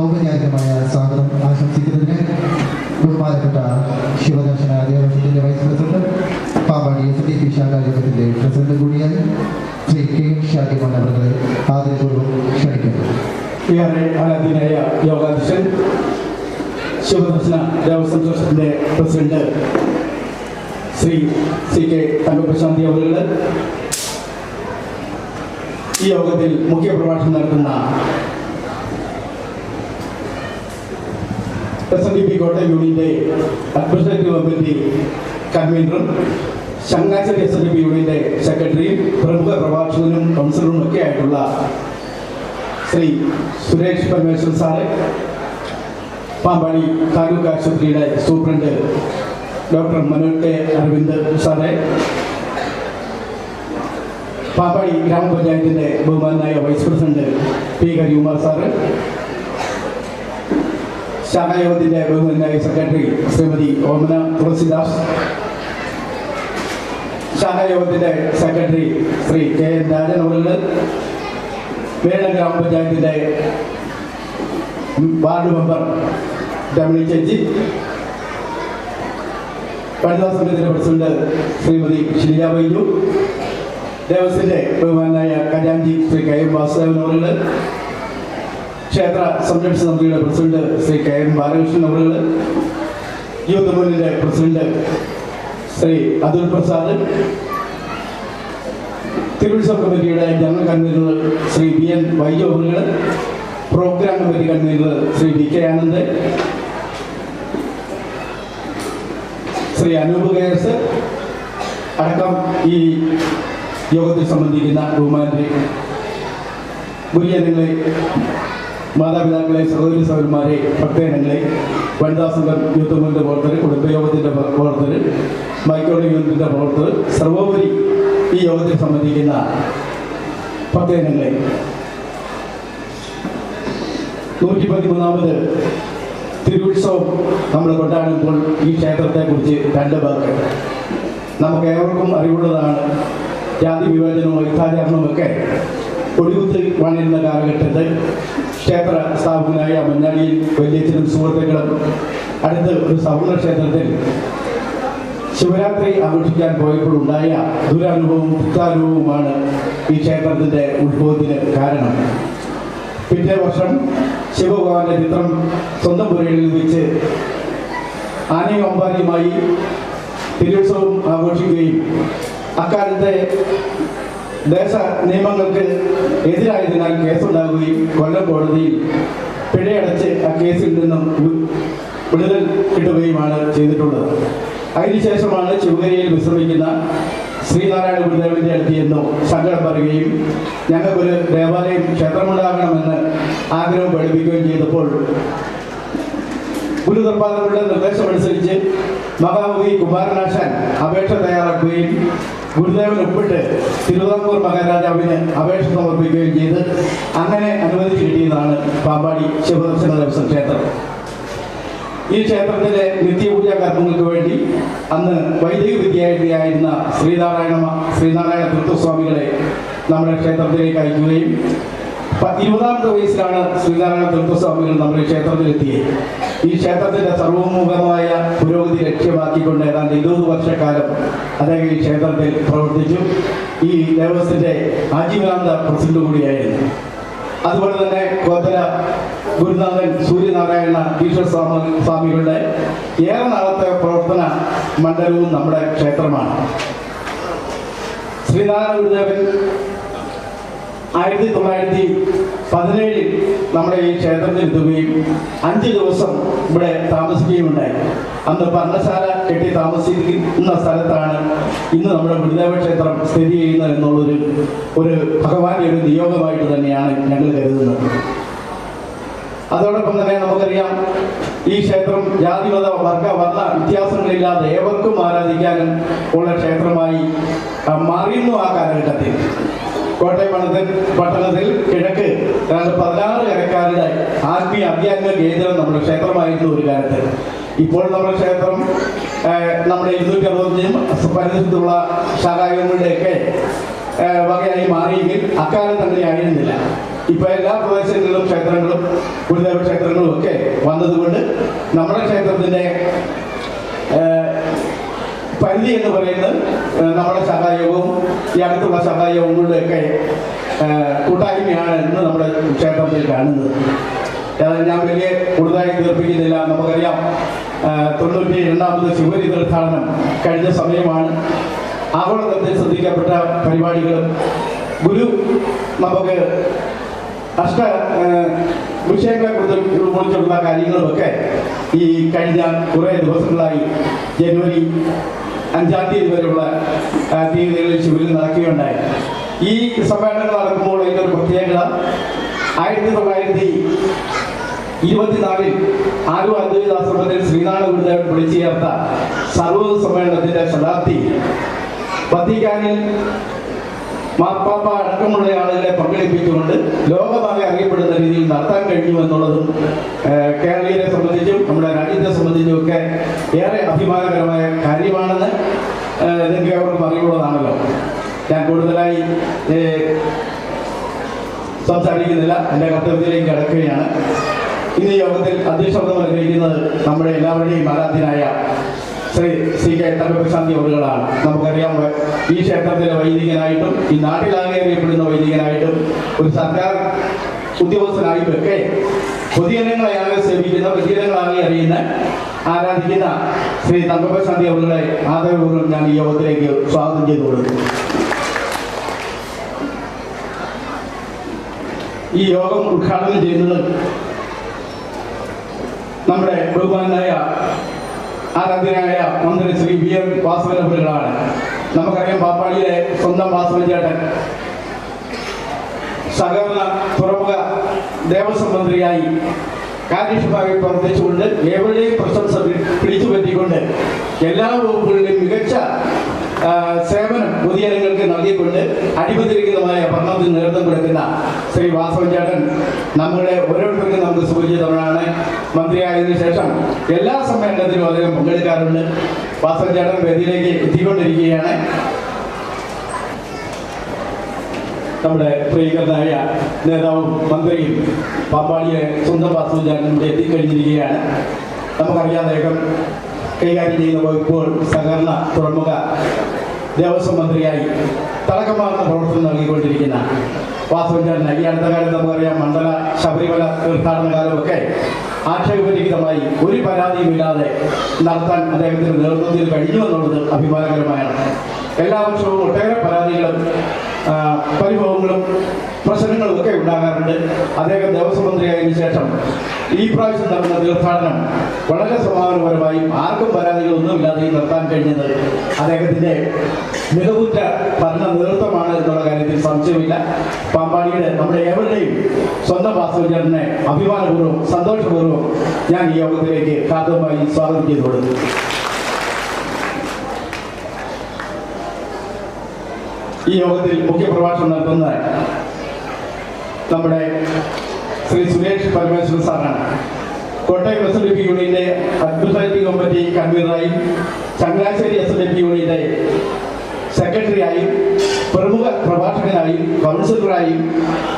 ഔപചാരികമായ സ്വാഗതം ആശംസിക്കുന്നതിന് ബഹുമാനപ്പെട്ട ശിവദർശന ദേവസ്വത്തിന്റെ വൈസ് പ്രസിഡന്റ്, പാമ്പാടി SDP ശാഖായോഗത്തിന്റെ പ്രസിഡന്റ് കൂടിയായ ശ്രീ K. ഷാജിമോൻ അവരെ ആദരപൂർവ്വം ക്ഷണിക്കുന്നു. ഏറെ ആരാധ്യനായ യോഗാധ്യക്ഷൻ, ശിവദർശന ദേവസ്വം ട്രസ്റ്റിന്റെ പ്രസിഡന്റ് ശ്രീ CK തങ്കപ്രശാന്തി അവരുടെ ഈ യോഗത്തിൽ മുഖ്യ പ്രഭാഷണം നടത്തുന്ന SNDP കോട്ടയം യൂണിയന്റെ അഡ്മിനിസ്ട്രേറ്റീവ് കമ്മിറ്റി കൺവീനറും ചങ്ങനാശ്ശേരി SNDP യൂണിയന്റെ സെക്രട്ടറിയും പ്രമുഖ പ്രഭാഷകനും കൗൺസിലറും ഒക്കെ ആയിട്ടുള്ള ശ്രീ സുരേഷ് പരമേശ്വരൻ സാറ്, പാമ്പാടി താലൂക്ക് ആശുപത്രിയുടെ superintendent doctor Manoj K. Aravind സാറെ, പാമ്പാടി ഗ്രാമപഞ്ചായത്തിന്റെ ബഹുമാനായ vice president P. Harikumar sir, ശാഖായോഗത്തിന്റെ ബഹുമാനായ സെക്രട്ടറി ശ്രീമതി ഓമന തുളസിദാസ്, ശാഖായോഗത്തിന്റെ secretary Sri K. N. Rajan അവരുടെ, വേണ ഗ്രാമപഞ്ചായത്തിന്റെ വാർഡ് മെമ്പർ ഡബ്ല്യു ചേച്ചി, വനിതാ സംഘത്തിന്റെ പ്രസിഡന്റ് ശ്രീമതി ഷിലിയ ബൈജു, ദേവസ്വത്തിന്റെ ബഹുമാനായ ഖജാൻജി ശ്രീ K. M. വാസുദേവൻ അവരുടെ, ക്ഷേത്ര സംരക്ഷണ സമിതിയുടെ president Sri K. M. Balakrishnan അവരുടെ, യൂത്ത് മൂവ്മെന്റിന്റെ പ്രസിഡന്റ് ശ്രീ അതുൽ പ്രസാദ്, തിരുവുത്സവ കമ്മിറ്റിയുടെ general convener Sri B. N. Vaiju അവരുടെ, program committee convener Sri D. K. Anand, Sri Anoop കേസ് അടക്കം ഈ യോഗത്തിൽ സംബന്ധിക്കുന്ന ബഹുമാനരെ, ഗുരുജനങ്ങളെ, മാതാപിതാക്കളെ, സഹോദരി സഹോദരന്മാരെ, ഭക്തജനങ്ങളെ, വനിതാ സംഘം യൂത്ത് മൂവ്മെന്റ് പ്രവർത്തകർ, കുടുംബയോഗത്തിന്റെ പ്രവർത്തകർ, മൈക്കോണി യൂണിറ്റിന്റെ പ്രവർത്തകർ, സർവോപരി ഈ യോഗത്തിൽ സംബന്ധിക്കുന്ന ഭക്തജനങ്ങളെ, 113ാമത് തിരുവുത്സവം നമ്മൾ കൊണ്ടാടുമ്പോൾ ഈ ക്ഷേത്രത്തെക്കുറിച്ച് രണ്ട് വാക്ക്. നമുക്ക് ഏവർക്കും അറിവുള്ളതാണ്. ജാതി വിവേചനവും വൈദ്യാചരണവുമൊക്കെ ഒടുകുത്ത് വന്നിരുന്ന കാലഘട്ടത്തിൽ ക്ഷേത്ര സ്ഥാപകനായ മഞ്ഞാടിയിൽ വലിയച്ഛനും സുഹൃത്തുക്കളും അടുത്ത് ഒരു സവർണ ക്ഷേത്രത്തിൽ ശിവരാത്രി ആഘോഷിക്കാൻ പോയപ്പോൾ ഉണ്ടായ ദുരനുഭവവും ദുഃഖാനുഭവവുമാണ് ഈ ക്ഷേത്രത്തിൻ്റെ ഉത്ഭവത്തിന് കാരണം. പിറ്റേ വർഷം ശിവഭഗവാന്റെ ചിത്രം സ്വന്തം പുരയിൽ വെച്ച് ആനയും അമ്പാരിയുമായി തിരുവുത്സവം ആഘോഷിക്കുകയും അക്കാലത്തെ ദേശ നിയമങ്ങൾക്ക് എതിരായതിനാൽ കേസുണ്ടാകുകയും കൊല്ലം കോടതിയിൽ പിഴയടച്ച് ആ കേസിൽ നിന്നും വിടുതൽ കിട്ടുകയുമാണ് ചെയ്തിട്ടുള്ളത്. അതിനുശേഷമാണ് ശിവഗിരിയിൽ വിശ്രമിക്കുന്ന ശ്രീനാരായണ ഗുരുദേവന്റെ അടുത്തിയെന്നോ സങ്കടം പറയുകയും ഞങ്ങൾക്കൊരു ദേവാലയം ക്ഷേത്രമുണ്ടാകണമെന്ന് ആഗ്രഹം പഠിപ്പിക്കുകയും ചെയ്തപ്പോൾ ഗുരുനിർമ്മാതാക്കളുടെ നിർദ്ദേശമനുസരിച്ച് മഹാകവി കുമാരനാശാൻ അപേക്ഷ തയ്യാറാക്കുകയും ഗുരുദേവൻ ഒപ്പിട്ട് തിരുവിതാംകൂർ മഹാരാജാവിന് അപേക്ഷ സമർപ്പിക്കുകയും ചെയ്ത് അങ്ങനെ അനുമതി കിട്ടിയതാണ് പാമ്പാടി ശിവദർശന ദേവസ്വം ക്ഷേത്രം. ഈ ക്ഷേത്രത്തിലെ നിത്യപൂജാ കർമ്മങ്ങൾക്ക് വേണ്ടി അന്ന് വൈദിക വിദ്യാർത്ഥിയായിരുന്ന ശ്രീനാരായണ തീർത്ഥസ്വാമികളെ നമ്മുടെ ക്ഷേത്രത്തിലേക്ക് അയക്കുകയും 20ാമത്തെ വയസ്സിലാണ് ശ്രീനാരായണ തീർത്ഥസ്വാമികൾ നമ്മുടെ ക്ഷേത്രത്തിലെത്തിയത്. ഈ ക്ഷേത്രത്തിന്റെ സർവമുഖമായ പുരോഗതി ലക്ഷ്യമാക്കിക്കൊണ്ട് ഏതാണ്ട് 20 വർഷക്കാലം അദ്ദേഹം ഈ ക്ഷേത്രത്തിൽ പ്രവർത്തിച്ചു. ഈ ദേവസ്വത്തിന്റെ ആജീവനാന്ത പ്രസിഡന്റ് കൂടിയായിരുന്നു. അതുപോലെ തന്നെ കോതല ഗുരുനാഥൻ സൂര്യനാരായണ ഈശ്വര സ്വാമികളുടെ ഏറെ നാളത്തെ പ്രവർത്തന മണ്ഡലവും നമ്മുടെ ക്ഷേത്രമാണ്. ശ്രീനാരായണ ഗുരുദേവൻ 1917 നമ്മുടെ ഈ ക്ഷേത്രത്തിൽ എത്തുകയും 5 ദിവസം ഇവിടെ താമസിക്കുകയുണ്ടായി. അന്ന് പർണശാല കെട്ടി താമസിക്കുന്ന സ്ഥലത്താണ് ഇന്ന് നമ്മുടെ ഗുരുദേവ ക്ഷേത്രം സ്ഥിതി ചെയ്യുന്നത് എന്നുള്ളൊരു ഭഗവാന്റെ ഒരു നിയോഗമായിട്ട് തന്നെയാണ് ഞങ്ങൾ കരുതുന്നത്. അതോടൊപ്പം തന്നെ നമുക്കറിയാം, ഈ ക്ഷേത്രം ജാതിമത വർഗ വർണ്ണ വ്യത്യാസങ്ങളില്ലാതെ ഏവർക്കും ആരാധിക്കാനും ഉള്ള ക്ഷേത്രമായി മാറിയിരുന്നു ആ കാലഘട്ടത്തിൽ. കോട്ടയം പട്ടണത്തിൽ കിഴക്ക് 16 കരക്കാരുടെ ആധ്യാത്മിക കേന്ദ്രം നമ്മുടെ ക്ഷേത്രമായിരുന്നു ഒരു കാലത്ത്. ഇപ്പോൾ നമ്മുടെ ക്ഷേത്രം നമ്മുടെ 265 പരിസരത്തുള്ള ശാഖായങ്ങളുടെയൊക്കെ വകയായി മാറിയെങ്കിൽ അക്കാലത്ത് അങ്ങനെ ആയിരുന്നില്ല. ഇപ്പൊ എല്ലാ പ്രദേശങ്ങളിലും ക്ഷേത്രങ്ങളും ഗുരുദേവ ക്ഷേത്രങ്ങളും ഒക്കെ വന്നതുകൊണ്ട് നമ്മുടെ ക്ഷേത്രത്തിന്റെ പരിധി എന്ന് പറയുന്നത് നമ്മുടെ ശാഖായോഗവും ഈ അടുത്തുള്ള ശാഖായോഗങ്ങളുടെയൊക്കെ കൂട്ടായ്മയാണ് ഇന്ന് നമ്മുടെ ക്ഷേത്രത്തിൽ കാണുന്നത്. ഞാൻ വലിയ കൂടുതലായി തീർപ്പിക്കുന്നില്ല. നമുക്കറിയാം, 92ാമത് ശിവഗിരി തീർത്ഥാടനം കഴിഞ്ഞ സമയമാണ്. ആഗോളതലത്തിൽ ശ്രദ്ധിക്കപ്പെട്ട പരിപാടികളും ഗുരു നമുക്ക് വിഷയങ്ങളെ കുറിച്ചുള്ള കാര്യങ്ങളുമൊക്കെ ഈ കഴിഞ്ഞ കുറേ ദിവസങ്ങളായി ജനുവരി 5-ാം തീയതി വരെയുള്ള തീയതികളിൽ ശിവഗിരിയിൽ നടക്കുകയുണ്ടായി. ഈ സമ്മേളനങ്ങൾ നടക്കുമ്പോൾ അതിൻ്റെ ഒരു പ്രത്യേകത 1924 ആലുവ അദ്വൈതാശ്രമത്തിൽ ശ്രീനാരായണ ഗുരുദേവൻ വിളിച്ചു ചേർത്ത സർവ്വ സമ്മേളനത്തിന്റെ ശതാബ്ദി വത്തിക്കാനിൽ മാർപ്പാപ്പ അടക്കമുള്ള ആളുകളെ പങ്കെടുപ്പിച്ചുകൊണ്ട് ലോകമാകെ അറിയപ്പെടുന്ന രീതിയിൽ നടത്താൻ കഴിഞ്ഞു എന്നുള്ളതും കേരളീയരെ സംബന്ധിച്ചും നമ്മുടെ രാജ്യത്തെ സംബന്ധിച്ചും ഒക്കെ ഏറെ അഭിമാനകരമായ കാര്യമാണെന്ന് നിങ്ങൾക്ക് ഏവർക്കും അറിവുള്ളതാണല്ലോ. ഞാൻ കൂടുതലായി സംസാരിക്കുന്നില്ല, എൻ്റെ കർത്തവ്യത്തിലേക്ക് കടക്കുകയാണ്. ഇന്ന് യോഗത്തിൽ അധ്യക്ഷത വഹിക്കുന്നത് നമ്മുടെ എല്ലാവരുടെയും ആരാധ്യനായ ശ്രീ C.K. തങ്കപ്രശാന്തി അവറുകളാണ്. നമുക്കറിയാം, ഈ ക്ഷേത്രത്തിലെ വൈദികനായിട്ടും ഈ നാട്ടിലാകെ അറിയപ്പെടുന്ന വൈദികനായിട്ടും ഒരു സർക്കാർ ഉദ്യോഗസ്ഥനായും ഒക്കെ പൊതുജനങ്ങളെയാകെ സേവിക്കുന്ന, പൊതുജനങ്ങളാകെ അറിയുന്ന, ആരാധിക്കുന്ന ശ്രീ തങ്കപ്രശാന്തി അവറുകളെ ആദരപൂർവ്വം ഞാൻ ഈ യോഗത്തിലേക്ക് സ്വാഗതം ചെയ്തു കൊടുക്കുന്നു. ഈ യോഗം ഉദ്ഘാടനം ചെയ്യുന്നത് നമ്മുടെ ബഹുമാനായ ആരാധ്യനായ മന്ത്രി ശ്രീ V.M. വാസവൻ അവറുകളാണ്. നമുക്കറിയാം, പാപ്പാടിയിലെ സ്വന്തം വാസവൻ ചേട്ടൻ സഹകരണ തുറമുഖ ദേവസ്വം മന്ത്രിയായി കാര്യക്ഷമമായി പ്രവർത്തിച്ചുകൊണ്ട് ഏവരുടെയും പ്രശംസ പിടിച്ചുപറ്റിക്കൊണ്ട് എല്ലാ വകുപ്പുകളിലും മികച്ച സേവനം പൊതുജനങ്ങൾക്ക് നൽകിക്കൊണ്ട് അടിമതിരഹിതമായ ഭരണത്തിന് നേതൃത്വം കൊടുക്കുന്ന ശ്രീ വാസവൻ ചേട്ടൻ നമ്മുടെ ഓരോരുത്തർക്കും നമുക്ക് സുപരിചിതമാണ്. മന്ത്രിയായതിനു ശേഷം എല്ലാ സമ്മേളനത്തിലും അദ്ദേഹം പങ്കെടുക്കാറുണ്ട്. വാസവൻ ചേട്ടൻ വേദിയിലേക്ക് എത്തിക്കൊണ്ടിരിക്കുകയാണ്. നമ്മുടെ പ്രിയങ്കരനായ നേതാവും മന്ത്രിയും പാമ്പാടിയെ സ്വന്തം വാസവൻ ചേട്ടൻ ഇവിടെ എത്തിക്കഴിഞ്ഞിരിക്കുകയാണ്. നമുക്കറിയാം, അദ്ദേഹം കൈകാര്യം ചെയ്യുന്ന വകുപ്പുകൾ സഹകരണ, തുറമുഖ, ദേവസ്വം മന്ത്രിയായി തിളക്കമാർന്ന പ്രവർത്തനം നൽകിക്കൊണ്ടിരിക്കുന്ന വാസവൻ ചേട്ടൻ ഈ അടുത്ത കാലത്ത് നമുക്കറിയാം, മണ്ഡല ശബരിമല തീർത്ഥാടന കാലമൊക്കെ ആക്ഷേപരഹിതമായി ഒരു പരാതിയുമില്ലാതെ നടത്താൻ അദ്ദേഹത്തിന് നേതൃത്വത്തിൽ കഴിഞ്ഞു എന്നുള്ളത് അഭിമാനകരമായാണ്. എല്ലാ വർഷവും ഒട്ടേറെ പരാതികളും പരിഭവങ്ങളും പ്രശ്നങ്ങളും ഒക്കെ ഉണ്ടാകാറുണ്ട്. അദ്ദേഹം ദേവസ്വം മന്ത്രിയായതിനു ശേഷം ഈ പ്രാവശ്യം നടന്ന തീർത്ഥാടനം വളരെ സമാധാനപരമായും ആർക്കും പരാതികളൊന്നുമില്ലാതെയും നടത്താൻ കഴിഞ്ഞത് അദ്ദേഹത്തിന്റെ മികവുറ്റ ഭരണ നേതൃത്വമാണ് എന്നുള്ള കാര്യത്തിൽ സംശയമില്ല. പാമ്പാടിയുടെ നമ്മുടെ ഏവരുടെയും സ്വന്തം വാസവൻ ചേട്ടനെ അഭിമാനപൂർവ്വം സന്തോഷപൂർവ്വം ഞാൻ ഈ യോഗത്തിലേക്ക് ഹാർദവമായി സ്വാഗതം ചെയ്തുകൊള്ളുന്നു. ഈ യോഗത്തിൽ മുഖ്യപ്രഭാഷണം നടത്തുന്ന നമ്മുടെ ശ്രീ സുരേഷ് പരമേശ്വരൻ സാറാണ്. കോട്ടയം SNDP യൂണിയന്റെ അഡ്മിനിസ്ട്രേറ്റീവ് കമ്മിറ്റി കൺവീനറായും ചങ്ങനാശ്ശേരി SNDP യൂണിയന്റെ സെക്രട്ടറിയായും പ്രമുഖ പ്രഭാഷകനായും കൗൺസിലറായും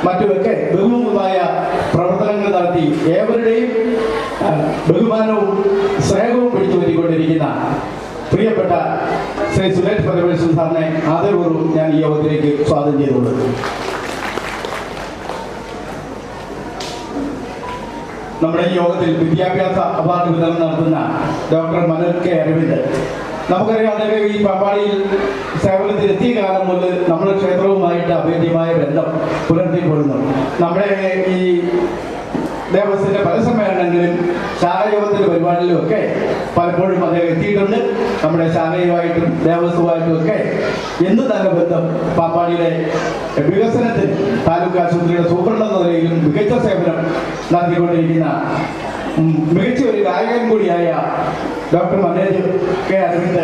മറ്റുമൊക്കെ ബഹുമുഖമായ പ്രവർത്തനങ്ങൾ നടത്തി ഏവരുടെയും ബഹുമാനവും സ്നേഹവും പിടിച്ചു പറ്റിക്കൊണ്ടിരിക്കുന്ന പ്രിയപ്പെട്ട ശ്രീ സുരേഷ് പരമേശ്വരൻ സാറിനെ ആദരപൂർവ്വം ഞാൻ ഈ യോഗത്തിലേക്ക് സ്വാഗതം ചെയ്തുകൊള്ളുന്നു. നമ്മുടെ ഈ യോഗത്തിൽ വിദ്യാഭ്യാസ അവാർഡ് വിതരണം നടത്തുന്ന ഡോക്ടർ മനോജ് കെ അരവിന്ദ്, നമുക്കറിയാം, അദ്ദേഹം ഈ പാമ്പാടിയിൽ സേവനത്തിൽ എത്തിയ കാലം മുതൽ നമ്മുടെ ക്ഷേത്രവുമായിട്ട് അഭേദ്യമായ ബന്ധം പുലർത്തിക്കൊള്ളുന്നു. നമ്മുടെ ഈ ദേവസ്വത്തിന്റെ പല സമ്മേളനങ്ങളിലും ശാഖയോഗത്തിന്റെ പരിപാടിയിലും ഒക്കെ പലപ്പോഴും അദ്ദേഹം എത്തിയിട്ടുണ്ട്. നമ്മുടെ ശാഖയുമായിട്ടും ദേവസ്വമായിട്ടും ഒക്കെ എന്ത് നല്ല ബന്ധം. പാമ്പാടിയുടെ വികസനത്തിൽ താലൂക്ക് ആശുപത്രിയുടെ സൂപ്രണ്ട് എന്ന നിലയിലും മികച്ച സേവനം നടത്തിക്കൊണ്ടിരിക്കുന്ന മികച്ച ഒരു ഗായകൻ കൂടിയായ ഡോക്ടർ മനോജ് കെ അരവിന്ദ്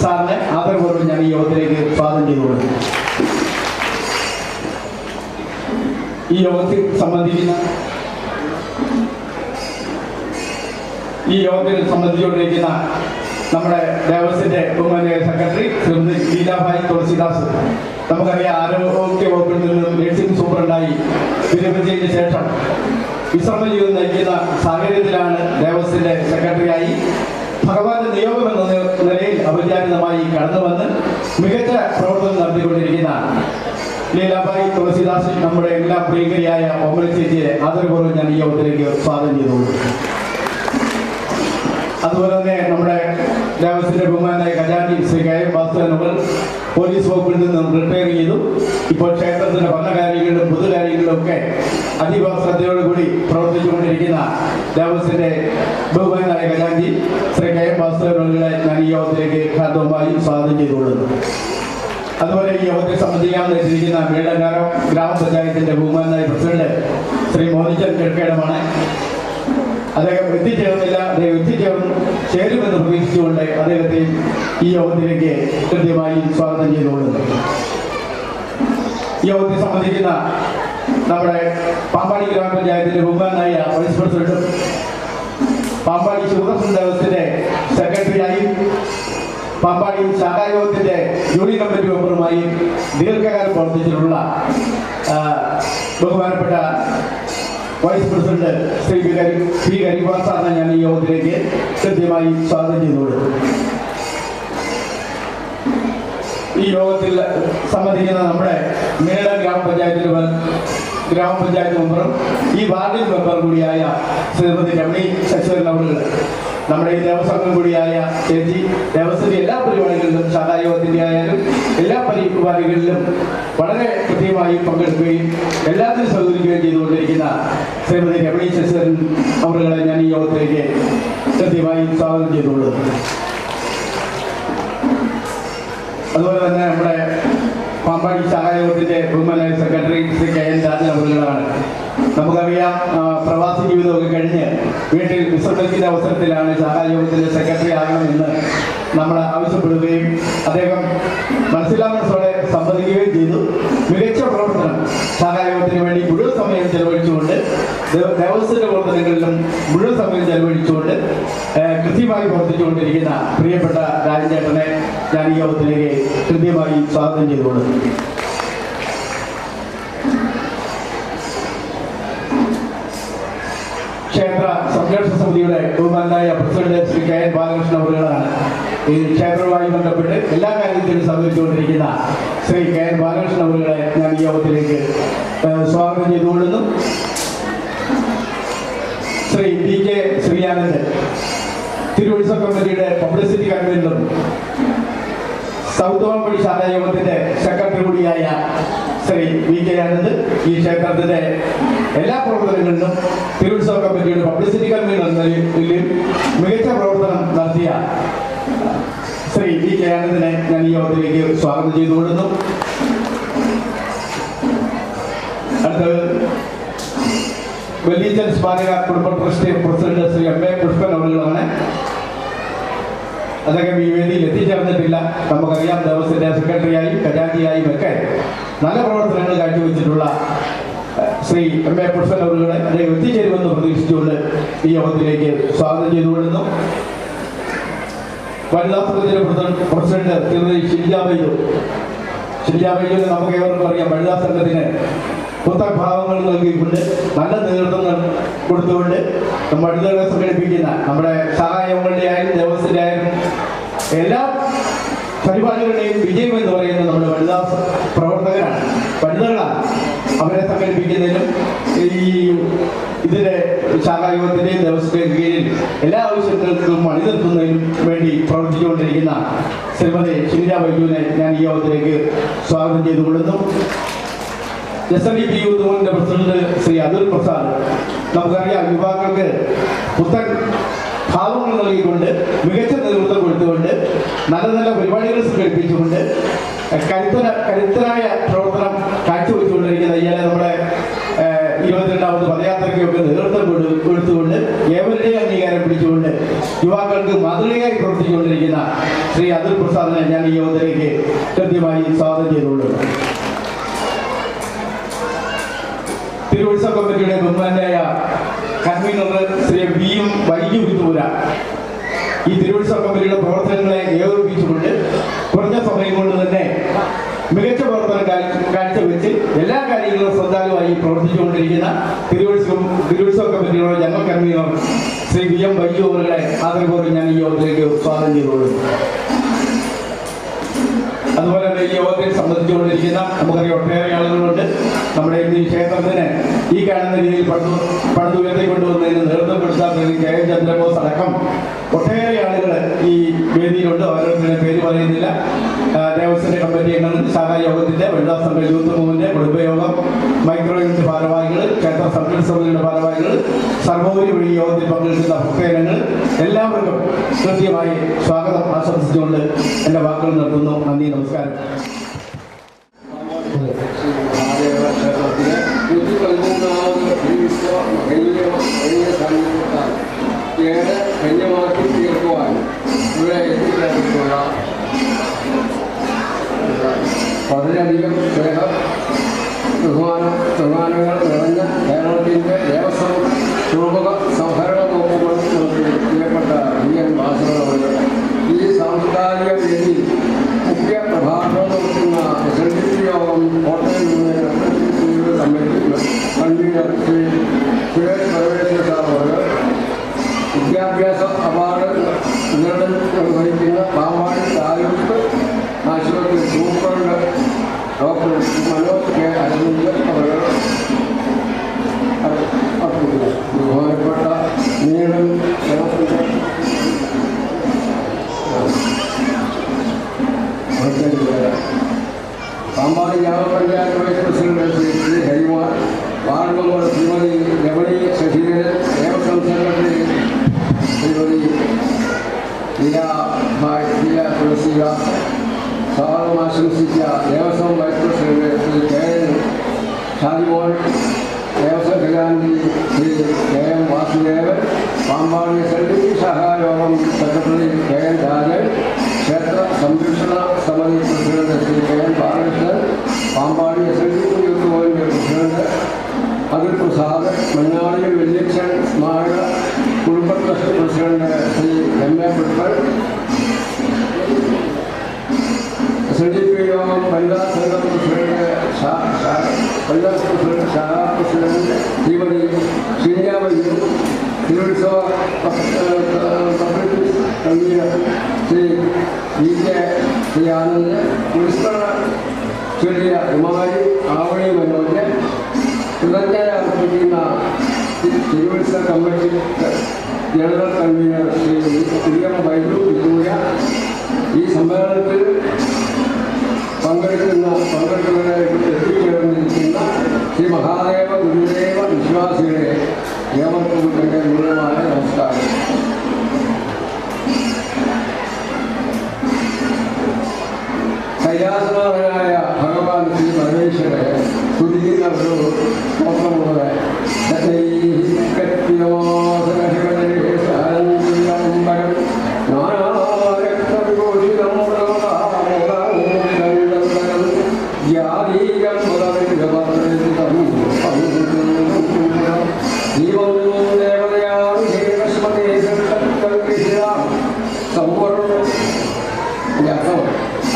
സാറിനെ ആദരപൂർവ്വം ഞാൻ ഈ യോഗത്തിലേക്ക് സ്വാഗതം ചെയ്തുകൊള്ളുന്നു. ഈ യോഗത്തിൽ സംബന്ധിച്ചുകൊണ്ടിരിക്കുന്ന നമ്മുടെ ദേവസ്വത്തിന്റെ ബഹുമാന്യ സെക്രട്ടറി ശ്രീമതി ലീലാഭായി തുളസിദാസ്, നമുക്കറിയാം, ആരോഗ്യ വകുപ്പിൽ നിന്നും നഴ്സിംഗ് സൂപ്രണ്ടായി വിരമിച്ചതിന് ശേഷം വിശ്രമ ജീവിതം നയിക്കുന്ന സാഹചര്യത്തിലാണ് ദേവസ്വത്തിന്റെ സെക്രട്ടറിയായി ഭഗവാന്റെ നിയോഗം എന്ന നിലയിൽ അപരിചാരിതമായി കടന്നു വന്ന് മികച്ച പ്രവർത്തനം നടത്തിക്കൊണ്ടിരിക്കുന്ന ലീലാഭായി തുളസിദാസ്, നമ്മുടെ എല്ലാ പ്രിയങ്കരിയായ ഓമന ചേച്ചിയെ ആദരപൂർവ്വം ഞാൻ ഈ യോഗത്തിലേക്ക് സ്വാഗതം ചെയ്തുകൊള്ളു. അതുപോലെ തന്നെ നമ്മുടെ ദേവസ്വത്തിന്റെ ബഹുമാനായ ഖജാൻജി ശ്രീ KM വാസുദേവൻ അവർ പോലീസ് വകുപ്പിൽ നിന്നും റിട്ടയർ ചെയ്തു. ഇപ്പോൾ ക്ഷേത്രത്തിന്റെ ഭരണകാര്യങ്ങളിലും പൊതുകാര്യങ്ങളിലും ഒക്കെ അതീവ ശ്രദ്ധയോടുകൂടി പ്രവർത്തിച്ചുകൊണ്ടിരിക്കുന്ന ദേവസ്വത്തിന്റെ ബഹുമാനായ ഖജാൻജി ശ്രീ KM വാസുദേവൻ അവരെ ഞാൻ ഈ യോഗത്തിലേക്ക് ഹാർദവമായി സ്വാഗതം ചെയ്തുകൊള്ളുന്നു. അതുപോലെ ഈ യോഗത്തിൽ സംബന്ധിക്കാൻ എത്തിയിരിക്കുന്ന മേടങ്ങാരം ഗ്രാമപഞ്ചായത്തിന്റെ ബഹുമാനായ പ്രസിഡന്റ് ശ്രീ മോനിച്ചൻ കിഴക്കേടമാണ്. അദ്ദേഹം എത്തിച്ചേർന്നില്ല, അദ്ദേഹം ചേരുമെന്ന് പ്രതീക്ഷിച്ചുകൊണ്ട് അദ്ദേഹത്തെ ഈ യോഗത്തിലേക്ക് കൃത്യമായി സ്വാഗതം ചെയ്തുകൊള്ളുന്നു. ഈ യോഗത്തിൽ സംബന്ധിക്കുന്ന നമ്മുടെ പാമ്പാടി ഗ്രാമപഞ്ചായത്തിന്റെ ബഹുമാനായ വൈസ് പ്രസിഡന്റും പാമ്പാടി ശിവദർശൻ ദേവസ്വത്തിന്റെ സെക്രട്ടറിയായും പാമ്പാടി ശാഖായോഗത്തിന്റെ യൂണിയൻ കമ്മിറ്റി മെമ്പറുമായി ദീർഘകാലം പ്രവർത്തിച്ചിട്ടുള്ള ബഹുമാനപ്പെട്ട വൈസ് പ്രസിഡന്റ് ശ്രീ പി കരിവാൻ സാറിനെ ഞാൻ ഈ യോഗത്തിലേക്ക് കൃത്യമായി സ്വാഗതം ചെയ്തുകൊള്ളുന്നു. ഈ യോഗത്തിൽ സംബന്ധിക്കുന്ന നമ്മുടെ മേട ഗ്രാമപഞ്ചായത്ത് മെമ്പറും ഈ വാർഡിൽ മെമ്പർ കൂടിയായ ശ്രീമതി രമണി ശശിധരൻ അവർ, നമ്മുടെ ഈ ദേവസ്വം കൂടിയായ ചേച്ചി, ദേവസ്വത്തിന്റെ എല്ലാ പരിപാടികളിലും ശാഖായോഗത്തിന്റെ ആയാലും എല്ലാ പരിപാടികളിലും വളരെ കൃത്യമായി പങ്കെടുക്കുകയും എല്ലാത്തിനും സഹകരിക്കുകയും ചെയ്തുകൊണ്ടിരിക്കുന്ന ശ്രീമതി രമണി ശശിധരൻ അവരെ ഞാൻ ഈ യോഗത്തിലേക്ക് കൃത്യമായി സ്വാഗതം ചെയ്തുകൊള്ളുന്നു. അതുപോലെ തന്നെ നമ്മുടെ പാമ്പാടി ശാഖായോഗത്തിന്റെ ബഹുമാനായ സെക്രട്ടറി ശ്രീ KN രാജൻ അവരുകളാണ്. നമുക്കറിയാം, പ്രവാസി ജീവിതമൊക്കെ കഴിഞ്ഞ് വീട്ടിൽ വിശ്രമിക്കുന്ന അവസരത്തിലാണ് ശാഖായോഗത്തിന്റെ സെക്രട്ടറി ആകണമെന്ന് നമ്മൾ ആവശ്യപ്പെടുകയും അദ്ദേഹം മനസ്സിലാമനത്തോടെ സംവദിക്കുകയും ചെയ്തു. മികച്ച പ്രവർത്തനം ശാഖായോഗത്തിന് വേണ്ടി മുഴുവൻ സമയം ചെലവഴിച്ചുകൊണ്ട് ദേവസ്വത്തിന്റെ പ്രവർത്തനങ്ങളിലും മുഴുവൻ സമയം ചെലവഴിച്ചുകൊണ്ട് കൃത്യമായി പ്രവർത്തിച്ചുകൊണ്ടിരിക്കുന്ന പ്രിയപ്പെട്ട രാജചേട്ടനെ ഞാൻ ഈ യോഗത്തിലേക്ക് കൃത്യമായി സ്വാഗതം ചെയ്തുകൊള്ളുന്നു. ക്ഷേത്ര സംരക്ഷണ സമിതിയുടെ ബഹുമാനായ president Sri K N Balakrishnan അവറുകളാണ് ഈ ക്ഷേത്രവുമായി ബന്ധപ്പെട്ട് എല്ലാ കാര്യത്തിലും സഹകരിച്ചുകൊണ്ടിരിക്കുന്ന ശ്രീ കെ എൻ ബാലകൃഷ്ണൻ അവറുകളെ ഞാൻ ഈ യോഗത്തിലേക്ക് സ്വാഗതം ചെയ്തുകൊള്ളുന്നു. ശ്രീ പി കെ ശ്രീയാനന്ദ് തിരുവുത്സവ കമ്മിറ്റിയുടെ പബ്ലിസിറ്റി കൺവീനറും സൗത്ത് വാമ്പടി ശാഖായോഗത്തിന്റെ സെക്രട്ടറി കൂടിയായ ശ്രീ വി കെ ആനന്ദ് ഈ ക്ഷേത്രത്തിന്റെ എല്ലാ പ്രവർത്തനങ്ങളിലും തിരുവുത്സവ കമ്മിറ്റിയുടെ പബ്ലിസിറ്റി കൺവീനർ എന്ന നിലയിൽ മികച്ച പ്രവർത്തനം നടത്തിയ ശ്രീ വി കെ ആനന്ദിനെ ഞാൻ ഈ യോഗത്തിലേക്ക് സ്വാഗതം ചെയ്തുകൊള്ളുന്നു. അടുത്തത് വെല്ലീച്ചൻ സ്മാരക കുടുംബ trust president Sri M A Pushpan അവറുകളാണ്. അദ്ദേഹം ഈ വേദിയിൽ എത്തിച്ചേർന്നിട്ടില്ല. നമുക്കറിയാം, ദേവസ്വത്തിന്റെ സെക്രട്ടറിയായും ഖജാൻജിയായും ഒക്കെ നല്ല പ്രവർത്തനങ്ങൾ കാഴ്ചവെച്ചിട്ടുള്ള ശ്രീ എം എ പുഷ്പൻ അവറുകളെ അദ്ദേഹം എത്തിച്ചേരുമെന്ന് പ്രതീക്ഷിച്ചുകൊണ്ട് ഈ യോഗത്തിലേക്ക് സ്വാഗതം ചെയ്തുകൊള്ളുന്നു. വനിതാ സംഘത്തിന്റെ പ്രസിഡന്റ് ശ്രീമതി ഷിനിജ ബൈജു നമുക്ക് ഏവർക്കും അറിയാം. വനിതാ സംഘത്തിന് പുത്തൻ ഭാവങ്ങൾ നൽകിക്കൊണ്ട് നല്ല നേതൃത്വം കൊടുത്തുകൊണ്ട് വനിതകളെ സംഘടിപ്പിക്കുന്ന നമ്മുടെ സഹായങ്ങളുടെ ആയാലും ദേവസ്വത്തിന്റെ ആയാലും എല്ലാ പരിപാടികളുടെയും വിജയം എന്ന് പറയുന്നത് നമ്മുടെ വനിതാ പ്രവർത്തകരാണ്, വനിതകളാണ്. അവരെ സംഘടിപ്പിക്കുന്നതിനും ഈ ഇതിന്റെ ശാഖായോഗത്തിന്റെയും ദേവസ്വത്തിന്റെയും കീഴിൽ എല്ലാ ആവശ്യങ്ങൾക്കും അണിനിർത്തുന്നതിനും വേണ്ടി പ്രവർത്തിച്ചുകൊണ്ടിരിക്കുന്ന ശ്രീമതി ഷിനിജ ബൈജുവിനെ ഞാൻ ഈ യോഗത്തിലേക്ക് സ്വാഗതം ചെയ്തുകൊള്ളുന്നു. SNDP യൂത്ത് മൂവ്മെന്റിന്റെ പ്രസിഡന്റ് ശ്രീ അതുൽ പ്രസാദ്, നമുക്കറിയാം, യുവാക്കൾക്ക് പുത്തൻ ഭാവങ്ങൾ നൽകിക്കൊണ്ട് മികച്ച നേതൃത്വം കൊടുത്തുകൊണ്ട് നല്ല നല്ല പരിപാടികൾ സംഘടിപ്പിച്ചുകൊണ്ട് കരുത്തരായ പ്രവർത്തനം കാഴ്ചവെച്ചുകൊണ്ടിരിക്കുന്ന ഇയാളെ നമ്മുടെ 22ാമത് പദയാത്രയ്ക്കൊക്കെ നേതൃത്വം കൊടുത്തുകൊണ്ട് ഏവരുടെയും അംഗീകാരം പിടിച്ചുകൊണ്ട് യുവാക്കൾക്ക് മാതൃകയായി പ്രവർത്തിച്ചുകൊണ്ടിരിക്കുന്ന ശ്രീ അതുൽ പ്രസാദിനെ ഞാൻ ഈ യോഗത്തിലേക്ക് കൃത്യമായി സ്വാഗതം ചെയ്തുകൊള്ളുന്നു. തിരുവുത്സവ കമ്മിറ്റിയുടെ ബഹുമാനായ convener Shri V M Vaiju വിദൂര ഈ തിരുവുത്സവ കമ്മിറ്റിയുടെ പ്രവർത്തനങ്ങളെ ഏകോപിപ്പിച്ചുകൊണ്ട് കുറഞ്ഞ സമയം കൊണ്ട് തന്നെ മികച്ച പ്രവർത്തനം കാഴ്ചവെച്ച് എല്ലാ കാര്യങ്ങളും ശ്രദ്ധാലുവായി പ്രവർത്തിച്ചുകൊണ്ടിരിക്കുന്ന തിരുവുത്സവ കമ്മിറ്റിയുടെ general convener Shri V M Vaiju അവരുടെ ആദരപൂർവ്വം ഞാൻ ഈ യോഗത്തിലേക്ക് സ്വാഗതം ചെയ്തുകൊള്ളുന്നു. അതുപോലെ തന്നെ ഈ യോഗത്തെ സംബന്ധിച്ചുകൊണ്ടിരിക്കുന്ന നമുക്കറിയാം ഒട്ടേറെ ആളുകളുണ്ട്. നമ്മുടെ ഈ ക്ഷേത്രത്തിന് ഈ കാണുന്ന രീതിയിൽ പണിതുയർത്തിക്കൊണ്ടുവന്നതിന് നേതൃത്വം കൊടുത്ത കെ എൻ ചന്ദ്രബോസ് അടക്കം ഒട്ടേറെ ആളുകൾ ഈ വേദിയിലുണ്ട്. ഓരോരുത്തരുടെ പേര് പറയുന്നില്ല. ദേവസ്വത്തിന്റെ കമ്മിറ്റി അംഗങ്ങൾ, ശാഖായോഗത്തിന്റെ, വനിതാ സംഘ, യൂത്ത് മൂവ്മെന്റ്, കുടുംബയോഗം, മൈക്രോ യൂണിറ്റ് ഭാരവാഹികൾ, ക്ഷേത്ര സംരക്ഷണ സമിതിയുടെ ഭാരവാഹികൾ, സർവോപരി വഴി യോഗത്തിൽ പങ്കെടുക്കുന്ന ഭക്തജനങ്ങൾ എല്ലാവർക്കും കൃത്യമായി സ്വാഗതം ആശംസിച്ചുകൊണ്ട് എൻ്റെ വാക്കുകൾ നിർത്തുന്നു. നന്ദി, നമസ്കാരം. ധന്യമാക്കി തീർക്കുവാൻ ഇവിടെ എത്തിച്ചേർന്നിട്ടുള്ള വളരെയധികം ബഹുമാനങ്ങൾ നിറഞ്ഞ കേരളത്തിൻ്റെ ദേവസ്വം രൂപക സംഭരണ വകുപ്പ് പ്രിയപ്പെട്ട വി എൻ വാസുദേവൻ ഈ സാംസ്കാരിക വേദി മുഖ്യ പ്രഭാഷണം നടത്തുന്ന SNDP യോഗം Kottayam union committee convener Shri Suresh Parameswara sir അവർ വിദ്യാഭ്യാസ അവാർഡ് നിർവഹിക്കുന്ന പാമ്പാടി താലൂക്ക് ആശുപത്രി superintendent doctor Manoj K Aravind അവർ ബഹുമാനപ്പെട്ട നീളം പാമ്പാടി ഗ്രാമപഞ്ചായത്ത് vice president Sri Hariman, ward member Shrimati Ramani Sasidharan, Devaswom secretary Shrimati Thulasidas, സ്വാഗതം ആശംസിച്ച Devaswom vice president Sri K N Shajimon, Devaswom ഖജാൻജി Sri K M Vasudevan, Pampady SNDP ശാഖായോഗം സെക്രട്ടറി കെ എൻ രാജൻ, ക്ഷേത്ര സംരക്ഷണ സമിതി president Sri K N Balakrishnan, Pampady SNDP youth movement president Athul Prasad Prasad, മഞ്ഞാളിയിൽ വല്യച്ഛൻ സ്മാരക കുടുംബ trust president Sri M A. Pushpan, SNDP യോഗം വനിതാ സംഘം പ്രസിഡന്റ് ശാഖാ പ്രസിഡന്റ് ശ്രീമതി ശ്രീരാമയ്യു, തിരുവുത്സവ public convener Sri VK Sri Anand, ഉത്സവ ചൊല്ലിയ കുമാരി ആവണി മനോജ്, കൃതജ്ഞത അർപ്പിക്കുന്ന തിരുവുത്സവ committee general convener Sri Priyam Baiju വിദൂര. ഈ സമ്മേളനത്തിൽ പങ്കെടുക്കുന്നവരായിട്ട് എത്തിച്ചേർന്നിരിക്കുന്ന ശ്രീ മഹാദേവ ഗുരുദേവ വിശ്വാസികളെ ഏവർക്കും എൻ്റെ ഗുരുമായ നമസ്കാരം. കൈലാസനാഥനായ ഭഗവാൻ ശ്രീ പരമേശ്വരനെ സ്തുതിക്കുന്ന ഒരു സ്തോത്രമുള്ളത്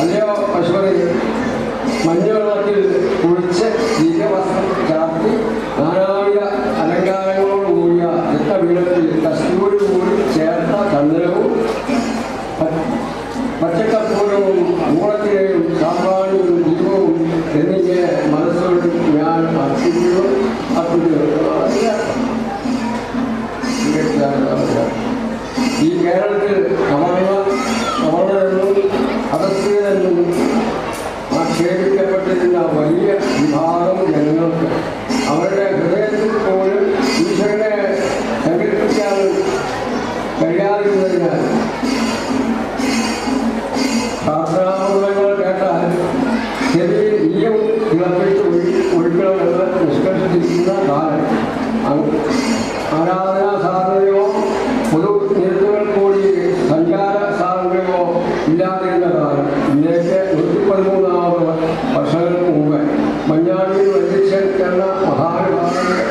അല്ലയോ പശുപതി, മഞ്ഞുവെള്ളത്തിൽ കുളിച്ച് ദിവ്യവസ്ത്രം ചാർത്തി നാനാവിധ അലങ്കാരങ്ങളോടുകൂടിയ രക്തപീഠത്തിൽ കസ്തൂരി കൂടി ചേർത്ത ചന്ദനവും പച്ചക്കർപ്പൂരവും മൂളത്തിലെയും സാമ്പാണിയും ദീപവും എന്നിങ്ങനെ മനസ്സോട് ഞാൻ അർപ്പിക്കുന്നു. ഈ കേരളത്തിൽ അവർണെന്നും അധസ്ഥിതരെന്നും ആക്ഷേപിക്കപ്പെട്ടിരുന്ന വലിയ വിഭാഗം ജനങ്ങൾക്ക് അവരുടെ ഹൃദയത്തിൽ പോലും ഈശ്വരനെ സങ്കല്പിക്കാൻ കഴിയാതിരുന്നതിനാൽ പ്രാർത്ഥനാമൂലങ്ങൾ കേട്ടാൽ ചെറിയ ഈയം തിളപ്പിച്ച് ഒഴുക്കണമെന്ന് നിഷ്കർഷിച്ചിരിക്കുന്ന കാലം ആരാധനാ സാധനയോ പൊതു നിരത്തുകൾ കൂടി സഞ്ചാര സാധനങ്ങളോ ഇല്ലാതിരുന്ന കാലം. ഇന്നേക്ക് 113 വർഷങ്ങൾക്ക് മുമ്പ് മഞ്ഞാടിയിൽ വല്യച്ഛൻ എന്ന മഹാനുഭാവന്റെ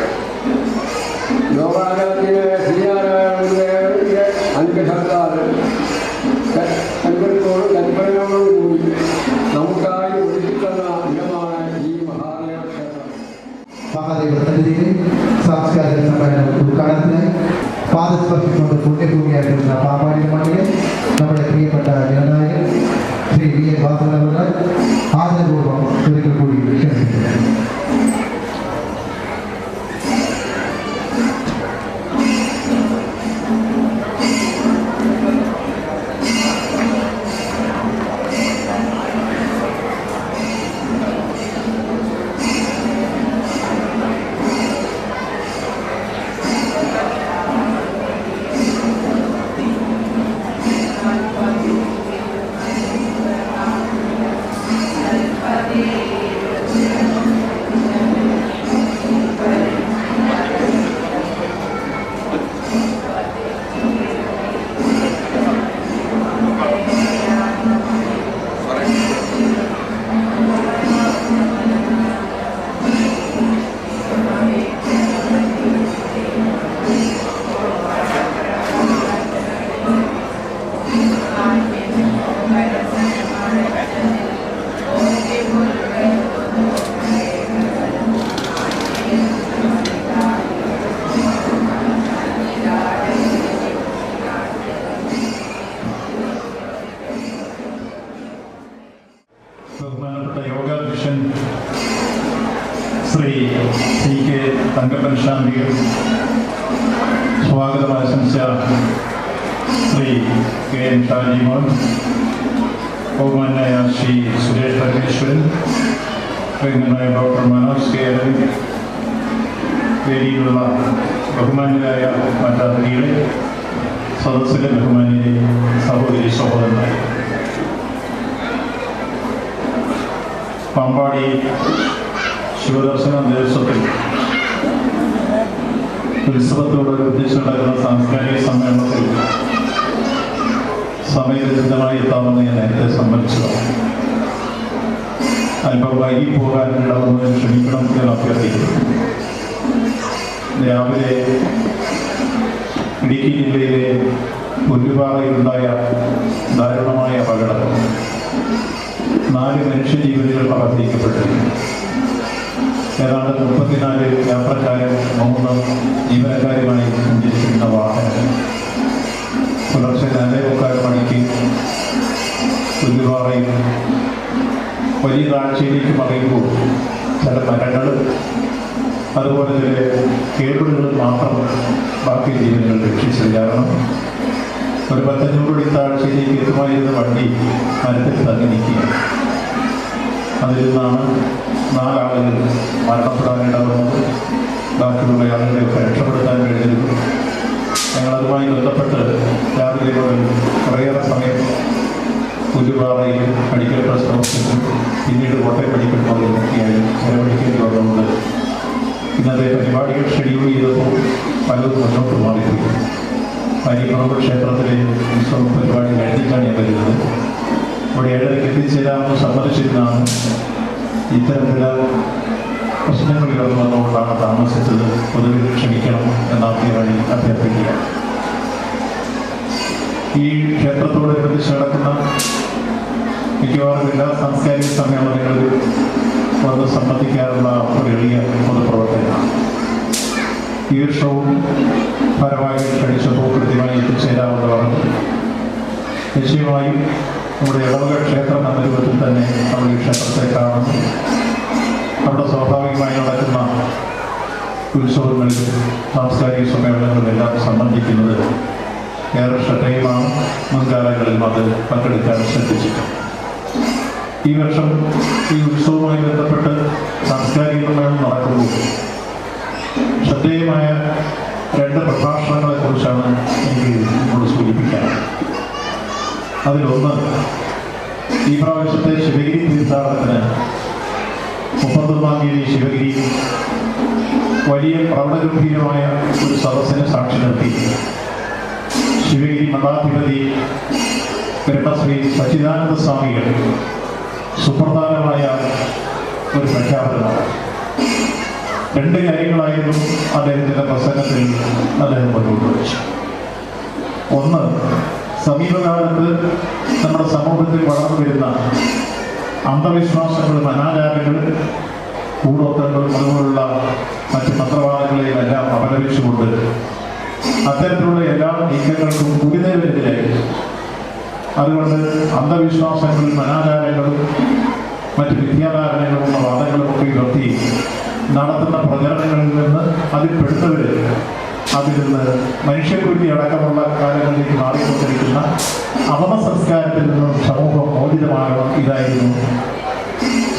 ലോകാരാധ്യന് ശ്രീനാരായണന്റെ അനുഗ്രഹത്താൽ കൽപ്പനയോടും കൽപ്പനയോടും കൂടി നമുക്കായി ഒരുക്കിത്തന്ന ഇടമാണ് ഈ മഹാദേവ ക്ഷേത്രം. മഹാദേവ സന്നിധിയിൽ സാംസ്കാരിക സമ്മേളനം ഉദ്ഘാടനത്തിനായി പാദസ്പർശിച്ചുകൊണ്ട് പുണ്യഭൂമിയായിട്ടുള്ള പാമ്പാടി മണ്ണിലെ നമ്മുടെ പ്രിയപ്പെട്ട ജനനായകൻ ശ്രീ VA വാസവൻ അവർ ആദരപൂർവ്വം ഒരിക്കൽ കൂടി ക്ഷണിക്കുന്നു. ബഹുമാനപ്പെട്ട യോഗാധ്യക്ഷൻ ശ്രീ CK തങ്കപ്പൻ ശാന്തികൾ, സ്വാഗതം ആശംസിച്ച ശ്രീ KM ഷാജിമോൻ, ബഹുമാനായ ശ്രീ സുരേഷ് പരമേശ്വരൻ, ബഹുമാനായ ഡോക്ടർ മനോജ് K. അരവിന്ദ്, വേദിയിലുള്ള ബഹുമാന്യരായ മറ്റാതിഥികളെ, സദസ്സിലെ ബഹുമാന്യരെ, സഹോദരി സഹോദരന്മാരെ, പാമ്പാടി ശിവദർശന ദേവസ്വത്തിൽ ഉത്സവത്തോടനുബന്ധിച്ച് നടക്കുന്ന സാംസ്കാരിക സമ്മേളനത്തിൽ സമയബന്ധിതമായി എത്താമെന്ന് ഞാൻ നേരത്തെ സമ്മതിച്ചതാണ്. അല്പം വൈകി പോകാനുണ്ടാവുന്നതിന് ക്ഷമിക്കണം എന്ന് അഭ്യർത്ഥിക്കുന്നു. രാവിലെ ഇടുക്കി ജില്ലയിലെ പുല്ലുപാറയിലുണ്ടായ ദാരുണമായ അപകടം 4 മനുഷ്യജീവനുകൾ അപഹരിക്കപ്പെട്ടിരുന്നു. ഏതാണ്ട് 34 യാത്രക്കാരും 3 ജീവനക്കാരുമായി സഞ്ചരിച്ചിരുന്ന വാഹനം പുലർച്ചെ 4:45 മണിക്ക് പുല്ലുപാറയിൽ വലിയ താഴ്ചയിലേക്ക് മറിയുമ്പോൾ ചില മരങ്ങളും അതുപോലെ ചില കേബിളുകളും മാത്രം ബാക്കി ജീവനുകൾ രക്ഷിച്ചത്. കാരണം ഒരു 500 അടി താഴ്ചയിലേക്ക് എത്തുമായിരുന്ന വണ്ടി മരത്തിൽ തങ്ങി നിൽക്കുക. അതിൽ നിന്നാണ് 4 ആളുകൾ മരണപ്പെടാനിടവന്നത്. ബാക്കിയുള്ള ആളുകളെയൊക്കെ രക്ഷപ്പെടുത്താൻ കഴിഞ്ഞിരുന്നു. ഞങ്ങളതുമായി ബന്ധപ്പെട്ട് രാവിലെ മുതൽ കുറേയേറെ സമയം പുല്ലുപാറയിൽ മെഡിക്കൽ ട്രസ്റ്റ് ഹോസ്പിറ്റലും പിന്നീട് കോട്ടയം മെഡിക്കൽ കോളേജിലൊക്കെയായി ചെലവഴിക്കേണ്ടി വന്നതുകൊണ്ട് ഇന്നത്തെ പരിപാടികൾ ഷെഡ്യൂൾ ചെയ്തപ്പോൾ പലതും മുന്നോട്ട് മാറിപ്പോയി. അരിപ്പറമ്പ് ക്ഷേത്രത്തിലെ ഉത്സവ പരിപാടി കഴിഞ്ഞിട്ടാണ് ഞാൻ വരുന്നത്. ഇവിടെ 7:30 എത്തിച്ചേരാമെന്ന് സമ്മതിച്ചിരുന്നാണ് ഇത്തരത്തില പ്രശ്നങ്ങൾ കടന്നു വന്നുകൊണ്ടാണ് താമസിച്ചത്. പൊതുവിൽ ക്ഷമിക്കണം എന്നാദ്യമായി അഭ്യർത്ഥിക്കുക. ഈ ക്ഷേത്രത്തോടനുബന്ധിച്ച് നടക്കുന്ന മിക്കവാറും എല്ലാ സാംസ്കാരിക സമ്മേളനങ്ങളിലും വന്ന് സംബന്ധിക്കാറുള്ള ഒരു എളിയ പൊതുപ്രവർത്തനമാണ്. ഈ വർഷവും പരമായി ക്ഷണിച്ചപ്പോൾ കൃത്യമായി എത്തിച്ചേരാവുന്നതാണ്. നിശ്ചയമായും നമ്മുടെ ഇടവക ക്ഷേത്രം എന്ന രൂപത്തിൽ തന്നെ നമ്മൾ ഈ ക്ഷേത്രത്തെ കാണുന്നു. അവിടെ സ്വാഭാവികമായി നടക്കുന്ന ഉത്സവങ്ങളിലും സാംസ്കാരിക സമ്മേളനങ്ങളിലെല്ലാം സംബന്ധിക്കുന്നത് ഏറെ ശ്രദ്ധേയമാണ്. മുൻകാലങ്ങളിലും അത് പങ്കെടുക്കാൻ ശ്രദ്ധിച്ചിട്ടുണ്ട്. ഈ വർഷം ഈ ഉത്സവവുമായി ബന്ധപ്പെട്ട് സാംസ്കാരിക സമ്മേളനം നടക്കുമ്പോൾ ശ്രദ്ധേയമായ 2 പ്രഭാഷണങ്ങളെക്കുറിച്ചാണ് എനിക്ക് നിങ്ങളോട് സൂചിപ്പിക്കാൻ. അതിലൊന്ന്, ഈ പ്രാവശ്യത്തെ ശിവഗിരി തീർത്ഥാടനത്തിന് 31-ാം തീയതി ശിവഗിരി വലിയ പ്രൗഢഗംഭീരമായ ഒരു സദസ്സിനെ സാക്ഷി നിർത്തി ശിവഗിരി മഠാധിപതി ബ്രഹ്മശ്രീ സച്ചിദാനന്ദ സ്വാമികൾ സുപ്രധാനമായ ഒരു പ്രഖ്യാപനമാണ്. 2 കാര്യങ്ങളായിരുന്നു അദ്ദേഹത്തിൻ്റെ പ്രസംഗത്തിൽ അദ്ദേഹം മുന്നോട്ട് വെച്ചു. ഒന്ന്, സമീപകാലത്ത് നമ്മുടെ സമൂഹത്തിൽ വളർന്നു വരുന്ന അന്ധവിശ്വാസങ്ങളും അനാചാരങ്ങളും കൂടോത്രങ്ങളും അതുപോലുള്ള മറ്റ് മന്ത്രവാദങ്ങളെയും എല്ലാം അപലപിച്ചുകൊണ്ട് അത്തരത്തിലുള്ള എല്ലാ നീക്കങ്ങൾക്കും ഗുരുദേവനെതിരായി. അതുകൊണ്ട് അന്ധവിശ്വാസങ്ങളും അനാചാരങ്ങളും മറ്റ് വിദ്യാധാരണങ്ങളും വാദങ്ങളും ഒക്കെ ഉയർത്തി നടത്തുന്ന പ്രചരണങ്ങളിൽ നിന്ന് അതിൽപ്പെടുന്നവർ അതിൽ നിന്ന് മനുഷ്യക്കുരുതി അടക്കമുള്ള കാലങ്ങളിലേക്ക് മാറിക്കൊണ്ടിരിക്കുന്ന അപമ സംസ്കാരത്തിൽ നിന്നും സമൂഹം മോചിതമാകണം. ഇതായിരുന്നു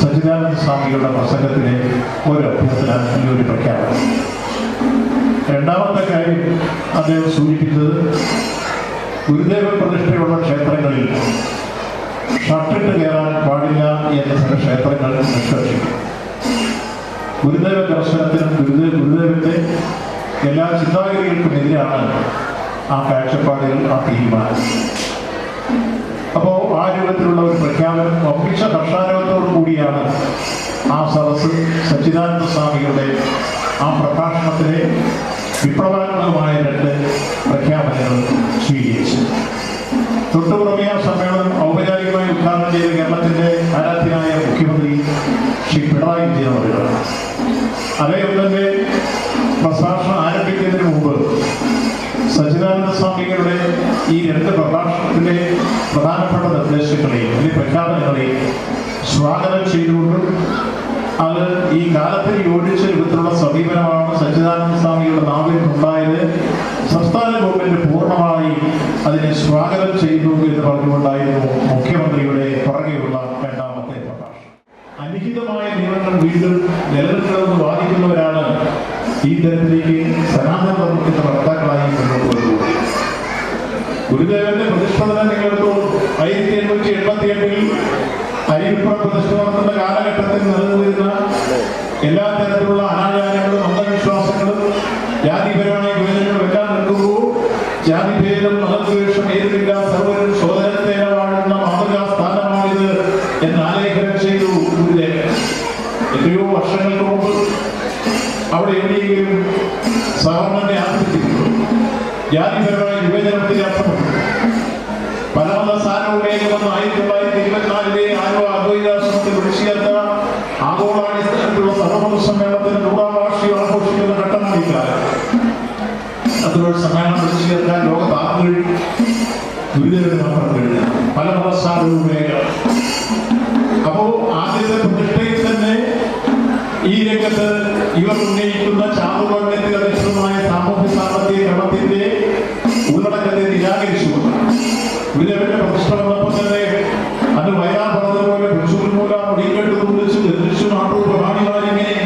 സച്ചിദാനന്ദ സ്വാമികളുടെ പ്രസംഗത്തിലെ ഒരു അഭ്യർത്ഥന, ഒരു പ്രഖ്യാപനം. രണ്ടാമത്തെ കാര്യം അദ്ദേഹം സൂചിപ്പിച്ചത് ഗുരുദേവ പ്രതിഷ്ഠയുള്ള ക്ഷേത്രങ്ങളിൽ ഷർട്ടിട്ട് കയറാൻ പാടില്ല എന്ന ചില ക്ഷേത്രങ്ങൾ നിഷ്കർഷിക്കും. ഗുരുദേവ ദർശനത്തിനും ഗുരുദേവന്റെ എല്ലാ ചിന്താഗതികൾക്കുമെതിരാണ് ആ കാഴ്ചപ്പാടുകൾ, ആ തീരുമാനം. അപ്പോൾ ആ രൂപത്തിലുള്ള ഒരു പ്രഖ്യാപനം ഒപ്പിച്ച ഹർഷാരവത്തോടു കൂടിയാണ് ആ സദസ്സ് സച്ചിദാനന്ദ സ്വാമികളുടെ ആ പ്രഭാഷണത്തിലെ വിപ്ലവാത്മകമായ 2 പ്രഖ്യാപനങ്ങൾ സ്വീകരിച്ചു. തൊട്ടുപുറമെ ആ സമ്മേളനം ഔപചാരികമായി ഉദ്ഘാടനം ചെയ്ത കേരളത്തിന്റെ ആരാധ്യനായ മുഖ്യമന്ത്രി ശ്രീ പിണറായി വിജയൻ അവരാണ്. അദ്ദേഹം തന്നെ പ്രഭാഷണം ആരംഭിക്കുന്നതിന് മുമ്പ് സച്ചിദാനന്ദ സ്വാമികളുടെ ഈ 2 പ്രഭാഷണത്തിലെ പ്രധാനപ്പെട്ട നിർദ്ദേശങ്ങളെയും അല്ലെങ്കിൽ പ്രഖ്യാപനങ്ങളെയും സ്വാഗതം ചെയ്തുകൊണ്ടും അത് ഈ കാലത്തിന് യോജിച്ച രൂപത്തിലുള്ള സമീപനമാണ് സച്ചിദാനന്ദ സ്വാമികളുടെ നാവിൽ ഉണ്ടായത്, സംസ്ഥാന ഗവൺമെന്റ് പൂർണ്ണമായി അതിനെ സ്വാഗതം ചെയ്തു എന്ന് പറഞ്ഞുകൊണ്ടായിരുന്നു മുഖ്യമന്ത്രിയുടെ പുറകെയുള്ള രണ്ടാമത്തെ പ്രഭാഷണം. അലിഖിതമായ നിയമങ്ങൾ വീണ്ടും നിലനിൽക്കണമെന്ന് വാദിക്കുന്നവരാണ് ഈ തരത്തിലേക്ക് സനാതന ധർമ്മത്തിന്റെ വക്താക്കളായി മുന്നോട്ട് വരുന്നത്. ഗുരുദേവന്റെ പ്രതിഷ്ഠ തന്നെ നിങ്ങളെടുത്തു. 1888 അരിപ്പുറ പ്രതിഷ്ഠ നടത്തുന്ന കാലഘട്ടത്തിൽ നിലനിന്നിരുന്ന എല്ലാ തരത്തിലുള്ള അനാചാരങ്ങളും അന്ധവിശ്വാസങ്ങളും ജാതിപരമായ വിഭജനങ്ങളും എല്ലാം നിൽക്കുമ്പോൾ ജാതിഭേദം മതദ്വേഷം ഏതുമില്ല, സർവരും സോദരത്തേന വാഴുന്ന മാതൃകാ സ്ഥാനമാണിത് എന്ന് ആലേഖനം ചെയ്തു ഗുരുദേവൻ. എത്രയോ വർഷങ്ങൾക്ക് മുമ്പ് അവിടെ എവിടെയെങ്കിലും സവർണന്റെ ആധിപത്യമുണ്ട്. ജാതിപരമായ വിഭജനത്തിന്റെ അർത്ഥമുണ്ട്. പലമത സാരവുമേകുമെന്ന് 1924 ആലുവ അദ്വൈതാശ്രമത്തിൽ വിളിച്ചേർത്ത ആഗോളാടിസ്ഥാനത്തിലുള്ള സർവമത സമ്മേളനത്തിന് 100ാം വാർഷികം ആഘോഷിക്കുന്ന ഘട്ടമായിക്കാലം അതിലൊരു സമ്മേളനം വിളിച്ചു ചേർക്കാൻ ലോകത്താറുകൾ ദുരിതകരമാണ് കഴിഞ്ഞത്. പല മതസാരവുമേക. അപ്പോ ആദ്യത്തെ പ്രതിഷ്ഠയിൽ തന്നെ ഈ രംഗത്ത് ഇവർ ഉന്നയിക്കുന്ന ചാതുർവർണ്ണത്തിൽ അധിഷ്ഠിതമായ സാമൂഹ്യ സാമ്പത്തിക ക്രമത്തിന്റെ ഉള്ളടക്കത്തെ നിരാകരിച്ചുകൊണ്ട് ഗുരുദേവന്റെ പ്രതിഷ്ഠ വന്നപ്പോൾ തന്നെ അത് വയനാടുപോലെ ഭിക്ഷുമൂല മുടിക്കെട്ട് കുറിച്ച് ദർശിച്ചു നാട്ടു പ്രധാനിമാരിങ്ങനെ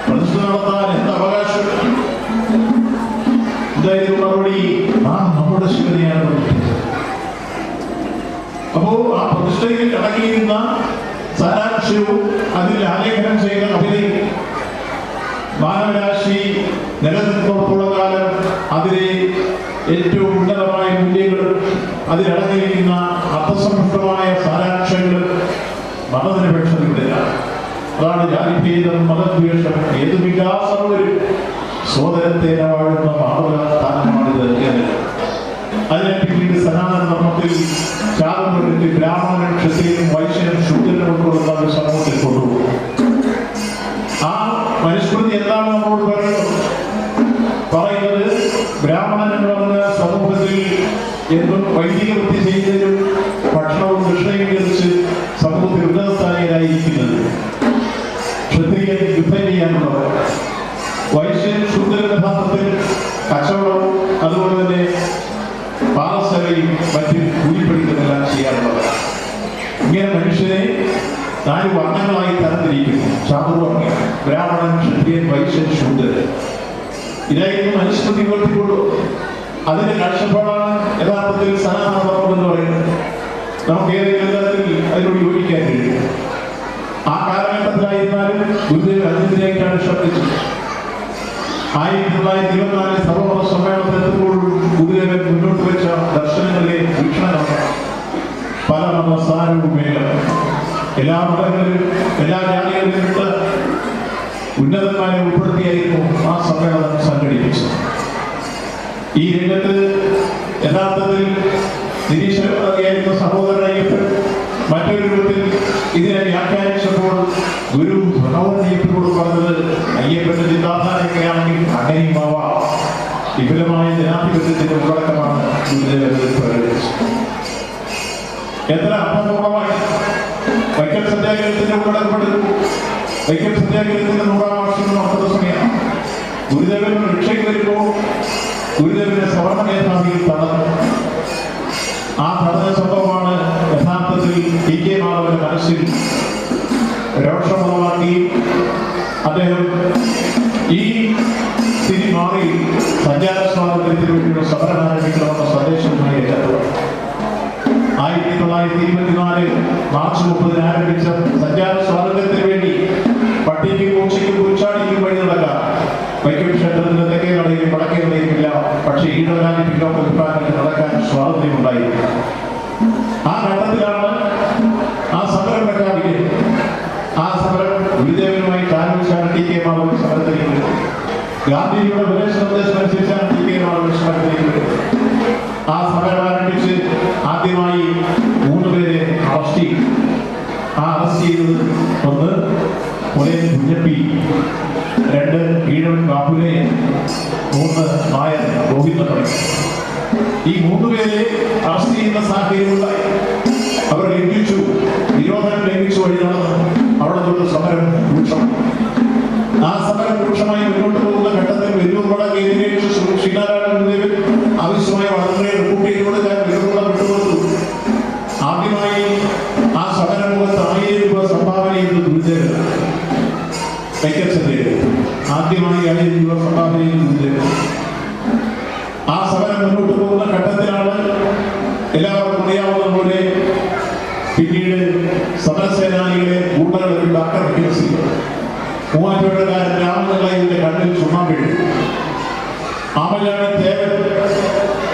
പ്രതിഷ്ഠ നടത്താൻ എന്ത് അവകാശം? ഇതായിരുന്നു മറുപടി. നമ്മുടെ ശിവനെയാണ് പ്രതിഷ്ഠിച്ചത്. അപ്പോ ആ പ്രതിഷ്ഠയിൽ അടങ്ങിയിരുന്ന സാരാംശവും അതിൽ ആലേഖനം ചെയ്ത കവിതയും മാനവരാശി നിലനിൽക്കുന്നിടത്തോളം കാലം അതിലെ ഏറ്റവും ഉന്നതമായ മൂല്യങ്ങൾ അതിലടങ്ങിയിരിക്കുന്ന അർത്ഥസമ്പുഷ്ടമായ സാരാംശങ്ങൾ മതനിരപേക്ഷതയുടേതാണ്. അതാണ് ജാതിഭേദം, മതദ്വേഷം, ഏത് വികാസവും സോദരത്തേന വാഴുന്ന മാതൃകാസ്ഥാനമാണിത് എന്ന്. അതിനെ പിന്നീട് സനാതന ധർമ്മത്തിൽ ചാതുർവർണ്ണത്തിൽ ബ്രാഹ്മണനും ക്ഷത്രിയനും വൈശ്യനും ശൂദ്രനും ഉൾക്കൊള്ളുന്ന ഒരു സമൂഹത്തിൽ കൊണ്ടുപോകും. ആ മനുസ്മൃതി എന്താണ് നമ്മളോട് പറയുന്നത്? ബ്രാഹ്മണൻ എന്ന് പറഞ്ഞ സമൂഹത്തിൽ എന്നും വൈദിക വൃത്തി ചെയ്യുന്നതിനും ഭക്ഷണവും ദക്ഷിണയും കഴിച്ച് സമൂഹത്തിൽ ഉന്നതസ്ഥാനികരായിരിക്കുന്നത്. ക്ഷത്രിയൻ യുദ്ധം ചെയ്യാനുള്ളവർ, വൈശ്യൻ ശൂദ്രൻ യഥാർത്ഥത്തിൽ കച്ചവടവും അതുപോലെ തന്നെ പാറസഭയും മറ്റ് കൂലിപ്പണികളെല്ലാം ചെയ്യാറുള്ളവരാണ്. ഇങ്ങനെ മനുഷ്യനെ 4 വർണ്ണങ്ങളായി തരംതിരിക്കുന്നു. ചാതുർവർണ്ണ്യം, ബ്രാഹ്മണൻ, ക്ഷത്രിയൻ, വൈശ്യൻ, ശൂദ്രൻ. ഇതായിരുന്നു മനുസ്മൃതി ഉയർത്തിക്കൊണ്ടു. അതിന്റെ കാഴ്ചപ്പാടാണ് യഥാർത്ഥത്തിൽ സനാതന ധർമ്മം എന്ന് പറയുന്നത്. നമുക്ക് ഏതെങ്കിലും തരത്തിൽ അതിനോട് യോജിക്കാൻ കഴിയും. ആ കാലഘട്ടത്തിലായിരുന്നാലും ഗുരുദേവൻ അതിനെതിരായിട്ടാണ് ശബ്ദിച്ചത്. 1924 സർവമത സമ്മേളനത്തിലെത്തുമ്പോൾ ഗുരുദേവൻ മുന്നോട്ട് വെച്ച ദർശനങ്ങളിലെ വീക്ഷണമാണ് പല മതസാരവുമേഖല. എല്ലാ മതങ്ങളിലും എല്ലാ ജാതികളിലും വിട്ട് ഉന്നതന്മാരെ ഉൾപ്പെടുത്തിയായിരുന്നു ആ സമ്മേളനം സംഘടിപ്പിച്ചത്. ഈ രംഗത്ത് യഥാർത്ഥത്തിൽ നിരീക്ഷകരായിരുന്ന സഹോദരനയ്യപ്പൻ മറ്റൊരു രൂപത്തിൽ ഇതിനെ വ്യാഖ്യാനിച്ചപ്പോൾ ഗുരു ഭഗവതയ്യപ്പനോട് പറഞ്ഞത്, അയ്യപ്പന്റെ ചിന്താധാരയൊക്കെയാണെങ്കിൽ അങ്ങനെയും ആവാം. വിപുലമായ ജനാധിപത്യത്തിന്റെ ഉള്ളടക്കമാണ് ഗുരുദേവൻ പ്രകടിപ്പിച്ചത്. എത്ര അർത്ഥപൂർണമായി വൈക്കം സത്യാഗ്രഹത്തിന്റെ ഉള്ളടക്കപ്പെടുന്നു. വൈക്കം സത്യാഗ്രഹത്തിന്റെ 100ാം വാർഷികം നടക്കുന്ന സമയമാണ്. ഗുരുദേവൻ രക്ഷയ്ക്ക് വരുമ്പോൾ ഗുരുദേവന്റെ സവർണ മേധാവിയിൽ തടഞ്ഞു. ആ തടഞ്ഞ സംഭവമാണ് യഥാർത്ഥത്തിൽ ടി.കെ. മാധവന്റെ മനസ്സിൽ രോഷമുളവാക്കി അദ്ദേഹം ഈ സ്ഥിതി മാറി സഞ്ചാര സ്വാതന്ത്ര്യത്തിന് വേണ്ടിയുള്ള സമരം ആരംഭിക്കണമെന്ന സന്ദേശവുമായി എത്തുക. 1924 മാർച്ച് 30 ആരംഭിച്ച സഞ്ചാര സ്വാതന്ത്ര്യത്തിന് വേണ്ടി പട്ടിക്കും പൂച്ചയ്ക്കും കുറിച്ചാടിക്കും വഴി നടക്കാം. വൈക്കം ക്ഷേത്രത്തിന്റെ തെക്കേ കടയിലും വടക്കേ കടയിലുമില്ല. പക്ഷേ ഈടവരാജി പിന്നോക്ക വിഭാഗത്തിൽ നടക്കാൻ സ്വാതന്ത്ര്യമുണ്ടായിരുന്നു. ആ ഘട്ടത്തിലാണ് ആ സമരം പ്രഖ്യാപിക്കുന്നത്. ആ സമരം ഗുരുദേവനുമായി ആരംഭിച്ചാണ് ടി.കെ. മാധവൻ സമരത്തിലേക്ക് വരുന്നത്. ഗാന്ധിജിയുടെ ഉപദേശ നിർദ്ദേശം അനുസരിച്ചാണ് ടി.കെ. മാധവൻ സമരത്തിലേക്ക് വരുന്നത്. ആ സമരം ആരംഭിച്ച് ആദ്യമായി 3 പേരെ അറസ്റ്റ് ചെയ്തു. ആ അറസ്റ്റ് ചെയ്തത് 1 പുലയൻ കുഞ്ഞപ്പി, 2 ഈഴവൻ കാപ്പുലയൻ, 3 നായർ ഗോവിന്ദൻ. ഈ 3 പേരെ അറസ്റ്റ് ചെയ്യുന്ന സാഹചര്യമുണ്ടായി. അവർ ലംഘിച്ചു, നിരോധനം ലംഘിച്ചു വഴി നടന്നു. അവിടെ തൊട്ട് സമരം രൂക്ഷമായി. ആ സമരം രൂക്ഷമായി മുന്നോട്ട് പോകുന്ന ഘട്ടത്തിൽ വെല്ലൂർവട കേന്ദ്രീകരിച്ച് ശ്രീനാരായണ ഗുരുദേവൻ ആവശ്യമായ വളരെ റിപ്പോർട്ട് ചെയ്തുകൊണ്ട് ഞാൻ വെല്ലൂർവട വിട്ടുകൊടുത്തു. ആദ്യമായി ആ സമരമുഖത്ത് 1000 രൂപ സംഭാവന ചെയ്ത് ഗുരുദേവൻ വൈക്കച്ചത് ആദ്യമായി 1000 രൂപ സംഭാവന ചെയ്ത് ഗുരുദേവൻ. ആ സമരം മുന്നോട്ട് പോകുന്ന ഘട്ടത്തിലാണ് എല്ലാവർക്കും അറിയാവുന്ന പോലെ പിന്നീട് സമരസേനാനികളെ ഗൂഢകളിൽ ആക്രമിക്കുന്ന സ്ഥിതി. മൂവാറ്റുപുഴക്കാരൻ രാമനിളയുടെ കണ്ണിൽ ചുണ്ണാമ്പ്. ആമലാണി തേവൻ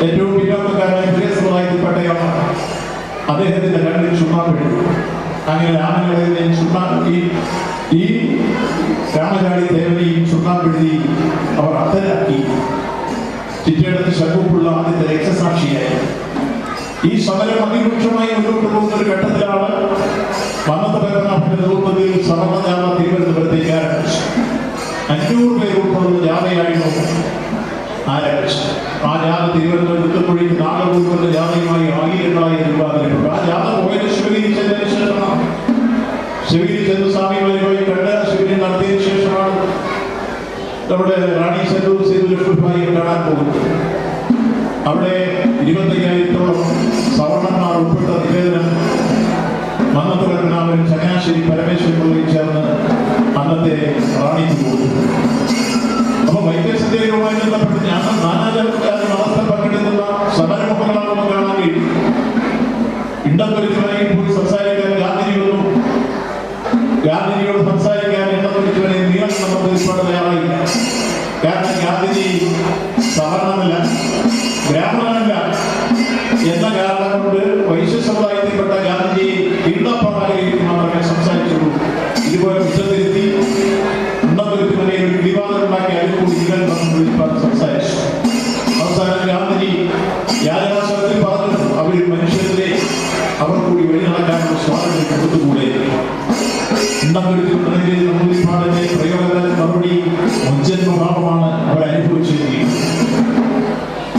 ഏറ്റവും പിന്നോക്കക്കാരായ വിദേശസമുദായത്തിൽപ്പെട്ടയാണ്. അദ്ദേഹത്തിന്റെ കണ്ണിൽ ചുണ്ണാമ്പ്. അങ്ങനെ രാമനിളയെയും ഈ രാമചാടി തേവനെയും ചുണ്ണാമ്പെഴുതി അവർ അർത്ഥരാക്കി ശങ്കുപ്പുള്ള ആദ്യത്തെ രക്തസാക്ഷിയായി. ഈ സമരം അതിരൂക്ഷമായി മുന്നോട്ട് പോകുന്ന ഒരു ഘട്ടത്തിലാണ് മന്നത്ത് പത്മനാഭന്റെ നേതൃത്വത്തിൽ സമരജാഥ തിരുവനന്തപുരത്തേക്ക് ആരംഭിച്ചു. 500 പേർ ഉൾപ്പെടുന്ന ജാഥയായിരുന്നു ആരംഭിച്ചത്. ആ ജാഥ തിരുവനന്തപുരത്തേക്ക് നാളെ കൊണ്ടുവന്ന ജാഥയുമായി 1000 രൂപ അതിലുണ്ട്. ആ ജാഥ പോയത് ശിവഗിരി ചെന്നതിന് ശേഷമാണ്. ശിവഗിരി ചന്ദ്രസ്വാമികളുമായി കണ്ട് ശിവഗിരി നടത്തിയതിനു ശേഷമാണ് നമ്മുടെ റാണി സേതുലക്ഷ്മിഭായിയെ കാണാൻ പോകുന്നത്. അവിടെ 25,000-ഓളം സവർണന്മാർ ഉൾപ്പെട്ട നിവേദനം മന്നത്ത് പത്മനാഭൻ, ചങ്ങനാശ്ശേരി പരമേശ്വരൻ ചേർന്ന് അന്നത്തെ റാണിക്ക് കൊടുത്തു. അപ്പൊ വൈദ്യസന്ധ്യയുമായി ബന്ധപ്പെട്ട് ഞാൻ നാനാജാതിക്കാരും അവസ്ഥ പങ്കെടുക്കുന്ന സമരമുഖങ്ങളാണെന്ന് കാണാൻ കഴിയും. ഇണ്ടത്തൊലിച്ചുവനെ പോയി സംസാരിക്കാൻ ഗാന്ധിജി വന്നു. ഗാന്ധിജിയോട് സംസാരിക്കാൻ ഇണ്ടത്തൊലിച്ചുവനെ നീളം നമ്മൾ ഒരുപാട് തയ്യാറായില്ല. കാരണം ഗാന്ധിജി സവർണനല്ല, ബ്രാഹ്മണനല്ല എന്ന കാരണം കൊണ്ട് വൈശ്യ സമുദായത്തിൽപ്പെട്ട ഗാന്ധിജി ഇണ്ടപ്പാടായിരിക്കും മാത്രമേ സംസാരിച്ചുള്ളൂ. ഇതുപോലെ ഉച്ചത്തിരുത്തി ഇണ്ടത്തൊലിച്ചുവനെ ഒരു വിവാദം ഉണ്ടാക്കി അതിൽക്കൂടി നിങ്ങൾ വന്ന് സംസാരിച്ചു. അവസാനം ഗാന്ധിജി യാതനാശ്രമത്തിൽ പറഞ്ഞു, അവർ മനുഷ്യരുടെ അവർ കൂടി വഴി നടക്കാനുള്ള സ്വാതന്ത്ര്യം കൊടുത്തുകൂടെ. ഇണ്ടത്തൊലിച്ചുവനെ നമ്പൂതിരിപ്പാടിന്റെ പ്രയോഗത്തിന് മറുപടി മുൻജന്മഭാവമാണ് അവർ അനുഭവിച്ചിരിക്കുന്നത്.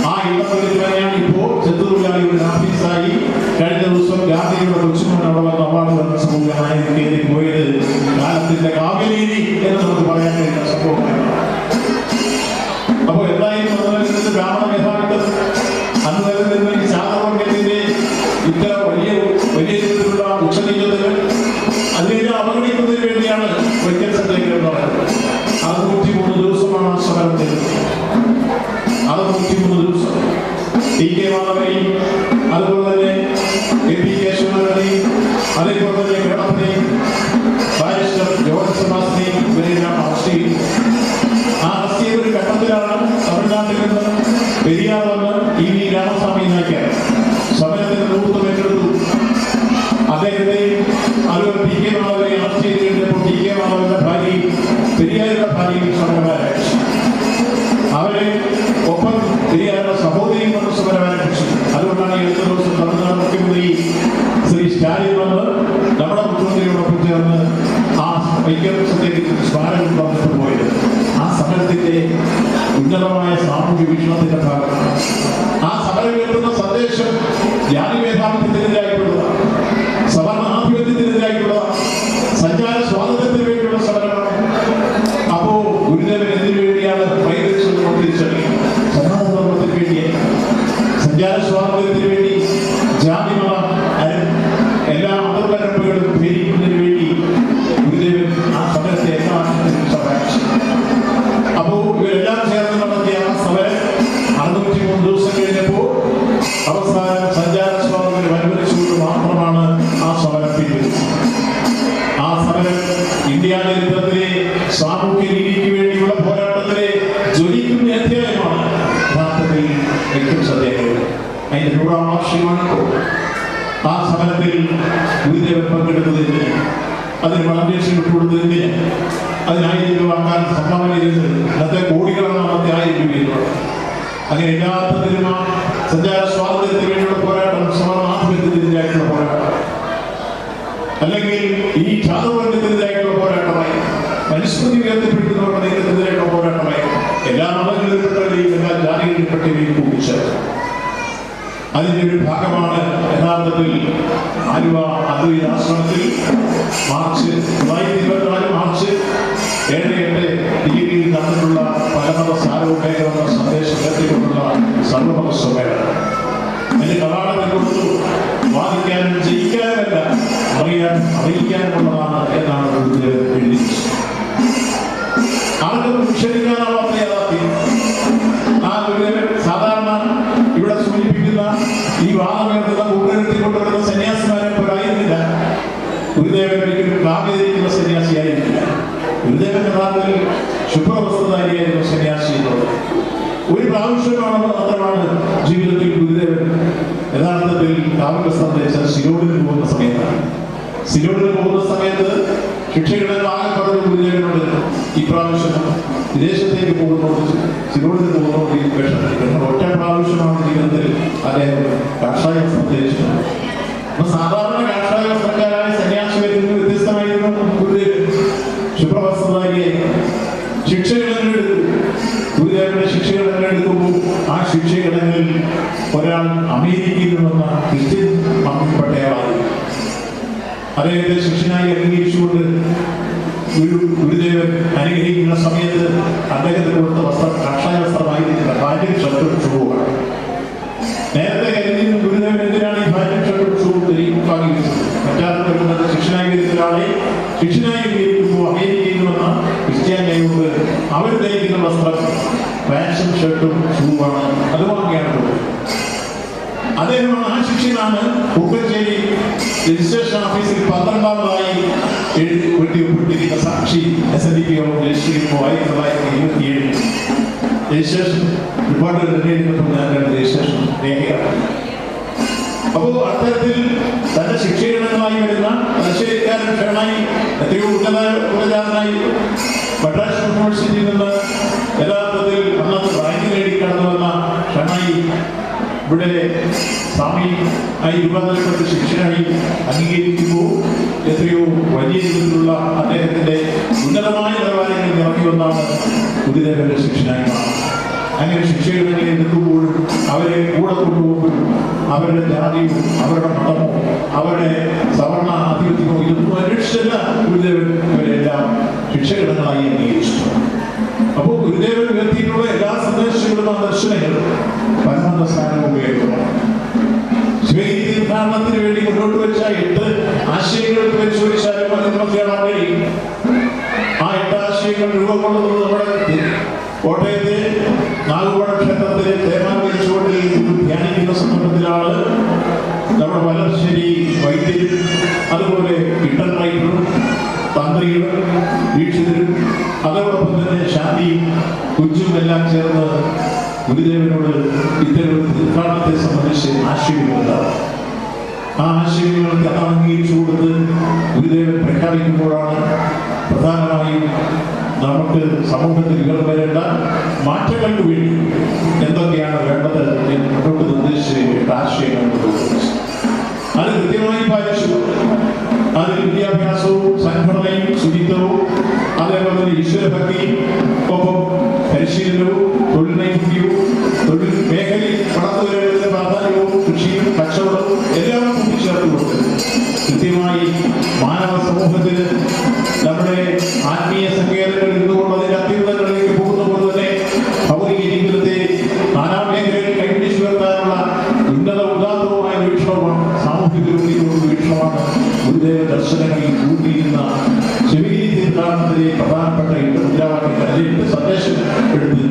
ആ ഇണ്ടത്തൊലിച്ചുവനെയാണ് ഇപ്പോൾ ചെത്തുതൊഴിലാളികളുടെ ഓഫീസായി കഴിഞ്ഞ ദിവസം ഗാന്ധിജിയുടെ കൊച്ചുമോൻ അവിടെ വന്ന് അവാർഡ് വന്ന സംഭവമായി കയറി പോയത് കാലത്തിന്റെ കാവ്യനീതി എന്ന് നമുക്ക് പറയാൻ കഴിയുന്ന സംഭവമാണ്. അപ്പോൾ എന്തായാലും അതിൽ ബ്രാഹ്മണ മേധാവിത്വം അന്ന് വരുന്ന ഈ ശാസ്ത്രവർഗത്തിന്റെ ഇത്തരം വലിയ രീതിയിലുള്ള ഉച്ചനീചതകൾ അതിനെല്ലാം അവഗണിക്കുന്നതിന് വേണ്ടിയാണ് വൈദ്യസന്ധ്യകൾ നടന്നത്. അത് 103 ദിവസമാണ് ആ സമരത്തിൽ. അത് 103 ദിവസം ടി.കെ. മാധവനെയും അതുപോലെ തന്നെ എ.പി. കേശവനെയും അതേപോലെ തന്നെ കേരളത്തിനെയും ബാരിസ്റ്റർ ജോർജ് സെബാസ്റ്റ്യനെയും ഇവരെല്ലാം അറസ്റ്റ് ചെയ്തു. ആ അറസ്റ്റ് ചെയ്ത ഒരു ഘട്ടത്തിലാണ് തമിഴ്നാട്ടിൽ നിന്ന് പെരിയാർ വന്ന് ഇ.വി. രാമസ്വാമി നായ്ക്കർ സമരത്തിന് നേതൃത്വം ഏറ്റെടുത്തു. അദ്ദേഹത്തെയും അതുപോലെ ടി.കെ. മാധവനെ അറസ്റ്റ് ചെയ്ത് കഴിഞ്ഞപ്പോൾ ടി.കെ. മാധവന്റെ ഭാര്യയും പെരിയാരുടെ ഭാര്യയും സമരമാരംഭിച്ചു. അവരെ ഒപ്പം പെരിയാരുടെ സഹോദരിയും കൊണ്ട് സമരമാരംഭിച്ചു. അതുകൊണ്ടാണ് ഈ അടുത്ത ദിവസം തമിഴ്നാട് മുഖ്യമന്ത്രി ശ്രീ സ്റ്റാലിൻ വന്ന് നമ്മുടെ മുഖ്യമന്ത്രിയോടൊപ്പം ചേർന്ന് ആ ഐക്യസത്യത്തിൽ സ്മാരകം തന്നിട്ട് പോയത്. ആ സമരത്തിന്റെ ഉന്നതമായ സാമൂഹ്യ വീക്ഷണത്തിന്റെ ഭാഗമാണ്. ആ സമരം കേൾക്കുന്ന സന്ദേശം ജാതി മേധാവിത്വത്തിനെതിരായിട്ടുള്ളതാണ്, സവർണാധിപത്യത്തിനെതിരായിട്ടുള്ളതാണ്, സഞ്ചാര സ്വാതന്ത്ര്യത്തിന് വേണ്ടിയുള്ള സമരമാണ്. അപ്പോ ഗുരുദേവൻ എന്തിനു വേണ്ടിയാണ് തിരിച്ചറിയും? സനാതനധർമ്മത്തിന് വേണ്ടിയാണ്, സഞ്ചാര സ്വാതന്ത്ര്യത്തിന് വേണ്ടി, ജാതി മത എല്ലാ മതപരമ്പരകളും ഭേദിക്കുന്നതിന് വേണ്ടി ഗുരുദേവൻ ആ സമരത്തെ എല്ലാ അർത്ഥത്തിലും സഹായിച്ചു. അപ്പോ ഇവരെല്ലാം ചേർന്ന് നടത്തിയ ആ സമരം 603 ദിവസം കഴിഞ്ഞപ്പോൾ അവസാനം സഞ്ചാര സ്വാതന്ത്ര്യം അനുവദിച്ചുകൊണ്ട് മാത്രമാണ് ആ സമരം പിൻവലിച്ചത്. ആ സമരം ഇന്ത്യ ചരിത്രത്തിലെ സാമൂഹ്യ നീതിക്ക് വേണ്ടിയുള്ള പോരാട്ടത്തിലെ ജ്വലിക്കുന്ന അധ്യായമാണ് യഥാർത്ഥത്തിൽ ഐക്യസത്യാഗ്രഹം. അതിന്റെ 100ാം വാർഷികമാണ്. ആ സമരത്തിൽ ഗുരുദേവൻ പങ്കെടുത്തതിന്, അതിന് വളണ്ടിയേഴ്സ് വിട്ടുകൊടുത്തതിന്, അതിന് 1000 രൂപ ആക്കാൻ സംഭാവന ചെയ്തത് ഇന്നത്തെ കോടികളാണ് അന്നത്തെ 1000 രൂപ. അങ്ങനെ എല്ലാ അർത്ഥത്തിലും ആ സഞ്ചാര സ്വാതന്ത്ര്യത്തിന് വേണ്ടിയുള്ള പോരാട്ടം സവർണാധിപത്യത്തിനെതിരായിട്ടുള്ള പോരാട്ടം, അല്ലെങ്കിൽ ഈ ജാതവർഗത്തിനെതിരായിട്ടുള്ള പോരാട്ടമായി, മനുസ്മൃതി ഉയർത്തിപ്പിടിക്കുന്നവരുടെ നീക്കത്തിനെതിരായിട്ടുള്ള പോരാട്ടമായി, എല്ലാ മതങ്ങളിൽപ്പെട്ടവരെയും എല്ലാ ജാതികളിൽപ്പെട്ടവരെയും കൂട്ടിച്ചേർത്ത് അതിൻ്റെ ഒരു ഭാഗമാണ് യഥാർത്ഥത്തിൽ ആലുവ അദ്വൈത ആശ്രമത്തിൽ മാർച്ച് 2024 മാർച്ച് 7 ഡിഗ്രിയിൽ നടന്നിട്ടുള്ള പരമത സാരോപേക്ഷ സന്ദേശം ഉയർത്തിക്കൊണ്ടുള്ള സർവമത സമ്മേളനം. അതിന് കവാടത്തിൽ കൊടുത്തു വാദിക്കാനും ജയിക്കാനുമല്ല, അറിയിക്കാനുമുള്ളതാണ് എന്നാണ് എഴുതി. ആർക്കും നിഷേധിക്കാനാവാത്ത യാഥാർത്ഥ്യം ആ ഗുരുദേവൻ സാധാരണ ഇവിടെ സൂചിപ്പിക്കുന്ന ഈ വാദമേർത്തുന്ന കൂട്ടുകെട്ടിക്കൊണ്ടുവരുന്ന സന്യാസിമാരെ പോലായിരുന്നില്ല. ഗുരുദേവൻ ഒരിക്കലും കാവ്യതിരിക്കുന്ന സന്യാസിയായിരുന്നില്ല. ഗുരുദേവൻ യഥാർത്ഥത്തിൽ ശുഭ്രവസ്ത്രധാരിയായിരുന്നു സന്യാസി എന്നുള്ളത്. ഒരു പ്രാവശ്യമാണ് മാത്രമാണ് ജീവിതത്തിൽ ഗുരുദേവൻ യഥാർത്ഥത്തിൽ കാവ്യവസ്ത്രം ധരിച്ച സിലോഡിന് പോകുന്ന സമയത്താണ്. സിലോഡിന് പോകുന്ന സമയത്ത് ശിക്ഷയുടെ ആകെ പറഞ്ഞു ഗുരുദേവനോട്, ഇപ്രാവശ്യം വിദേശത്തേക്ക് പോകുന്നോട് സിലോഡിന് പോകുന്നോട് ഈ വേഷം ഒറ്റ പ്രാവശ്യം അദ്ദേഹം കാഷായ വസ്ത്രം ധരിച്ചിട്ടുണ്ട്. അപ്പൊ സാധാരണ കാഷായ വസ്ത്രക്കാരായ സന്യാസികളിൽ നിന്ന് വ്യത്യസ്തമായിരുന്നു ഗുരുദേവൻ ശുഭ്രവസ്ത്രധാരിയെ ശിക്ഷകളെടുക്കും. ഗുരുദേവന്റെ ശിക്ഷകളെടുക്കുമ്പോൾ ആ ശിക്ഷകളിൽ ഒരാൾ അമേരിക്കയിൽ നിന്ന ക്രിസ്ത്യൻ മതത്തിൽപ്പെട്ടയാളായി അദ്ദേഹത്തെ ശിഷ്യനായി അംഗീകരിച്ചുകൊണ്ട് ഗുരുദേവൻ അനുഗ്രഹിക്കുന്ന സമയത്ത് അദ്ദേഹത്തിന് കൊടുത്ത വസ്ത്രം കാഷായ വസ്ത്രമായിരുന്നില്ല, ഭാര്യയും ഷർട്ടും ഷൂവാണ്. നേരത്തെ കരുതിയിരുന്ന ഗുരുദേവൻ എന്തിനാണ് ഈ ഭാര്യയും ഷർട്ടും ഷൂവും വാങ്ങിയിരുന്നത്? മറ്റാരും വരുന്നത് ശിഷ്യനായി വരുന്ന ഒരാളെ ശിഷ്യനായി അംഗീകരിക്കുമ്പോൾ അമേരിക്കയിൽ വന്ന ക്രിസ്ത്യാനിയായതുകൊണ്ട് അവർ ധരിക്കുന്ന വസ്ത്രം പാൻസും ഷർട്ടും ഷൂവാണ്. അത് വാങ്ങിയാണ് കൊടുത്തത്. അദ്ദേഹമാണ് ആ ശിഷ്യനാണ് കുക്കശ്ശേരി രജിസ്ട്രേഷൻ ഓഫീസിൽ 12ാമതായി ഒപ്പിട്ടിരിക്കുന്ന സാക്ഷി SNDP registration 1927 registration report registration രേഖയാണ്. അപ്പോൾ അത്തരത്തിൽ തന്റെ ശിക്ഷീകരണങ്ങളായി വരുന്ന തലശ്ശേരിക്കാരൻ ഷെണായി എത്രയോ ഉന്നതജാതനായി മദ്രാസ് യൂണിവേഴ്സിറ്റിയിൽ നിന്ന് യഥാർത്ഥത്തിൽ അന്നത്തെ റാങ്ക് നേടി കടന്നു വന്ന ഷെണായി ഇവിടെ സ്വാമി ആയി രൂപാന്തരപ്പെട്ട് ശിഷ്യനായി അംഗീകരിക്കുമ്പോൾ എത്രയോ വലിയ രീതിയിലുള്ള അദ്ദേഹത്തിന്റെ ഉന്നതമായ നിലവാരങ്ങളിൽ ഇറക്കി വന്നാണ് ഗുരുദേവന്റെ ശിഷ്യനായി മാറുന്നത്. അങ്ങനെ ശിക്ഷകളെ എടുക്കുമ്പോഴും അവരെ കൂടെ കൊണ്ടുപോകുമ്പോഴും അവരുടെ ജാതിയും അവരുടെ മതമോ അവരുടെ സവർണ ആധിപത്യമോ ഇതൊന്നും അന്വേഷിച്ചല്ല ഗുരുദേവൻ ഇവരെല്ലാം ശിക്ഷകളായി അംഗീകരിച്ചു. അപ്പോൾ ഗുരുദേവൻ ഉയർത്തിയിട്ടുള്ള എല്ലാ സന്ദേശങ്ങളും ആ ദർശനങ്ങളും പരമാനന്ദ സ്ഥാനം ഉപയോഗിക്കുന്നു. ശിവഗിരി തീർത്ഥാടനത്തിന് വേണ്ടി മുന്നോട്ട് വെച്ച 8 ആശയങ്ങൾ പരിശോധിച്ചാലും അത് നമുക്ക് കാണാൻ കഴിയും. ആ 8 ആശയങ്ങൾ രൂപം കൊള്ളുന്നത് നമ്മുടെ കോട്ടയത്തെ നാഗുപാട ക്ഷേത്രത്തിലെ തേമാവലിച്ചുകൊണ്ട് ധ്യാനിക്കുന്ന സന്ദർഭത്തിലാണ് നമ്മുടെ വലശ്ശേരി വൈദ്യരും അതുപോലെ ഇട്ടൻ റൈറ്ററും തന്ത്രികളും വീക്ഷിതരും അതോടൊപ്പം തന്നെ ശാന്തിയും കുഞ്ചും എല്ലാം ചേർന്ന് ഗുരുദേവനോട് ഇത്തരം തീർത്ഥാടനത്തെ സംബന്ധിച്ച് ആശയങ്ങളുണ്ടാവും. ആ ആശയങ്ങൾക്ക് അത് അംഗീകരിച്ചു കൊടുത്ത് ഗുരുദേവൻ പ്രഖ്യാപിക്കുമ്പോഴാണ് പ്രധാനമായും നമുക്ക് സമൂഹത്തിൽ ഉയർന്നു വരേണ്ട മാറ്റങ്ങൾക്ക് വേണ്ടി എന്തൊക്കെയാണ് വേണ്ടത് എന്ന് മുന്നോട്ട് നിർദ്ദേശിച്ച ആശയങ്ങൾ അത് കൃത്യമായി പാലിച്ചു. അതിൽ വിദ്യാഭ്യാസവും സംഘടനയും ശുചിത്വവും അതേപോലെ തന്നെ ഈശ്വരഭക്തിയും ഒപ്പം പരിശീലനവും തൊഴിൽ നൈപുണ്യവും തൊഴിൽ മേഖലയിൽ കടന്നുവരേണ്ടതിന്റെ പ്രാധാന്യവും കൃഷിയും കച്ചവടവും എല്ലാം കൂട്ടിച്ചേർത്തുകൊണ്ട് കൃത്യമായി മാനവ സമൂഹത്തിന് നമ്മുടെ ആത്മീയ സങ്കേതങ്ങളിൽ നിന്നുകൊണ്ട് അതിന്റെ അത്യുന്നതങ്ങളിലേക്ക് പോകുന്ന പോലെ തന്നെ ഭൗതിക ജീവിതത്തെ നാനാ മേഖലകളിൽ കൈപിടിച്ചു വരുത്താനുള്ള ഉന്നത ഉദാത്തവുമായ വീക്ഷണമാണ്, സാമൂഹിക വീക്ഷണമാണ് ഗുരുദേവ ദർശനങ്ങളിൽ കൂട്ടിയിരുന്ന ശിവഗിരി തീർത്ഥാടനത്തിലെ പ്രധാനപ്പെട്ട 8 മുദ്രാവാക്യങ്ങൾ, 8 സന്ദേശം എടുത്ത്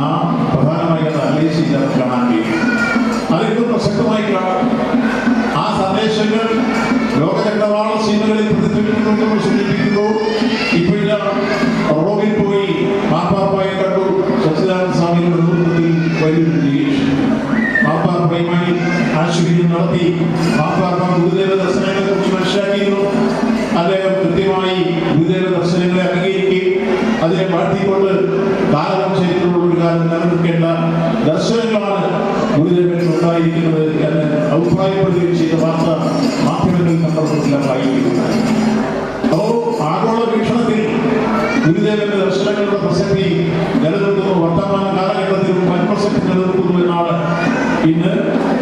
ആ പ്രധാനമായി അത് അനലൈസ് ചെയ്ത് കാണാൻ കഴിയും. അതിപ്പോൾ പ്രസക്തമായി കാണാം. ആ സന്ദേശങ്ങൾ ലോകചക്രവാള സീമകളിൽ പ്രതിഫലിക്കുന്നുണ്ടെന്ന് സൂചിപ്പിക്കുമ്പോൾ ഇപ്പോഴ റോമിൽ പോയി മാർപ്പാപ്പായെ കണ്ടു. സച്ചിദാനന്ദ സ്വാമിയുടെ നേതൃത്വത്തിൽ വലിയൊരു ഡെലിഗേഷൻ മാർപ്പാപ്പയുമായി ആശയവിനിമയം നടത്തി. മാർപ്പാപ്പ ഗുരുദേവ ദർശനങ്ങളെ കുറിച്ച് മനസ്സിലാക്കിയിരുന്നു. അദ്ദേഹം കൃത്യമായി ഗുരുദേവ ദർശനങ്ങളെ അംഗീകരിക്കുകയും അതിനെ വാഴ്ത്തിക്കൊണ്ട് കാലം ചരിത്രമുള്ള ഒരു കാലം നിലനിൽക്കേണ്ട ദർശനങ്ങളാണ് ഗുരുദേവൻ ഉണ്ടായിരിക്കുന്നത് എന്ന് അഭിപ്രായപ്പെടുകയും ചെയ്ത വാർത്ത മാധ്യമങ്ങളിൽ നമ്മൾ വായിക്കുന്നത്. അപ്പോൾ ആഗോള വീക്ഷണത്തിൽ ഗുരുദേവന്റെ ദർശനങ്ങളുടെ പ്രസക്തി നിലനിൽക്കുന്നു. വർത്തമാന കാലഘട്ടത്തിലും വൻ പ്രസക്തി നിലനിൽക്കുന്നു എന്നാണ് ഇന്ന്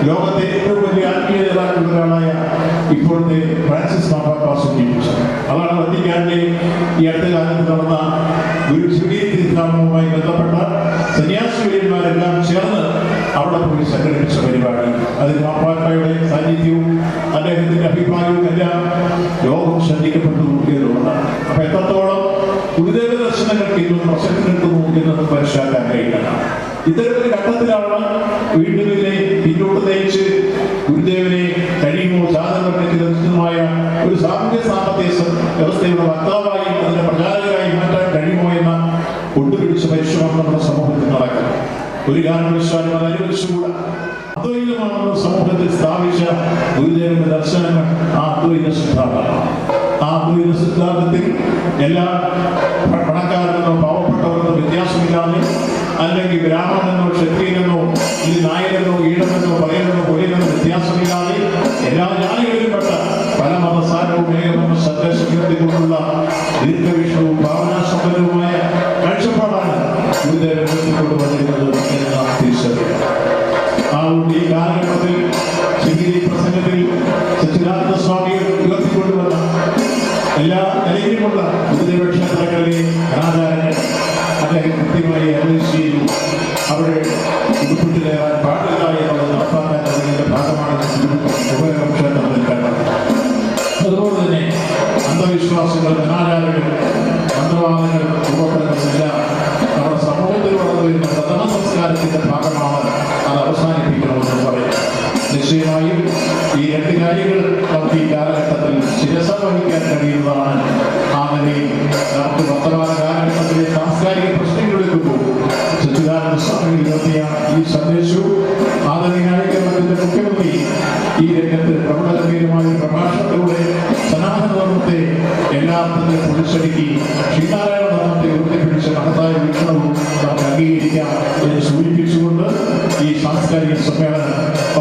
ലോകത്തെ ഏറ്റവും വലിയ ആത്മീയ നേതാക്കളിലൊരാളായ ഇപ്പോഴത്തെ ഫ്രാൻസിസ് മാർപ്പാപ്പ സൂചിപ്പിച്ചത്. അതാണ് വത്തിക്കാന്റെ ഈ അടുത്ത കാലത്ത് നടന്ന ഗുരു ശിവഗിരി തീർത്ഥാടനവുമായി ബന്ധപ്പെട്ട സന്യാസിവര്യന്മാരെല്ലാം ചേർന്ന് അവിടെ പോയി സംഘടിപ്പിച്ച പരിപാടി. അതിൽ മാർപ്പാപ്പയുടെ സാന്നിധ്യവും അദ്ദേഹത്തിന്റെ അഭിപ്രായവും എല്ലാം ലോകം ശ്രദ്ധിക്കപ്പെട്ടു എന്നുള്ളതാണ്. അപ്പൊ എത്രത്തോളം ഗുരുദേവ ദർശനങ്ങൾക്ക് ഇന്നും പ്രസക്തി നിൽക്കുന്നു എന്നത് മനസ്സിലാക്കാൻ കഴിയുന്നതാണ്. ഇത്തരത്തിലൊരു ഘട്ടത്തിലാണ് വീണ്ടും ഇതിനെ പിന്നോട്ട് നയിച്ച് ഗുരുദേവനെ കഴിയുമോ ജാതകമായ ഒരു സാമൂഹ്യ സാമ്പത്തിക വ്യവസ്ഥയുടെ വക്താവായി അതിന്റെ പ്രചാരകരായി മാറ്റാൻ കഴിയുമോ എന്ന ഒട്ടുപിടിച്ച പരിശ്രമം നമ്മുടെ സമൂഹത്തിൽ നടക്കണം. ഒരു കാരണവശാലും അത് അനുവദിച്ചുകൂടാ. അദ്വൈതമാണെന്ന് സമൂഹത്തിൽ സ്ഥാപിച്ച ഗുരുദേവന്റെ ദർശനങ്ങൾ ആ അദ്വൈത സിദ്ധാന്തമാണ്. ആ അദ്വൈത സിദ്ധാന്തത്തിൽ എല്ലാ പണക്കാരെന്നോ പാവപ്പെട്ടവരെന്നോ വ്യത്യാസമില്ലാതെ അല്ലെങ്കിൽ ബ്രാഹ്മണെന്നോ ക്ഷത്രിയനെന്നോ ഇത് നായരെന്നോ ഈഴമെന്നോ പകരെന്നോ കൊലയെന്നോ വ്യത്യാസമില്ലാതെ എല്ലാ ജാതികളിൽപ്പെട്ട പല മതസാരവും ഏകമെന്ന സന്ദേശിക്കൊണ്ടുള്ള ദീർഘവീക്ഷണവും ഭാവനാസമ്പന്നവുമായ കാഴ്ചപ്പാടാണ് ഗുരുദേവൻ കൊണ്ടുവന്നിരുന്നത് എന്ന് നാം തിരിച്ചറിയാം. അതുകൊണ്ട് ഈ കാലഘട്ടത്തിൽ ശിങ്കിരി പ്രസംഗത്തിൽ സച്ചിദാനന്ദ സ്വാമികൾ ഉയർത്തിക്കൊണ്ടുവന്ന എല്ലാ നിലയിലുമുള്ള ഗുരുദേവ ക്ഷേത്രങ്ങളിലെ അനാചാരങ്ങൾ അദ്ദേഹം കൃത്യമായി അന്വേഷിച്ചു. അവിടെ ഉടുപ്പിട്ടിലേറാൻ പാടില്ല എന്നുള്ളത് നടപ്പാക്കാത്തതിന്റെ ഭാഗമാണ് ഉപയോഗ ക്ഷേത്രത്തിൽ കണ്ടത്. അതുപോലെ തന്നെ അന്ധവിശ്വാസങ്ങൾ, അനാചാരങ്ങൾ, മന്ത്രവാദങ്ങൾ, ഉപകരണങ്ങളെല്ലാം നമ്മുടെ സമൂഹത്തിൽ വളർന്നു വരുന്ന പ്രഥമ സംസ്കാരത്തിന്റെ ഭാഗമാണ്. അത് അവസാനിപ്പിക്കണമെന്ന് പറയും. നിശ്ചയമായും ഈ രണ്ട് കാര്യങ്ങൾ നമുക്ക് ഈ കാലഘട്ടത്തിൽ ശിരസ വഹിക്കാൻ കഴിയുന്നതാണ്. ആ നിലയിൽ നമുക്ക് വർത്തമാന കാലഘട്ടത്തിലെ സാംസ്കാരിക പ്രശ്നങ്ങളെടുക്കുമ്പോൾ സച്ചിദാനന്ദ സ്വാമി ഉയർത്തിയ ഈ സന്ദേശവും ആധുനികായകരണത്തിന്റെ മുഖ്യമന്ത്രി ഈ രംഗത്ത് പ്രബലഗംഭീരമായ പ്രഭാഷണത്തിലൂടെ സനാതന ധർമ്മത്തെ എല്ലാ അർത്ഥത്തിലും പൊളിച്ചടുക്കി ശ്രീനാരായണ ധർമ്മത്തെ ഉയർത്തിപ്പിടിച്ച മഹത്തായ വീക്ഷണവും നമുക്ക് അംഗീകരിക്കാം എന്ന് സൂചിപ്പിച്ചുകൊണ്ട് ഈ സാംസ്കാരിക സമ്മേളനം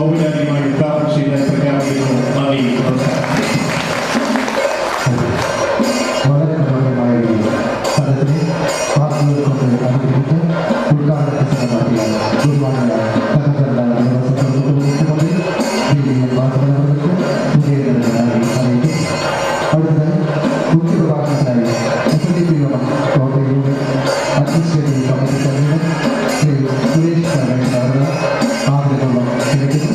ഔപചാരികമായി ഉദ്ഘാടനം ചെയ്യാൻ പ്രഖ്യാപിക്കുന്നു. നന്ദി, നമസ്കാരം. വളരെ മനോഹരമായ സ്ഥലത്തിന് വാക്കുകൾ കൊണ്ട് അനുഗ്രഹിച്ച് ഉദ്ഘാടനത്തിന് നടത്തിയ ഗുരുവായൂർ അടുത്തതായി മുഖ്യപ്രഭാഷണത്തിനായി SNDP കോട്ടയിലൂടെ administrative committee convener Shri Suresh അവരുടെ ആദരപൂർവ്വം ക്ഷണിക്കുന്നു.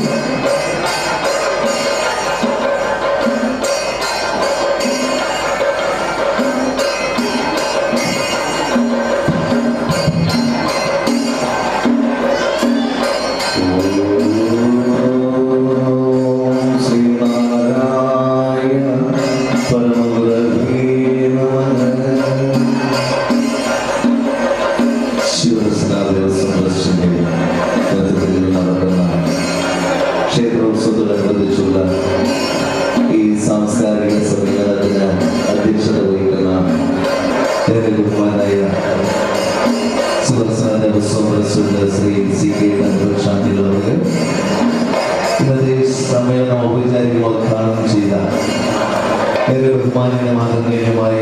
ക്ഷേത്രോത്സവത്തോടനുബന്ധിച്ചുള്ള ഈ സാംസ്കാരിക സമ്മേളനത്തിന് അധ്യക്ഷത വഹിക്കുന്ന ബഹുമാനായ സുദർശന ദേവസ്വം പ്രസിഡന്റ് ശ്രീ CK ശാന്തികൾ അവർക്ക്, ഇന്നത്തെ സമ്മേളനം ഔപചാരികമായി ഉദ്ഘാടനം ചെയ്ത ബഹുമാനീയമായ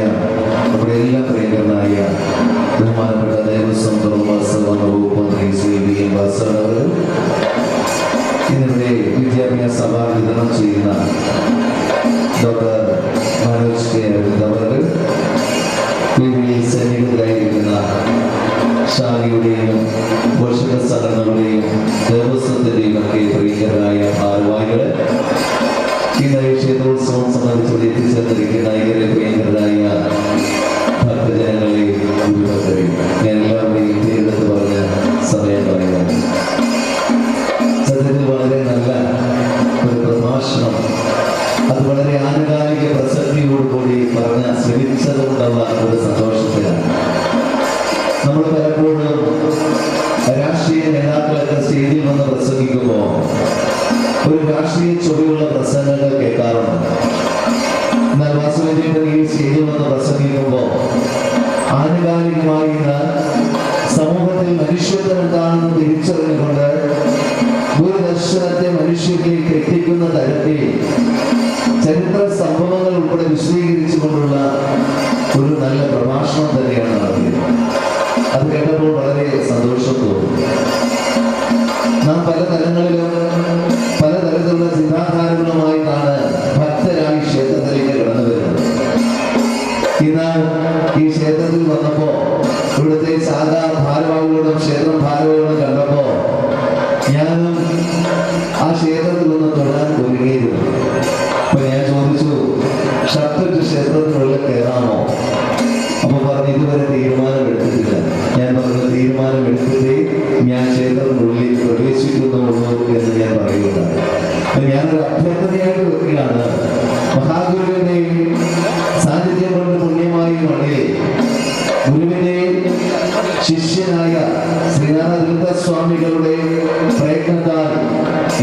നമ്മുടെ എല്ലാ പ്രിയങ്കരനായ ബഹുമാനപ്പെട്ട ദേവസ്വം ധർമ്മസേവന വകുപ്പ് മന്ത്രി ശ്രീ VM വാസവൻ അവർ, ഇതിവിടെ വിദ്യാഭ്യാസ അവാർഡ് വിതരണം ചെയ്യുന്ന ഡോക്ടർ മനോജ് കെ അരവിന്ദ് അവർ, വിവിധ സൈനികരായിരിക്കുന്ന ശാഖയുടെയും പോഷക സംഘടനകളുടെയും ദേവസ്വത്തിന്റെയും ഒക്കെ പ്രിയങ്കരായ ഭാരവാഹികൾ, ഇന്ന് ക്ഷേത്രോത്സവം സംബന്ധിച്ചുള്ള എത്തിച്ചേർന്നിരിക്കുന്ന ഏറെ പ്രിയങ്കരായ ഭക്തജനങ്ങളെ, ഗുരുഭക്തരെ, ഞാൻ എല്ലാവരുടെയും പേരെടുത്ത് പറഞ്ഞ സമയം പറയുന്നത് സത്യത്തിൽ വളരെ നല്ല ഒരു പ്രഭാഷണം, അത് വളരെ ആനുകാലിക പ്രസക്തിയോടുകൂടി പറഞ്ഞ ശ്രമിച്ചതുകൊണ്ടുള്ള ഒരു സന്തോഷത്തിലാണ്. നമ്മൾ പലപ്പോഴും രാഷ്ട്രീയ നേതാക്കളൊക്കെ സ്റ്റേജിൽ വന്ന് പ്രസംഗിക്കുമ്പോൾ ഒരു രാഷ്ട്രീയ ചൊവ്വയുള്ള പ്രസംഗങ്ങൾ കേൾക്കാറുണ്ട്. എന്നാൽ വാസുവിന്റെ ഈ സ്റ്റേജിൽ വന്ന് പ്രസംഗിക്കുമ്പോൾ ആനുകാലികമായി സമൂഹത്തിൽ മനുഷ്യത്വം എന്താണെന്ന് തിരിച്ചറിഞ്ഞുകൊണ്ട് ദൂരദർശനത്തെ മനുഷ്യരിലേക്ക് എത്തിക്കുന്ന തരത്തിൽ ചരിത്ര സംഭവങ്ങൾ ഉൾപ്പെടെ വിശദീകരിച്ചുകൊണ്ടുള്ള ഒരു നല്ല പ്രഭാഷണം തന്നെയാണ് നടത്തിയത്. അത് കേട്ടപ്പോൾ വളരെ സന്തോഷം തോന്നി. നാം പല തലങ്ങളിലും പലതരത്തിലുള്ള ചിന്താധാരകളുമായിട്ടാണ് ഭക്തരായി ക്ഷേത്രത്തിലേക്ക് കടന്നു വരുന്നത്. ഇന്ന് ഈ ക്ഷേത്രത്തിൽ വന്നപ്പോ ഇവിടുത്തെ ശാഖാ ഭാരവാഹികളും ക്ഷേത്രം ഭാരവാഹികളും കണ്ടപ്പോ ഞാനും ആ ക്ഷേത്രത്തിൽ ഒന്ന് തൊഴാൻ ഒരുങ്ങിയിരുന്നു. അപ്പൊ ഞാൻ ചോദിച്ചു, ഷർട്ടിട്ട് ക്ഷേത്രത്തിനുള്ളിൽ കയറാമോ? അപ്പൊ പറഞ്ഞു ഇതുവരെ തീരുമാനമെടുത്തിട്ടില്ല. ഞാൻ പറഞ്ഞ തീരുമാനമെടുത്തിട്ടേ ഞാൻ ക്ഷേത്രത്തിനുള്ളിൽ പ്രവേശിക്കുന്നുള്ളൂ എന്ന് ഞാൻ പറയുകയാണ്. ഞാനൊരു അഭ്യർത്ഥനയായിട്ട് വെക്കുകയാണ്, മഹാഗുരുവിന്റെ സാന്നിധ്യം കൊണ്ട് പുണ്യമായി മണ്ണിൽ ഗുരുവിന്റെ ശിഷ്യനായ ശ്രീനാരായണ സ്വാമികളുടെ പ്രയത്നത്താൽ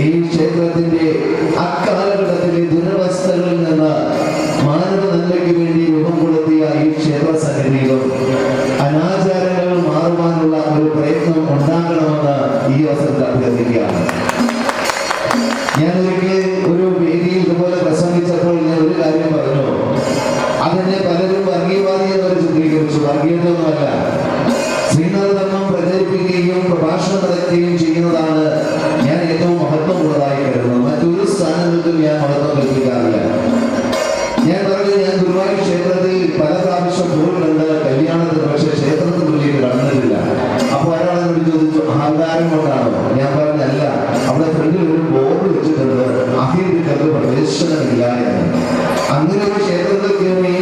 ഈ ക്ഷേത്രത്തിന്റെ അക്കാലഘട്ടത്തിലെ ദുരവസ്ഥകളിൽ നിന്ന് മാനവ നന്മയ്ക്ക് വേണ്ടി രൂപം കൊടുത്തിയ ഈ ക്ഷേത്ര സംഗതികളും അനാചാരങ്ങൾ മാറുവാനുള്ള ഒരു പ്രയത്നം ഉണ്ടാക്കണമെന്ന് ഈ അവസരത്തിൽ അഭ്യർത്ഥിക്കുകയാണ്. ഞാനൊരിക്കൽ ഒരു വേദിയിൽ ഇതുപോലെ പ്രസംഗിച്ചപ്പോൾ ഞാൻ ഒരു കാര്യം പറഞ്ഞു. അതെന്നെ പലരും വർഗീയവാദി എന്നൊരു ചിത്രീകരിച്ചു. വർഗീയതയൊന്നുമല്ല. ശ്രീനാഥധർമ്മം പ്രചരിപ്പിക്കുകയും പ്രഭാഷണം നടത്തുകയും ചെയ്യുന്നതാണ് ഞാൻ ഏറ്റവും മഹത്വമുള്ളതായി കരുതുന്നത്. മറ്റൊരു സ്ഥാനങ്ങൾക്കും ഞാൻ മഹത്വം കൽപ്പിക്കാറില്ല. ഞാൻ പറഞ്ഞു, ഞാൻ ഗുരുവായൂർ ക്ഷേത്രത്തിൽ പല പ്രാവശ്യം പോയിട്ടുണ്ട് കല്യാണത്തിന്, പക്ഷേ ക്ഷേത്രത്തിനുള്ളിൽ കടന്നിട്ടില്ല. അപ്പൊ ഒരാളെന്നോട് ചോദിച്ചു, അഹങ്കാരം കൊണ്ടാണോ? ഞാൻ പറഞ്ഞല്ല, അവിടെ ഫ്രണ്ടിൽ ഒരു ബോർഡ് വെച്ചിട്ടുണ്ട്, അഹിന്ദുക്കൾക്ക് പ്രവേശനമില്ല എന്ന്. അങ്ങനെ ഒരു ക്ഷേത്രത്തിൽ കയറി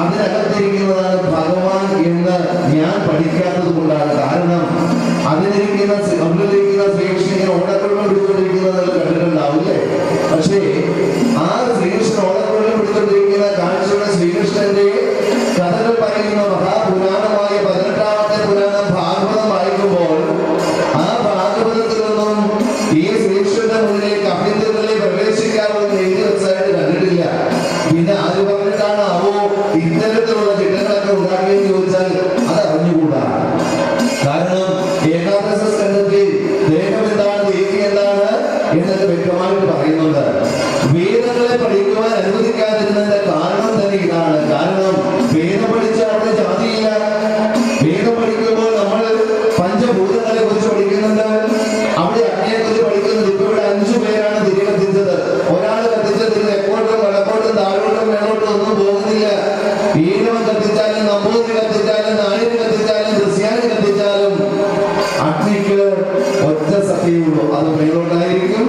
അതിനകത്തിരിക്കുന്നതാണ് ഭഗവാൻ എന്ന് ഞാൻ പഠിക്കാത്തത് കൊണ്ടാണ്. കാരണം അതിലിരിക്കുന്ന ശ്രീകൃഷ്ണൻ ഓടക്കൊള്ളം പിടിച്ചുകൊണ്ടിരിക്കുന്നത് കണ്ടിട്ടുണ്ടാവില്ലേ? പക്ഷേ ആ ശ്രീകൃഷ്ണൻ ഓടക്കൊള്ളം പിടിച്ചുകൊണ്ടിരിക്കുന്ന കാഴ്ചയുടെ ശ്രീകൃഷ്ണന്റെ കഥകൾ പറയുന്ന മഹാപുരാണമായ 18ാമത്തെ പുരാണം ഭാഗവതം വായിക്കുമ്പോൾ ആ ഭാഗവതത്തിലൊന്നും ഈ ശ്രീകൃഷ്ണന്റെ മുന്നിലേക്ക് അഭ്യന്തരങ്ങളെ പ്രവേശിക്കാമെന്ന് എഴുതി വെച്ചായിട്ട് കണ്ടിട്ടില്ല. പിന്നെ ആര് പറഞ്ഞിട്ടാണ് അവോ ഇത്തരത്തിലുള്ള ചിത്രങ്ങളൊക്കെ ഉണ്ടാക്കിയെന്ന് ചോദിച്ചാൽ അത് അറിഞ്ഞുകൂടാ. കാരണം ഏകാദശ സ്കന്ധത്തിൽ ദേഹം എന്താണ്, ദേവി എന്താണ് എന്നൊക്കെ വ്യക്തമായിട്ട് പറയുന്നുണ്ട്. വേദങ്ങളെ പഠിക്കുവാൻ അനുവദിക്കാതിരുന്നതിന്റെ കാരണം തന്നെ ഇതാണ്. കാരണം വേദം പഠിച്ചാൽ അവിടെ ജാതിയില്ല. വേദം പഠിക്കുമ്പോൾ നമ്മൾ പഞ്ചഭൂതങ്ങളെ കുറിച്ച് പഠിക്കുന്നുണ്ട്, അവിടെ അഗ്നിയെ കുറിച്ച് പഠിക്കുന്നുണ്ട്. ഇപ്പൊ ഇവിടെ 5 പേരാണ് തിരി കത്തിച്ചത്. ഒരാൾ കത്തിച്ചത് തെക്കോട്ടും വടക്കോട്ടും താഴോട്ടും മേലോട്ടും ഒന്നും പോകുന്നില്ല. ഈഴവൻ കത്തിച്ചാലും നമ്പൂതിരി കത്തിച്ചാലും നായര് കത്തിച്ചാലും ക്രിസ്ത്യാനി കത്തിച്ചാലും അഗ്നിക്ക് ഒറ്റ സത്യമുള്ളൂ, അത് മേലോട്ടായിരിക്കും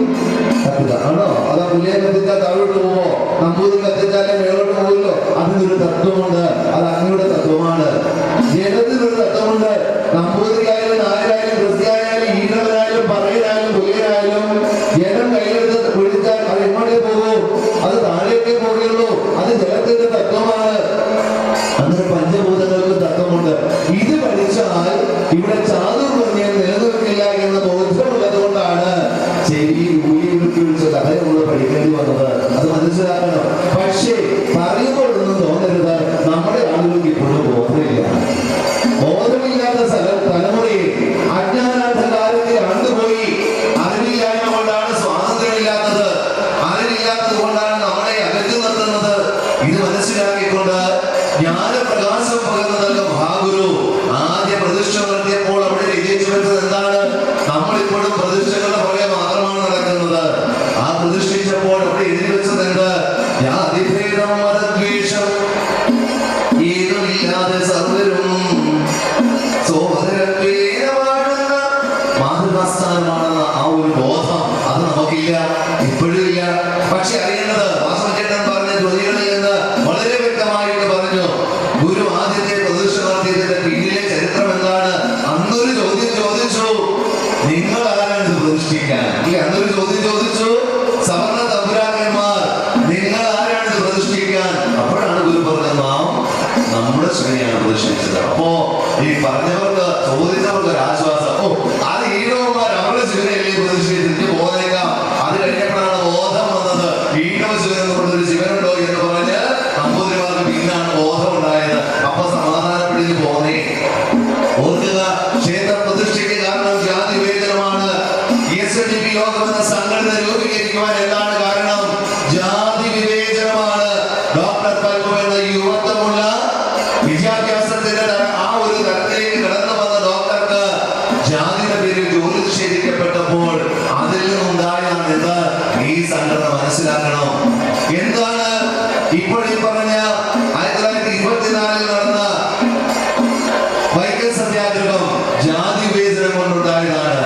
കത്തുക. ആണോ? അത് പുള്ളിയെ കത്തിച്ചാൽ താഴോട്ട് പോവോ? നമ്പൂതിരി കത്തിച്ചാലേ മേലോട്ട് പോകില്ലോ. അതിനൊരു തത്വമുണ്ട്, അത് അഗ്നിയുടെ തത്വമാണ്. ജലത്തിനൊരു തത്വമുണ്ട്. നമ്പൂതിരിയായാലും നായരായാലും ക്രിസ്ത്യാനായാലും ഈഴവനായാലും പറയനായാലും പുലിയനായാലും ജലം കയ്യിലെടുത്ത് പിടിച്ചാൽ അത് എങ്ങോട്ടേ പോകൂ? അത് താഴേക്കേ പോകുള്ളൂ. അത് ജലത്തിന്റെ തത്വമാണ്. അങ്ങനെ പഞ്ചഭൂതങ്ങൾക്ക് തത്വമുണ്ട്. ഇത് പഠിച്ചാൽ ഇവിടെ ചാതുർവർണ്ണ്യം നിലനിൽക്കില്ല എന്ന ബോധ്യമുള്ളത് കൊണ്ടാണ് ചെവി ഊരിവിളിച്ച് കഥ നമ്മൾ പഠിക്കേണ്ടി വന്നത്. അത് മനസ്സിലാക്കണം. പക്ഷേ പറയുമ്പോഴൊന്നും തോന്നരുത് നമ്മുടെ ആളുകൾക്ക് ഇപ്പോഴും ബോധമില്ല. ബോധമില്ലാത്ത തലമുറയെ അജ്ഞാനാന്ധകാരത്തെ ആണ്ടുപോയി. അറിവില്ലായ്മ കൊണ്ടാണ് സ്വാതന്ത്ര്യമില്ലാത്തത്. അറിവില്ലാത്തത് കൊണ്ടാണ് നമ്മളെ അകറ്റി നിർത്തുന്നത്. ഇത് മനസ്സിലാക്കിക്കൊണ്ട് ജ്ഞാനപ്രകാശം പകർന്നതല്ല മഹാഗുരു ആദ്യ പ്രതിഷ്ഠ നടത്തിയപ്പോൾ അവിടെ വിജയിച്ചു വരുന്നത് എന്താണ്? നമ്മളിപ്പോഴും പ്രതിഷ്ഠകളുടെ പുറകെ മാത്രമാണ് നടക്കുന്നത്. ആ പ്രതിഷ്ഠിച്ചപ്പോൾ അവിടെ എഴുതി വെച്ചതുണ്ട്, ജാതിഭേദം മതദ്വേഷം ഏതുമില്ലാതെ സർവരും സോദരത്വേന മാതൃകാസ്ഥാനമാണെന്ന ആ ഒരു ബോധം അത് നമുക്കില്ല, ഇപ്പോഴും ഇല്ല. പക്ഷെ അറിയേണ്ടത് വാസവചേട്ടൻ പറഞ്ഞ ജ്യോതികളിൽ നിന്ന് വളരെ വ്യക്തമായിട്ട് പറഞ്ഞു. ഗുരു ആദ്യത്തെ പ്രതിഷ്ഠ നടത്തിയതിന്റെ പിന്നിലെ ചരിത്രം എന്താണ്? അന്നൊരു ചോദ്യം ചോദിച്ചു, നിങ്ങൾ ആരാണ് ഇത് പ്രതിഷ്ഠിക്കാൻ? അന്നൊരു ചോദ്യം ചോദിച്ചു, സവർണ തമ്പുരാക്കന്മാർ നിങ്ങൾ ആരാണ് ഇത് പ്രതിഷ്ഠിക്കാൻ? അപ്പോഴാണ് ഗുരു പറഞ്ഞത്, നാം നമ്മുടെ ശ്രേണിയാണ് പ്രതിഷ്ഠിച്ചത്. അപ്പോ ഈ പറഞ്ഞവർക്ക് ചോദിച്ചവർക്ക് ഒരു ആശ്വാസം, അത് ഈഴവന്മാർ അവരുടെ ശിവനെയല്ലേ പ്രതിഷ്ഠിച്ചിട്ട് പോന്നേക്കാം. അത് കഴിഞ്ഞപ്പോഴാണ് ബോധം വന്നത്, ഈഴവ ശിവൻ എന്നുള്ളൊരു ശിവനുണ്ടോ എന്ന് പറഞ്ഞ് നമ്പൂതിരിമാർക്ക് പിന്നാണ് ബോധം ഉണ്ടായത്. അപ്പൊ സമാധാനപ്പെടിഞ്ഞ് പോന്നേ. ഓർക്കുക, ക്ഷേത്ര പ്രതിഷ്ഠയ്ക്ക് കാരണം ജാതി വിവേചനമാണ്. SNDP യോഗം എന്ന സംഘടന രൂപീകരിക്കുവാൻ എന്താണ് കാരണം? ജാതി വിവേചനമാണ്. ഡോക്ടർ പൽപു എന്ന യുവത്വമുള്ള വിദ്യാഭ്യാസത്തിന്റെ ആ ഒരു തലത്തിലേക്ക് കടന്നു വന്ന ഡോക്ടർക്ക് ജാതിയുടെ പേരിൽ ജോലി നിഷേധിക്കപ്പെട്ടപ്പോൾ അതിൽ നിന്നുണ്ടായാണ് എന്ന് ഈ സംഘടന മനസ്സിലാക്കണം. എന്താണ് ഇപ്പോൾ ഈ പറഞ്ഞ 1924 നടന്ന വൈക്കം സത്യാഗ്രഹം ജാതി വിവേചനം കൊണ്ടുണ്ടായതാണ്.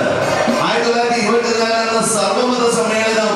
1924 നടന്ന സർവമത സമ്മേളനം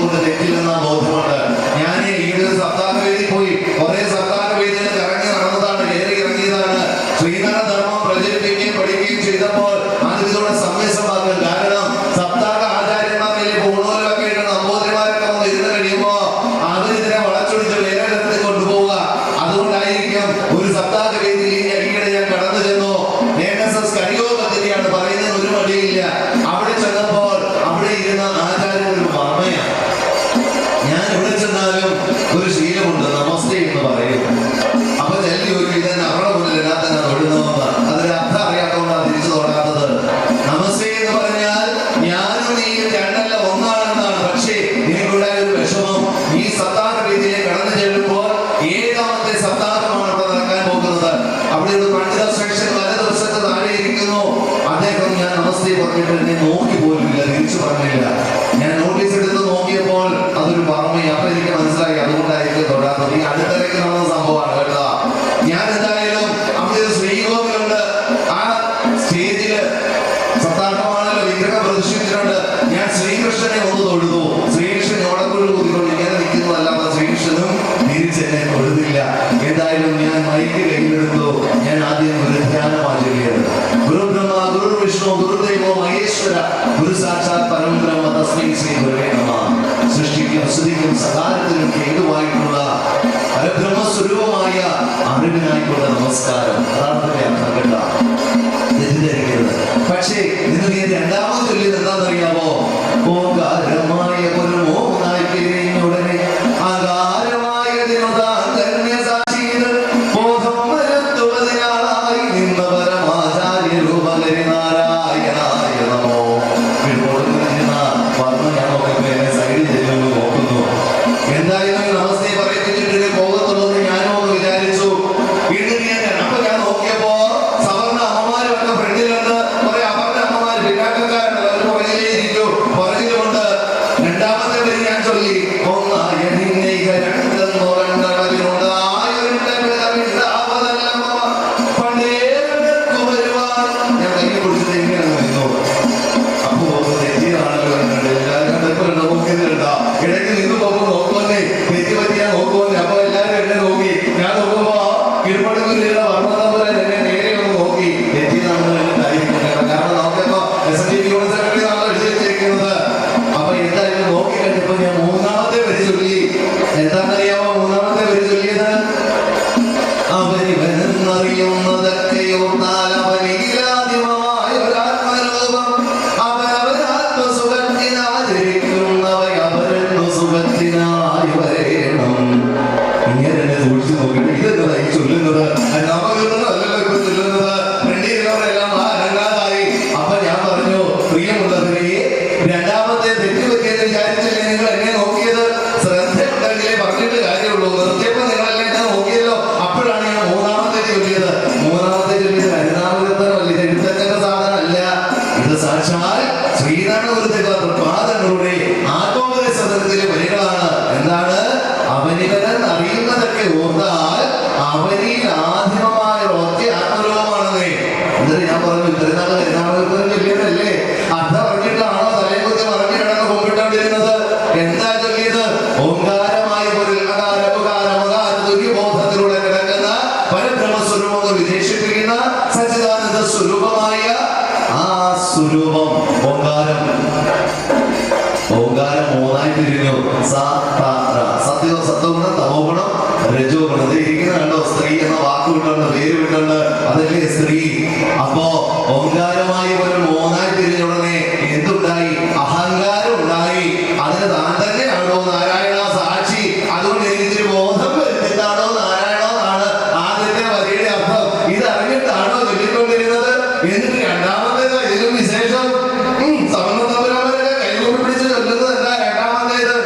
കൊണ്ട് തെറ്റില്ലെന്ന ബോധമുണ്ട്. ഞാൻ ഈ ഒരു സപ്താഹ വേദി പോയി കുറെ സപ്താഹ വേദിയിൽ ഇറങ്ങി നടന്നതാണ്, കയറി ഇറങ്ങിയതാണ്. ശ്രീനാഥ ധർമ്മം പ്രചരിപ്പിക്കുകയും പഠിക്കുകയും ചെയ്തപ്പോൾ അതിലൂടെ സമ്യസമാക്കുക. കാരണം സപ്താഹ ആചാര്യന്മാരിലെ പൂർണ്ണവരൊക്കെ നമ്പൂതിരിമാരൊക്കെ വന്ന് ഇരുന്ന് കഴിയുമ്പോ അവരിതിനെ വളച്ചൊടിച്ച് വേറെ തരത്തിൽ കൊണ്ടുപോവുക. അതുകൊണ്ടായിരിക്കും ഒരു സപ്താഹ വേദിയിൽ ഈയിടെ ഞാൻ കടന്നു ചെന്നു. കരിയോ പദ്ധതിയാണ് പറയുന്നത്, ഒരു മടിയില്ല. അവിടെ ചെന്നപ്പോൾ അവിടെ ഇരുന്ന ആചാര്യൻ ഒരു മർമ്മയാണ്. ഞാൻ എവിടെ ചെന്നാലും ഒരു ശീലമുണ്ട്, നമസ്തേ എന്ന് പറയും. അപ്പൊ ചെല്ലി ഒരു ഇതന്നെ അവരുടെ മുന്നിൽ എല്ലാത്തന്നെ തൊഴുന്നതെന്ന് അതിന്റെ അർത്ഥം അറിയാത്തതുകൊണ്ടാണ് തിരിച്ചു തൊടാത്തത്. നമസ്തേ എന്ന് പറഞ്ഞാൽ ഞാനും നീയും രണ്ടല്ല ഒന്നാണെന്നാണ്. പക്ഷേ എനിക്കുണ്ടായ ഒരു വിഷമം, ഈ സപ്താഹ രീതിയിലേക്ക് കടന്നു ചെല്ലുമ്പോൾ 7ാമത്തെ സപ്താഹമാണ് ഇവിടെ നടക്കാൻ പോകുന്നത്. അവിടെ ഒരു പണ്ഡിത ശ്രേഷ്ഠൻ വലതുവശത്ത് താഴെ ഇരിക്കുന്നു. അദ്ദേഹം ഞാൻ നമസ്തേ പറഞ്ഞിട്ട് എന്നെ നോക്കി പോലുമില്ല, തിരിച്ചു പറഞ്ഞില്ല. ഞാൻ നോട്ടീസ് എടുത്ത് നോക്കിയപ്പോൾ അതൊരു മർമ്മയാണ്. അപ്പൊ എനിക്ക് മനസ്സിലായി അതുകൊണ്ടായിരിക്കും തൊടാത്തത്. ഈ അടുത്തിടയ്ക്ക് നടന്ന സംഭവമാണ് കേട്ടോ. ഞാൻ എന്തായാലും അവിടെ ഒരു ശ്രീകോവിലുണ്ട്. ആ സ്റ്റേജില് സപ്താഹമാണല്ലോ, വിഗ്രഹം പ്രതിഷ്ഠിച്ചിട്ടുണ്ട്. ഞാൻ ശ്രീകൃഷ്ണനെ ഒന്ന് തൊഴുതു. ശ്രീകൃഷ്ണൻ ഓടക്കുഴൽ കൂതിക്കൊണ്ട് ഇങ്ങനെ നിൽക്കുന്നതല്ലാതെ ശ്രീകൃഷ്ണനും തിരിച്ചെന്നെ തൊഴുതില്ല. എന്തായാലും ഞാൻ മൈക്ക് കയ്യിലെടുത്തു. ഞാൻ ആദ്യം ഒരു ധ്യാനമാണ് ചൊല്ലിയത്. ഗുരു ബ്രഹ്മ ഗുരു വിഷ്ണു ഗുരുദേവോ മഹേശ്വര ഗുരു സാക്ഷാത് പരബ്രഹ്മ തസ്മൈ ശ്രീ ഗുരവേ നമഃ. സൃഷ്ടിക്കും സ്തുതിക്കും സകാലത്തിനും ഹേതുവായിട്ടുള്ള പരബ്രഹ്മ സ്വരൂപമായ അറിവിനായിട്ടുള്ള നമസ്കാരം. അതാണ് അർത്ഥം കേട്ടോ, തെറ്റിദ്ധരിക്കരുത്. പക്ഷേ നിങ്ങൾക്ക് ഈ രണ്ടാമത് ചൊല്ലിയത് എന്താണെന്നറിയാമോ? ഓങ്കാരമായ ഒരു മോഹനായി പിരിഞ്ഞുടനെ ആകാരമായതിനുതാ തന്നെ സാക്ഷിയത് ബോധം വരുത്തുവതിനായി നിന്ന പരമാചാര്യ രൂപകരി നാരായണായ നമോ. പറഞ്ഞു ഞാൻ നോക്കുമ്പോൾ സൈഡിൽ ചെല്ലുമ്പോൾ നോക്കുന്നു. എന്തായാലും നമസ്തേ പറയിപ്പിച്ചിട്ട് പോകത്തുള്ളൂ ഞാനും ഒന്ന് വിചാരിച്ചു. വീണ്ടും അപ്പൊ ഞാൻ നോക്കിയപ്പോ സവർണ അമ്മമാരൊക്കെ ഫ്രണ്ടിലുണ്ട്, കുറെ അപർണ അമ്മമാര് പിന്നാക്കക്കാരുണ്ട്. അവർ പുറകിലേ ഇരിക്കും, പുറകിലുണ്ട്. രണ്ടാമത്തെ വരി ഞാൻ ചൊല്ലി. ഒന്നായ നിന്നൈക രണ്ടെന്നോ രണ്ടവരിലുണ്ട് പണ്ടേക്കും വരുവാൻ. ഞാൻ കൈ പിടിച്ചിട്ട് ഇങ്ങനെ നിന്നു. അപ്പോ തെറ്റിയാണല്ലോ എല്ലാവരും നോക്കുന്നുണ്ടോ? ഇടയ്ക്ക് നിന്ന് പോകുമ്പോൾ നോക്കുവന്നേ, തെറ്റി പറ്റിയാ നോക്കുവന്നേ. അപ്പൊ എല്ലാവരും എന്നെ നോക്കി. ഞാൻ നോക്കുമ്പോ കിരുപ്പണിക്കുരിയുടെ വർണ്ണതമ്പുരാൻ എന്നെ നേരെ ഒന്ന് നോക്കി. തെറ്റിയതാണെന്ന് എന്നിട്ടായിരിക്കും. കാരണം നോക്കിയപ്പോ SNDP യൂണിവേഴ്സിറ്റി നാളെ എഴുതി വെച്ചിരിക്കുന്നത്. അപ്പൊ എന്തായാലും നോക്കി കഴിഞ്ഞപ്പോ ഞാൻ 3ാമത്തെ വരി ചൊല്ലി. എന്താണെന്നറിയാമോ 3ാമത്തെ വരി ചൊല്ലിയത്? അവനിവനെന്നറിയുന്നതൊക്കെയോ അവനിലാദ്യമായ ഒരാത്മരൂപം അവനവനാത്മസുഖത്തിനാചരിക്കുന്നവയ അവരെന്നു സുഖത്തിനായി വരേണം. ഇങ്ങനെ എന്നെ സൂക്ഷിച്ചു നോക്കിയിട്ട് ഇതെന്നതായി ചൊല്ലുന്നത്? നമുക്കൊന്നല്ലോ ഇപ്പൊ ചൊല്ലുന്നത്. രണ്ടീരവരെല്ലാം രണ്ടാമതായി. അപ്പൊ ഞാൻ പറഞ്ഞു, പ്രിയമുള്ളവരെ, രണ്ടാമത്തെ തെറ്റുപറ്റിയെന്ന് വിചാരിച്ചില്ലേ നിങ്ങൾ എന്നെ നോക്കിയത്? ശ്രദ്ധയുണ്ടെങ്കിലേ പറഞ്ഞിട്ട് കാര്യമുള്ളൂ. നിർത്തിയപ്പോ നിങ്ങളെല്ലാം എന്നെ നോക്കിയല്ലോ. അപ്പോഴാണ് ഞാൻ 3ാമത്തെ ചൊല്ലിയത്. 3ാമത്തെ ചൊല്ലിയത് ഹരിനാമകീർത്തനമല്ല, ഇത് എഴുത്തച്ഛന്റെ സാധനമല്ല. ഇത് സാക്ഷാൽ ശ്രീനാരായണഗുരുദേവ തൃപാദങ്ങളുടെ ആത്മോപദേശത്തിലെ വരികളാണ്. എന്താണ്? അവനിവൻ അറിയുന്നതൊക്കെ ഓർത്താൽ അവനിൽ ആദിമമായ ഒറ്റ ആത്മരൂപമാണെന്നേ. എന്നിട്ട് ഞാൻ പറഞ്ഞു, ഇത്രയും നാളെ ഹരിനാമകീർത്തനം ചൊല്ലിയതല്ലേ? അർത്ഥം പറഞ്ഞിട്ടാണോ തലയെ കുറിച്ച് പറഞ്ഞു കിടന്ന് കൊമ്പിട്ടോണ്ടിരുന്നത്? എന്താ ചൊല്ലിയത്? ഓങ്കാരമായ പൊരുൾ അകാര ഉപകാര മകാര ദുര്ബോധത്തിലൂടെ കിടക്കുന്ന പരബ്രഹ്മസ്വരൂപം വിശേഷിപ്പിക്കുന്ന സച്ചിദാനന്ദ സ്വരൂപമായ ആ സ്വരൂപം ഓങ്കാരം. ഓങ്കാരം 3ആയി തിരിഞ്ഞു. സത്യോ സത്വഗുണം തമോഗുണം രജോ ഗുണം. ഇരിക്കുന്ന കണ്ടോ? സ്ത്രീ എന്ന വാക്ക് വിട്ടുണ്ട്, പേര് വിട്ടുണ്ട്, അതല്ലേ സ്ത്രീ. അപ്പോ ഓങ്കാരമായി ഒരു 3ആയി തിരിഞ്ഞുടനെ എന്തുണ്ടായി? അഹങ്കാരം ഉണ്ടായി. അതിന് താൻ തന്നെയാണോ നാരായണ സാക്ഷി? അതുകൊണ്ട് എനിക്ക് ബോധം വരുത്തിട്ടാണോ നാരായണോ എന്നാണ് ആദ്യത്തെ വരിയുടെ അർത്ഥം. ഇത് അറിഞ്ഞിട്ടാണോ ചൊല്ലിക്കൊണ്ടിരുന്നത്? എന്നിട്ട് രണ്ടാമത്തേത് ഇതിലും വിശേഷം. സമന്നതപുരമൊക്കെ കൈകൂപ്പി പിടിച്ച് ചൊല്ലുന്നത് എന്താ? രണ്ടാമത്തേത്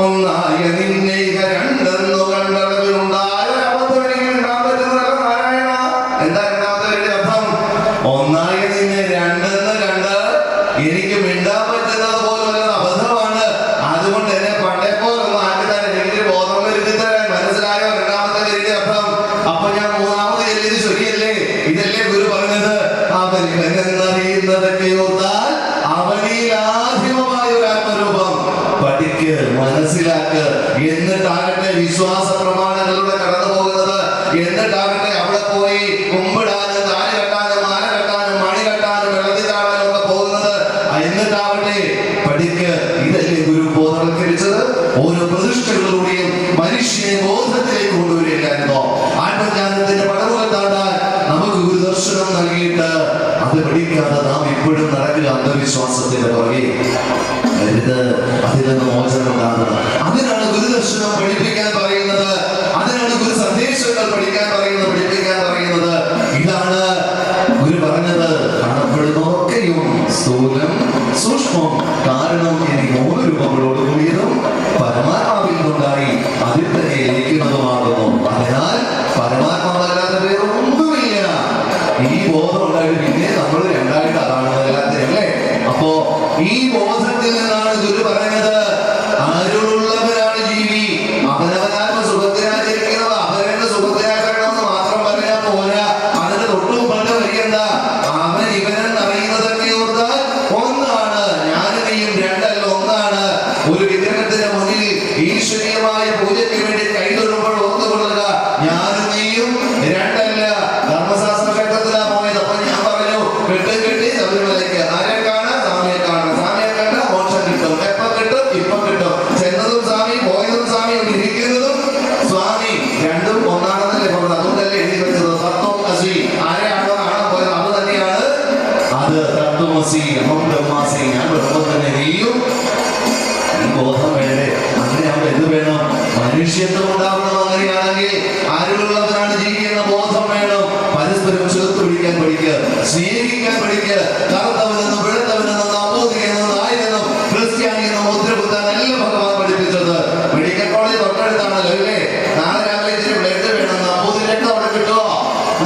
ഒന്നായ നിന്നൈക രണ്ടെന്നു കണ്ടളവിലുണ്ടായ അബദ്ധമെനിക്ക് ഇടാൻ പറ്റുന്നതല്ല നാരായണ. എന്താ രണ്ടാമത്തെ വരിയുടെ അർത്ഥം? ഒന്നായ നിന്നെ രണ്ടെന്ന് കണ്ട് എനിക്ക് മിണ്ടാ വിശ്വാസ പ്രമാണങ്ങളിലൂടെ കടന്നു പോകുന്നത്. എന്നിട്ടാകട്ടെ അവിടെ പോയി കുമ്പിടാനും താലി കെട്ടാനും മാല കെട്ടാനും മണി കെട്ടാനും വെള്ളത്തിൽ ചാടാനും ഒക്കെ പോകുന്നത്. എന്നിട്ടാവട്ടെ പഠിക്ക്. ഇതല്ലേ ഗുരു ബോധവൽക്കരിച്ചത്? ഓരോ പ്രതിഷ്ഠകളിലൂടെയും മനുഷ്യനെ ബോധത്തിലേക്ക് കൊണ്ടുവരികയായിരുന്നോ? ആത്മജ്ഞാനത്തിന്റെ പടവുകൾ താണ്ടാൻ നമുക്ക് ഗുരുദർശനം നൽകിയിട്ട് അത് പഠിക്കാതെ നാം ഇപ്പോഴും നടക്കുക അന്ധവിശ്വാസത്തിന്റെ പുറകെ. അതിൽ നിന്ന് മോചനം ഉണ്ടാകുന്നത്. അതിനാണ് ഗുരുദർശനം പഠിപ്പിക്കാൻ പറയുന്നത്. അതിനാണ് ഗുരു സന്ദേശങ്ങൾ പഠിപ്പിക്കാൻ പറയുന്നത്. ഇതാണ് ഗുരു പറഞ്ഞത്. കാണപ്പെടുന്നതൊക്കെയും സ്ഥൂലം സൂക്ഷ്മം കാരണം എനിക്ക് 3 രൂപങ്ങളോട് കൂടിയതും പരമാത്മാവിൽ നിന്നുണ്ടായി അതിൽ തന്നെ ഇരിക്കുന്നതുമാകുന്നു. അതിനാൽ പരമാത്മാവല്ലാതെ വേറെ ഒന്നുമില്ല. ഈ ബോധം ഉണ്ടായിട്ട് പിന്നെ നമ്മൾ രണ്ടായിട്ട് കാണുന്നതല്ലാതെ അല്ലേ? അപ്പോ ഈ ബോധത്തിൽ നിന്നാണ് ഗുരു പറയുന്നത്, അരുളുള്ളവരാണ് ജീവി. അവനവനാത്മ സുഖത്തിനാചരിക്കുന്നത് അവരുടെ സുഖത്തിനാക്കണമെന്ന് മാത്രം പറഞ്ഞാൽ പോരാ. അതിന് തൊട്ടും പണ്ട് വരികണ്ട. അവൻ ഇവനെന്ന് അറിയുന്നതൊക്കെ ഓർത്താൽ ഒന്നാണ്. ഞാനും നീയും രണ്ടല്ല, ഒന്നാണ്. ഒരു വിഗ്രഹത്തിന്റെ മുന്നിൽ ഈശ്വരീയമായ പൂജയ്ക്ക് വേണ്ടി കൈതൊഴുമ്പോൾ ഓർത്തുകൊള്ളുക, ഞാനും നീയും രണ്ടല്ല. ധർമ്മശാസ്ത്ര ക്ഷേത്രത്തിലാ പോയത്. അപ്പൊ ഞാൻ പറഞ്ഞു, കെട്ടി ശബരിമലയ്ക്ക് ആരെ കാണാൻ? സ്വാമിയെ കാണാൻ. സ്വാമിയെ കണ്ട മോക്ഷം കിട്ടും. എപ്പോ കിട്ടും? ഇപ്പൊ കിട്ടും. ചെന്നതും സ്വാമി, പോയതും സ്വാമി, ഇരിക്കുന്നതും സ്വാമി. രണ്ടും ഒന്നാണെന്നല്ലേ പറഞ്ഞത്? അതുകൊണ്ടല്ലേ എഴുതി വെച്ചത് തത്വമസി. ആരെയാണോ കാണാൻ പോയത് അത് തന്നെയാണ് അത്. തത്വമസി, അഹം ബ്രഹ്മാസി, ഞാൻ ബ്രഹ്മം തന്നെ. നീയും ഈ ബോധം വേണ്ടേ? അങ്ങനെയാവുമ്പോൾ എന്ത് വേണം? മനുഷ്യത്വം ഉണ്ടാവണം. അങ്ങനെയാണെങ്കിൽ ആരുള്ളവരാണ് ജീവിക്കുന്ന ബോധം വേണം. പരസ്പരം ചേർത്ത് പിടിക്കാൻ പഠിക്കുക, സ്നേഹിക്കാൻ പഠിക്കുക. കറുത്തവനെന്നും വെളുത്തവനെന്നും നമ്പൂതിരിയെന്നും നായരെന്നും ക്രിസ്ത്യാനിയെന്നും മുദ്രകുത്താനല്ല ഭഗവാൻ പഠിപ്പിച്ചത്. മെഡിക്കൽ കോളേജ് തൊട്ടടുത്താണല്ലോ അല്ലേ? നാളെ രാവിലെ ഇച്ചിരി ബ്ലഡ് വേണം. നമ്പൂതിരി രക്തം അവിടെ കിട്ടുമോ?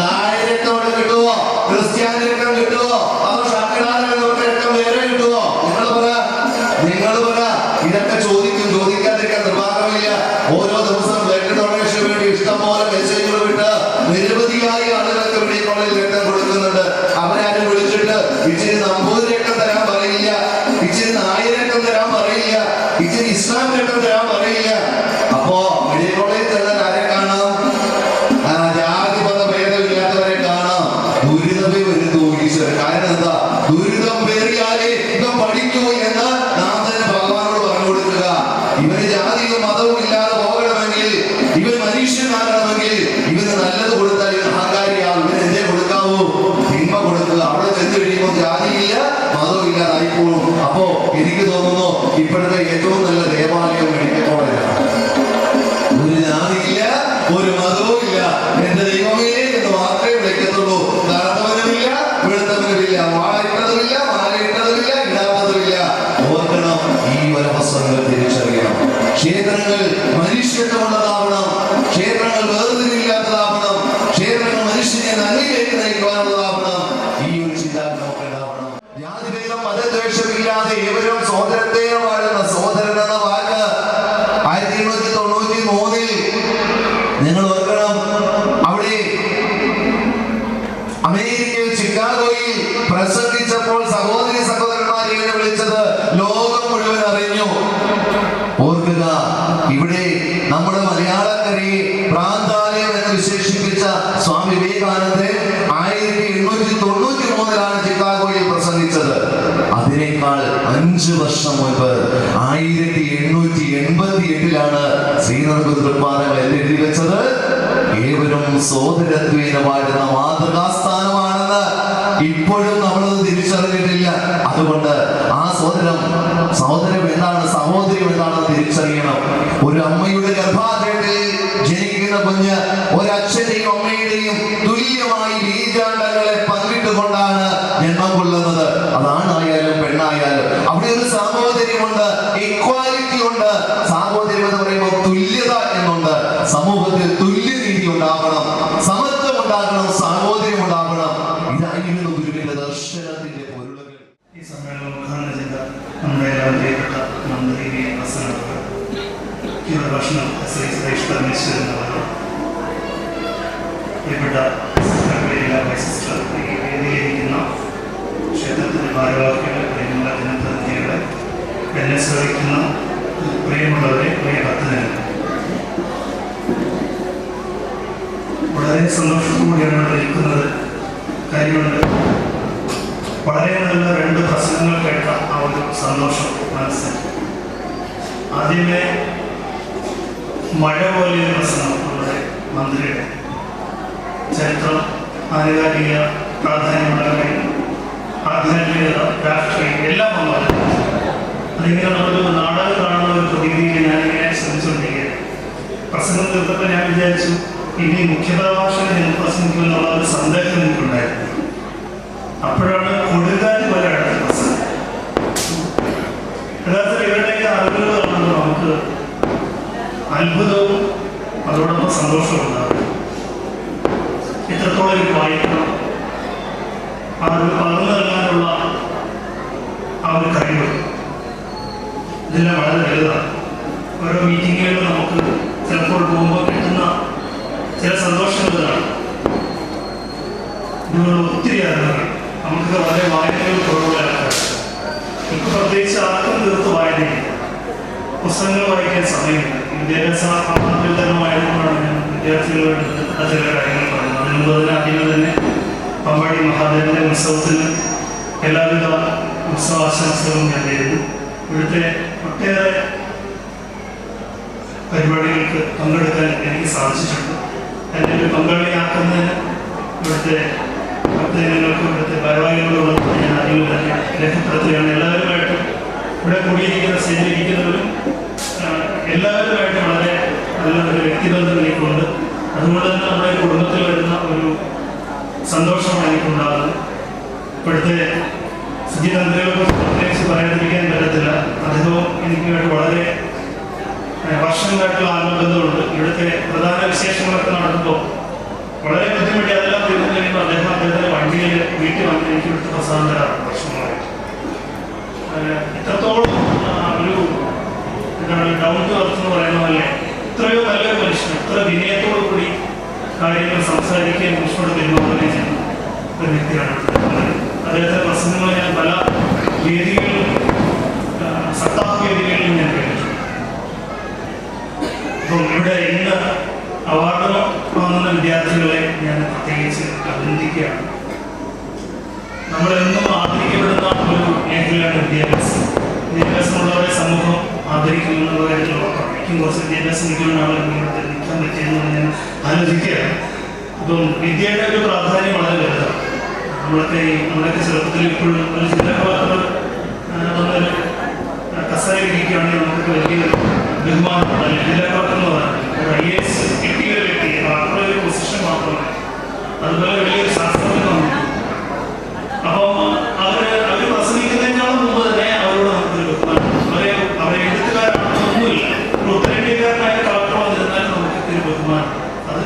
നായർ രക്തം അവിടെ കിട്ടുമോ? ക്രിസ്ത്യാനി രക്തം കിട്ടുമോ? അതോ ഷാക്കിടാനൊക്കെ രക്തം വേറെ കിട്ടുമോ? നിങ്ങൾ പറ. ഇതൊക്കെ ചോദിക്കാതിരിക്കാൻ നിർവാഹമില്ല. ഓരോ ദിവസം ബ്ലഡ് ഡൊണേഷന് വേണ്ടി ഇഷ്ടംപോലെ മെസ്സേജുകൾ വിട്ട് നിരവധിയായി ആളുകൾക്ക് മെഡിക്കൽ കോളേജിൽ രക്തം കൊടുക്കുന്നുണ്ട്. അവരാരും വിളിച്ചിട്ട് ഇച്ചിരി നമ്പൂതിരി രക്തം തരാൻ പറയില്ല, ഇച്ചിരി നായർ രക്തം തരാൻ പറയില്ല, ഇച്ചിരി ഇസ്ലാം രക്തം തരാൻ പറയില്ല. അപ്പോ മെഡിക്കൽ കോളേജിൽ ചെന്നാൽ ആരെ കാണാം? ജാതി മത ഭേദമില്ലാത്തവരെ കാണാം. ദുരിതമേ വരുന്നു ഈശ്വരൻ. കാരണം എന്താ? ദുരിതം പേറിയാലേ ഇവ പഠിക്കൂ എന്ന് നാം തന്നെ ഭഗവാനോട് പറഞ്ഞു കൊടുക്കുക. ഇവന് ജാതിയും മതവും ഇല്ലാതെ പോകണമെങ്കിൽ, ഇവൻ മനുഷ്യനാകണമെങ്കിൽ ഇവന് നല്ലത് കൊടുത്താൽ ഇവൻ അഹങ്കാരിയാവും. ഇവന് എന്തേ കൊടുക്കാവൂ? തിന്മ കൊടുക്കുക. അവിടെ ചെന്ന് കഴിയുമ്പോൾ ജാതിയില്ല മതവും ഇല്ലാതായിപ്പോഴും. അപ്പോ എനിക്ക് തോന്നുന്നു ഇപ്പോഴത്തെ ഏറ്റവും നല്ല ദേവാലയം മെഡിക്കൽ കോളേജാണ്. ഒരു ജാതിയില്ല, ഒരു മതവും ഇല്ല. എന്റെ ദൈവമേ എന്ന് മാത്രമേ വിളിക്കത്തുള്ളൂ. കറുത്തവനുമില്ല, വെളുത്തവനുമില്ല, വാളയിട്ടതുമില്ല, മാലയിട്ടതുമില്ല, ഇടാത്തതുമില്ല. ഓർക്കണം, ഈ വരവസ്ത്രങ്ങൾ തിരിച്ചറിയണം. ക്ഷേത്രങ്ങൾ മനുഷ്യത്വമുള്ളതാവണം. ക്ഷേത്രങ്ങൾ വേർതിരിവില്ലാത്തതാവണം. ക്ഷേത്രങ്ങൾ മനുഷ്യനെ നന്ദിയിലേക്ക് നയിക്കുവാനുള്ളതാവണം. ഈ ഒരു ചിന്താഗതി നമുക്ക് ഉണ്ടാവണം. ജാതിഭേദം മതദ്വേഷമില്ലാതെ ഏവരും സോദരത്തെയും വാഴുന്ന സോദരൻ എന്ന വാക്ക് 1893 നിങ്ങൾ ഓർക്കണം. അവിടെ അമേരിക്കയിൽ ചിക്കാഗോയിൽ പ്രസംഗിച്ചപ്പോൾ സഹോദരി സഹോദരന്മാരെ ഇങ്ങനെ വിളിച്ചത് ലോകം മുഴുവൻ അറിഞ്ഞു. ഓർക്കുക, ഇവിടെ നമ്മുടെ മലയാളക്കരയെ പ്രാന്താലയം എന്ന് വിശേഷിപ്പിച്ച സ്വാമി വിവേകാനന്ദൻ 1893 ചിക്കാഗോയിൽ പ്രസംഗിച്ചത്. അതിനേക്കാൾ 5 വർഷം മുൻപ് 1888 ശ്രീനാഥപാദങ്ങൾ എഴുതി വെച്ചത് ഏവരും സോദരത്വേന വാഴുന്ന മാതൃകാസ്ഥാനമാണെന്ന്. ഇപ്പോഴും നമ്മളത് തിരിച്ചറിഞ്ഞിട്ടില്ല. അതുകൊണ്ട് ആ സഹോദരം എന്താണ്, സഹോദര്യം എന്താണെന്ന് തിരിച്ചറിയണം. ഒരു അമ്മയുടെ ഗർഭാശയത്തിൽ ജനിക്കുന്ന കുഞ്ഞ് ഒരച്ഛന്റെയും അമ്മയുടെയും തുല്യമായി ബീജാണ്ടങ്ങളെ പങ്കിട്ടുകൊണ്ടാണ് ജന്മം കൊള്ളുന്നത്. അതാണായാലും പെണ്ണായാലും അവിടെ ഒരു സാഹോദര്യമുണ്ട്, ഇക്വാലിറ്റി ഉണ്ട്. സാഹോദര്യം എന്ന് പറയുമ്പോൾ തുല്യത എന്നുണ്ട്. സമൂഹത്തിൽ തുല്യനീതി ഉണ്ടാകണം, സമത്വം ഉണ്ടാകണം, സാഹോദര്യം ഉണ്ടാകണം. ഇതായിരുന്നു ഗുരുവിന്റെ ദർശനത്തിന്റെ പൊരുളുകൾ. ഈ സമ്മേളനം ഉദ്ഘാടനം ചെയ്ത നമ്മുടെ പ്രിയപ്പെട്ട മന്ത്രി ഭക്ഷണം ശ്രീ സുരേഷ് പരമേശ്വരൻ അവർ, പ്രിയപ്പെട്ട സിസ്റ്റർ, ഈ വേദിയിലിരിക്കുന്ന ക്ഷേത്രത്തിൻ്റെ ഭാരവാഹികളെ, പ്രിയമുള്ള ജനപ്രതിനിധികളെ, എന്നെ ശ്രമിക്കുന്ന പ്രിയമുള്ളവരെ, പ്രിയ ഭക്തജനങ്ങൾ, വളരെ സന്തോഷത്തോടെയാണ് ഇവിടെ നിൽക്കുന്നത്. കാര്യമുണ്ട്, വളരെ നല്ല 2 പ്രസംഗങ്ങൾ കേട്ട ആ ഒരു സന്തോഷം മനസ്സിൽ. ആദ്യമേ മഴ പോലെയൊരു പ്രസംഗം നമ്മുടെ മന്ത്രിയുടെ ചരിത്രം, ആനുകാലിക പ്രാധാന്യമുള്ള കാര്യം, ആധ്യാത്മികത, രാഷ്ട്രീയം എല്ലാം വന്നത് അതിങ്ങനെ നമ്മളൊരു നാടകം കാണുന്ന ഒരു പ്രതീതിയിൽ ഞാനിങ്ങനെ ശ്രമിച്ചുകൊണ്ടിരിക്കുകയാണ്. പ്രസംഗം തീർത്തപ്പോൾ ഞാൻ വിചാരിച്ചു ഇനി മുഖ്യപ്രഭാഷകൻ എന്ന് പ്രസംഗിക്കുമെന്നുള്ള ഒരു സന്ദേഹം എനിക്കുണ്ടായിരുന്നു. അപ്പോഴാണ് കൊടുങ്കാറ്റ് പോലെ അടുത്ത പ്രസംഗം. യഥാർത്ഥത്തിൽ ഇവരുടെയൊക്കെ അറിവുകൾ കാണുമ്പോൾ നമുക്ക് അത്ഭുതവും അതോടൊപ്പം സന്തോഷവും ഉണ്ടാകും. ഇത്രത്തോളം ഇത് വായിക്കണം, ആ ഒരു പകർന്നു നൽകാനുള്ള ആ ഒരു കഴിവ്, ഇതെല്ലാം വളരെ വലുതാണ്. ഓരോ മീറ്റിങ്ങുകളിൽ നമുക്ക് ചിലപ്പോൾ പോകുമ്പോൾ കിട്ടുന്ന ചില സന്തോഷങ്ങളാണ്. ഇതുപോലെ ഒത്തിരി അറിവുകൾ നമുക്ക് വളരെ വായനകൾ കുറവുകളാണ്. ഇപ്പോൾ പ്രത്യേകിച്ച് ആർക്കും തീർത്ത് വായനയില്ല, പുസ്തകങ്ങൾ വായിക്കാൻ സമയമില്ല. വിദ്യാഭ്യാസ ആത്മനിർഭരമായതുകൊണ്ടാണ് ഞാൻ വിദ്യാർത്ഥികളുമായിട്ട് ചില കാര്യങ്ങൾ പറയുന്നത്. അതിന് മുമ്പ് തന്നെ ആദ്യമേ തന്നെ പമ്പാടി മഹാദേവന്റെ ഉത്സവത്തിന് എല്ലാവിധ ഉത്സവാശംസകളും ഞാൻ നേരുന്നു. ഇവിടുത്തെ ഒട്ടേറെ പരിപാടികൾക്ക് പങ്കെടുക്കാൻ എനിക്ക് സാധിച്ചിട്ടുണ്ട്. എൻ്റെ ഒരു പങ്കാളിയാക്കുന്നതിന് ഇവിടുത്തെ ഭക്തജനങ്ങൾക്കും ഇവിടുത്തെ ഭാരവാഹികളോടൊപ്പം ഞാൻ ആദ്യം തന്നെ രേഖപ്പെടുത്തുകയാണ്. എല്ലാവരുമായിട്ടും ഇവിടെ കൂടിയിരിക്കുന്ന സ്റ്റേജിലിരിക്കുന്നവരും എല്ലാവരുമായിട്ട് വളരെ നല്ലൊരു വ്യക്തിബന്ധം എനിക്കുണ്ട്. അതുകൊണ്ട് തന്നെ നമ്മുടെ കുടുംബത്തിൽ വരുന്ന ഒരു സന്തോഷമാണ് എനിക്കുണ്ടാകുന്നത്. ഇപ്പോഴത്തെ സ്ഥിതിതന്ത്രങ്ങളെ പ്രത്യേകിച്ച് പറയാതിരിക്കാൻ പറ്റത്തില്ല. അദ്ദേഹവും എനിക്കുമായിട്ട് വളരെ വർഷങ്ങളായിട്ടുള്ള ആത്മബന്ധമുണ്ട്. ഇവിടുത്തെ പ്രധാന വിശേഷങ്ങളൊക്കെ നടക്കുമ്പോൾ വളരെ ബുദ്ധിമുട്ടി അതെല്ലാം തീർന്നു കഴിയുമ്പോൾ അദ്ദേഹത്തിന്റെ വണ്ടിയിൽ വീട്ടിൽ വന്ന് എനിക്ക് ഇവിടുത്തെ പ്രസാദം തരാറുണ്ട് വർഷങ്ങളായിട്ട്. ഇത്രത്തോളം ഒരു എന്താണ് ഡൗൺ ടു എർത്ത് എന്ന് പറയുന്ന പോലെ ഇത്രയോ നല്ലൊരു മനുഷ്യൻ ഇത്ര വിനയത്തോടു കൂടി കാര്യങ്ങൾ സംസാരിക്കുകയും മനുഷ്യനോട് പെരുമാറുകയും ചെയ്യുന്ന ഒരു വ്യക്തിയാണ്. അദ്ദേഹത്തെ പ്രസംഗങ്ങൾ ഞാൻ പല വേദികളിലും സത്താഹ് വേദികളിലും ഞാൻ കേട്ടിട്ടുണ്ട്. അപ്പം ഇവിടെ ഇന്ന് അവാർഡ് വാങ്ങുന്ന വിദ്യാർത്ഥികളെ ഞാൻ പ്രത്യേകിച്ച് അഭിനന്ദിക്കുകയാണ്. നമ്മളെന്നും ആദരിക്കപ്പെടുന്ന ഒരു മേഖലയാണ് വിദ്യാഭ്യാസം. വിദ്യാഭ്യാസമുള്ളവരെ സമൂഹം ആദരിക്കുമെന്നുള്ള കാര്യത്തിൽ പഠിക്കും കുറച്ച് വിദ്യാഭ്യാസം കിട്ടുമെന്നാണ് ഇവിടുത്തെ നിൽക്കാൻ പറ്റിയതെന്ന് ഞാൻ ആലോചിക്കുകയാണ്. അപ്പം വിദ്യയുടെ ഒരു പ്രാധാന്യം വളരെ വലുതാണ്. നമ്മളൊക്കെ ചെറുപ്പത്തിൽ ഇപ്പോഴും ഒരു ജില്ലാ വന്നൊരു കസേരയിലിരിക്കുകയാണെങ്കിൽ നമുക്ക് വലിയ ബഹുമാനമാണ്. ജില്ലാ കളക്ടർ എന്ന് പറയുന്നത് IAS കിട്ടിയ ഒരു വ്യക്തി അത്ര ഒരു പൊസിഷൻ മാത്രമല്ല, അതുപോലെ വലിയൊരു ശാസ്ത്രജ്ഞനാണ്. അപ്പം അവർ പ്രസംഗിക്കുന്നതിനേക്കാളും മുമ്പ് തന്നെ അവരോട് നമുക്കൊരു ബഹുമാനം. അവരെ എഴുത്തുകാരാണെന്നൊന്നുമില്ല, ഒരു ഉത്തരേന്ത്യക്കാരനായ കളക്ടർ വന്നിരുന്നാൽ നമുക്ക് ഒരു ബഹുമാനം. അത്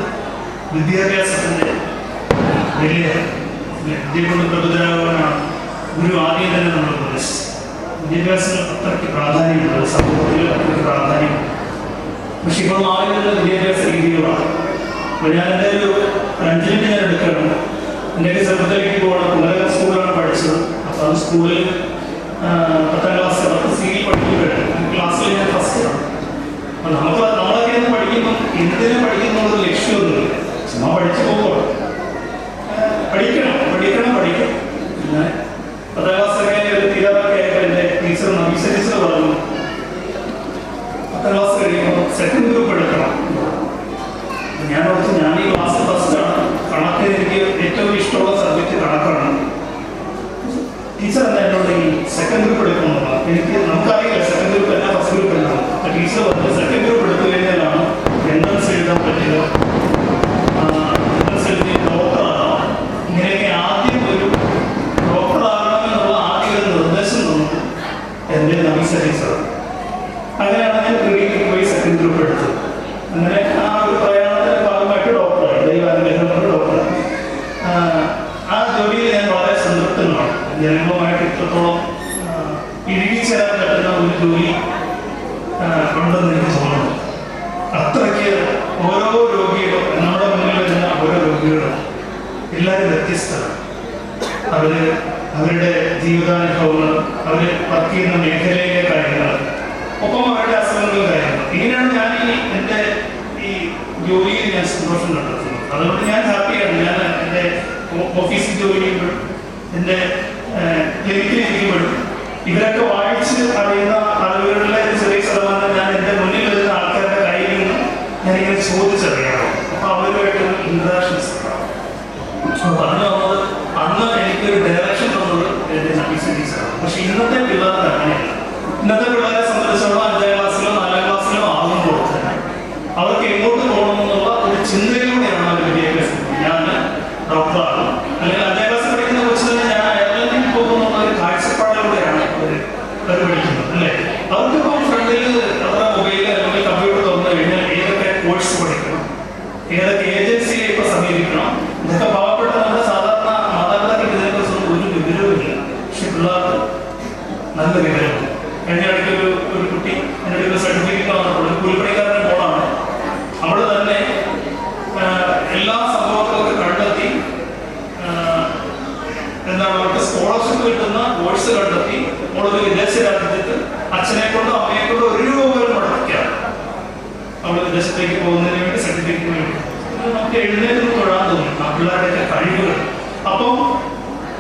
വിദ്യാഭ്യാസത്തിൻ്റെ വലിയ വിദ്യ കൊണ്ട് പ്രബുദ്ധരാകുവാനാണ് ഗുരു ആദ്യം തന്നെ നമ്മൾ ഉപദേശിച്ചത്. വിദ്യാഭ്യാസത്തിന് അത്രയ്ക്ക് പ്രാധാന്യമുണ്ട്, സമൂഹത്തിൽ അത്രയ്ക്ക് പ്രാധാന്യമുണ്ട്. പക്ഷെ ഇപ്പോൾ മാറി വരുന്ന വിദ്യാഭ്യാസ രീതികളാണ്. അപ്പോൾ ഞാൻ എൻ്റെ ഒരു 5 മിനിറ്റ് ഞാൻ എടുക്കണം. എൻ്റെയൊക്കെ ചെറുപ്പത്തിലേക്ക് പോകണം. കുമരകം സ്കൂളിലാണ് പഠിച്ചത്. അപ്പോൾ അത് സ്കൂളിൽ 10ാം ക്ലാസ് 10C പഠിക്കുമ്പോഴാണ് ക്ലാസ്സിൽ ഞാൻ ഫസ്റ്റാണ്. അപ്പോൾ നമ്മളൊക്കെ ഒന്ന് പഠിക്കുമ്പം എന്തിനു പഠിക്കുന്നുള്ളൊരു ലക്ഷ്യമൊന്നുമില്ല, ചുമ്മാ പഠിച്ചു പോകുമ്പോൾ പഠിക്കണം. പിന്നെ 10ാം ക്ലാസ്സൊക്കെ ഒരു തീരാറൊക്കെ ആയപ്പോൾ എൻ്റെ ടീച്ചർ നബീസ ടീച്ചർ പറഞ്ഞു 10ാം ക്ലാസ് കഴിയുമ്പോൾ സെക്കൻഡ് ഗ്രൂപ്പ് എടുക്കണം. ഞാൻ ഓർത്തു ഞാൻ ഈ ക്ലാസ് ഫസ്റ്റാണ്, കണക്ക് എനിക്ക് ഏറ്റവും ഇഷ്ടമുള്ള സബ്ജക്റ്റ് കണക്കാണ്. ടീച്ചർ എന്താ എന്നോട് ഈ സെക്കൻഡ് ഗ്രൂപ്പ് എടുക്കണമെന്ന് എനിക്ക് നമുക്കറിയില്ല സെക്കൻഡ് ഗ്രൂപ്പ് എന്നാ ഫസ്റ്റ് ഗ്രൂപ്പ് എന്നാണ്. അപ്പോൾ ടീച്ചർ പറഞ്ഞു സെക്കൻഡ് ഗ്രൂപ്പ് എടുത്തു കഴിഞ്ഞാലാണ് എൻട്രൻസ് എഴുതാൻ പറ്റുക, എൻട്രൻസ് എഴുതി ഡോക്ടറാണോ, ഇങ്ങനെയൊക്കെ ആദ്യം ഒരു ഡോക്ടറാകണമെന്നുള്ള ആദ്യം ഒരു നിർദ്ദേശം തന്നു എൻ്റെ നബീസ ടീച്ചർ. അങ്ങനെയാണ് ഞാൻ പ്രീഡിയിൽ പോയി സെക്കൻഡ് ഗ്രൂപ്പ് എടുത്തത്. അങ്ങനെ ആ ഒരു പ്രയാണത്തിന്റെ ഭാഗമായിട്ട് ഡോക്ടറായി, ദൈവാനുഗ്രഹം ഡോക്ടർ. ആ ജോലിയിൽ ഞാൻ വളരെ സംതൃപ്തനാണ്. ജനങ്ങളുമായിട്ട് ഇത്രത്തോളം ഇഴുകിച്ചേരാൻ പറ്റുന്ന ഒരു ജോലി ഉണ്ടെന്ന് എനിക്ക് തോന്നുന്നു. അത്രയ്ക്ക് ഓരോ രോഗികളും നമ്മുടെ മുന്നിൽ വരുന്ന ഓരോ രോഗികളും എല്ലാവരും വ്യത്യസ്തരാണ്. അവരുടെ ജീവിതാനുഭവങ്ങൾ, അവർ വർക്ക് ചെയ്യുന്ന മേഖലയിലെ കാര്യങ്ങൾ, ഒപ്പം അവരുടെ അസുഖങ്ങളും കാര്യങ്ങൾ. ഇങ്ങനെയാണ് ഞാൻ എൻ്റെ ഈ ജോലിയിൽ ഞാൻ സന്തോഷം കണ്ടെത്തുന്നത്. അതുകൊണ്ട് ഞാൻ ഓഫീസിൽ ജോലി ചെയ്യുമ്പോഴും എൻ്റെ ക്ലിനിക്കിൽ ഇരിക്കുമ്പോഴും ഇവരൊക്കെ വായിച്ച് അറിയുന്ന അറിവുകളിലെ ചെറിയ ശതമാനം ഞാൻ എൻ്റെ മുന്നിൽ വരുന്ന ആൾക്കാരുടെ കയ്യിൽ നിന്ന് ഞാനിങ്ങനെ ചോദിച്ചറിയാമോ. അപ്പോൾ അവരുമായിട്ട് ഇൻട്രാക്ഷൻസ് പറഞ്ഞു വന്നത് അന്ന് എനിക്കൊരു ഡയറക്ഷൻ തന്നത് എൻ്റെ ടീച്ചറാണ്. പക്ഷെ ഇന്നത്തെ പിള്ളേർക്ക് അങ്ങനെയല്ല. ഇന്നത്തെ പിള്ളേരെ സംബന്ധിച്ചോളം 5ാം ക്ലാസ്സിലോ 4ാം ക്ലാസ്സിലോ ആകുമ്പോൾ തന്നെ അവർക്ക് എങ്ങോട്ട് പോകണമെന്നുള്ള ഒരു ചിന്തയിലൂടെയാണ് അവർ വിദ്യാഭ്യാസം. ഞാൻ ഡോക്ടറാകും, അല്ലെങ്കിൽ 5ാം ക്ലാസ്സിൽ പഠിക്കുന്ന കൊച്ചു തന്നെ ഞാൻ എയർലൈനിൽ പോകുന്നുള്ള ഒരു കാഴ്ചപ്പാടിലൂടെയാണ് അവർ പഠിക്കുന്നത് അല്ലേ. അവർക്കിപ്പോൾ ഫ്രണ്ടിൽ അവരുടെ മൊബൈൽ അല്ലെങ്കിൽ കമ്പ്യൂട്ടർ തുറന്നു കഴിഞ്ഞാൽ ഏതൊക്കെ കോഴ്സ് പഠിക്കണം, ഏതൊക്കെ ഏജൻസിയെ ഇപ്പൊ സമീപിക്കണം, ഇതൊക്കെ പാവപ്പെട്ട നമ്മുടെ സാധാരണ മാതാപിതാക്കൾക്ക് ഇതിനെക്കുറിച്ചൊന്നും ഒരു വിവരവുമില്ല. പക്ഷെ പിള്ളേർക്ക് നല്ല വിവരമുണ്ട്. കഴിഞ്ഞ ഇടയ്ക്ക് ഒരു കുട്ടി എൻ്റെ ഒരു സർട്ടിഫിക്കറ്റ് വന്നപ്പോൾ കൂലിപ്പണിക്കാരൻ്റെ മോളാണ്. അവൾ തന്നെ എല്ലാ സംഭവങ്ങളൊക്കെ കണ്ടെത്തി എന്താണ് അവർക്ക് സ്കോളർഷിപ്പ് കിട്ടുന്ന കോഴ്സ് കണ്ടെത്തി അവളൊരു വിദേശ രാജ്യത്ത് അച്ഛനെ കൊണ്ടോ അമ്മയെ കൊണ്ടോ 1 രൂപ പോലും മുടക്കിയാണ് അവൾ വിദേശത്തേക്ക് പോകുന്നതിന് വേണ്ടി സർട്ടിഫിക്കറ്റിന് വേണ്ടി. നമുക്ക് എഴുന്നേറ്റ് തൊഴാൻ തോന്നും ആ പിള്ളേരുടെയൊക്കെ കഴിവുകൾ. അപ്പം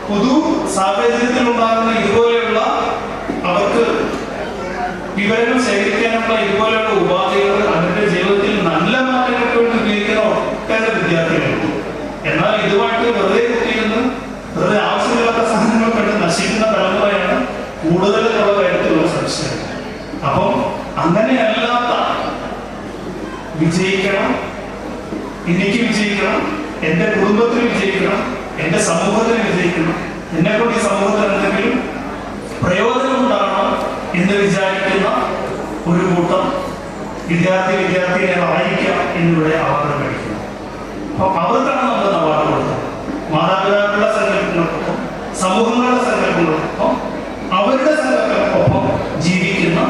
പൊതു സാഹചര്യത്തിൽ ഉണ്ടാകുന്ന ഇതുപോലെയുള്ള അവർക്ക് വിവരങ്ങൾ ശേഖരിക്കാനുള്ള ഇതുപോലെയുള്ള ഉപാധികൾ അവരുടെ ജീവിതത്തിൽ നല്ല മാറ്റങ്ങൾക്ക് വേണ്ടി ഉപയോഗിക്കുന്ന ഒട്ടേറെ വിദ്യാർത്ഥികളുണ്ട്. എന്നാൽ ഇതുമായിട്ട് വെറുതെ കുത്തിയിരുന്ന് വെറുതെ ആവശ്യമില്ലാത്ത സാധനങ്ങൾ കണ്ട് നശിക്കുന്ന തലമുറയാണ് കൂടുതൽ എന്നുള്ള കാര്യത്തിലുള്ള സംശയം. അപ്പം അങ്ങനെയല്ലാത്ത വിജയിക്കണം, എനിക്ക് വിജയിക്കണം, എൻ്റെ കുടുംബത്തിന് വിജയിക്കണം, എൻ്റെ സമൂഹത്തിന് വിജയിക്കണം, എന്നെക്കൊണ്ട് ഈ സമൂഹത്തിന് എന്തെങ്കിലും പ്രയോജനം ഉണ്ടാകണം എന്ന് വിചാരിക്കുന്ന ഒരു കൂട്ടം വിദ്യാർത്ഥിയെ വായിക്കാം എന്നിവിടെ അവാർഡ് കഴിക്കുന്നു. അപ്പം അവർക്കാണ് നമ്മൾ അവാർഡ് കൊടുത്തത്. മാതാപിതാക്കളുടെ സങ്കല്പങ്ങൾക്കൊപ്പം സമൂഹങ്ങളുടെ സങ്കല്പങ്ങൾക്കൊപ്പം അവരുടെ സങ്കല്പങ്ങൾക്കൊപ്പം ജീവിക്കുന്ന,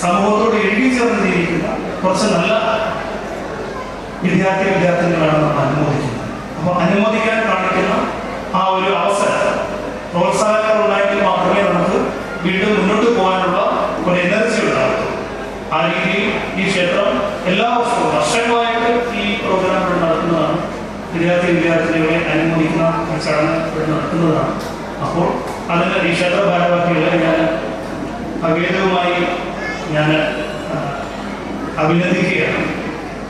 സമൂഹത്തോട് എഴുതി ചേർന്ന് ജീവിക്കുന്ന കുറച്ച് നല്ല വിദ്യാർത്ഥികളാണ് നമ്മൾ അനുമോദിക്കുന്നത്. അപ്പോൾ അനുമോദിക്കാൻ കാണിക്കുന്ന ആ ഒരു അവസരം പ്രോത്സാഹനങ്ങൾ ഉണ്ടായെങ്കിൽ മാത്രമേ നമുക്ക് വീണ്ടും മുന്നോട്ട് പോകാനുള്ള ഒരു എനർജി ഉണ്ടാകും. ആ രീതിയിൽ ഈ ക്ഷേത്രം എല്ലാ വർഷവും വർഷങ്ങളായിട്ട് ഈ പ്രോഗ്രാം നടത്തുന്നതാണ്. വിദ്യാർത്ഥികളെ അനുമോദിക്കുന്ന ചടങ്ങ് നടത്തുന്നതാണ്. അപ്പോൾ അതിന് ഈ ക്ഷേത്ര ഭാരവാഹികളെ ഞാൻ അഭേദവുമായി അഭിനന്ദിക്കുകയാണ്.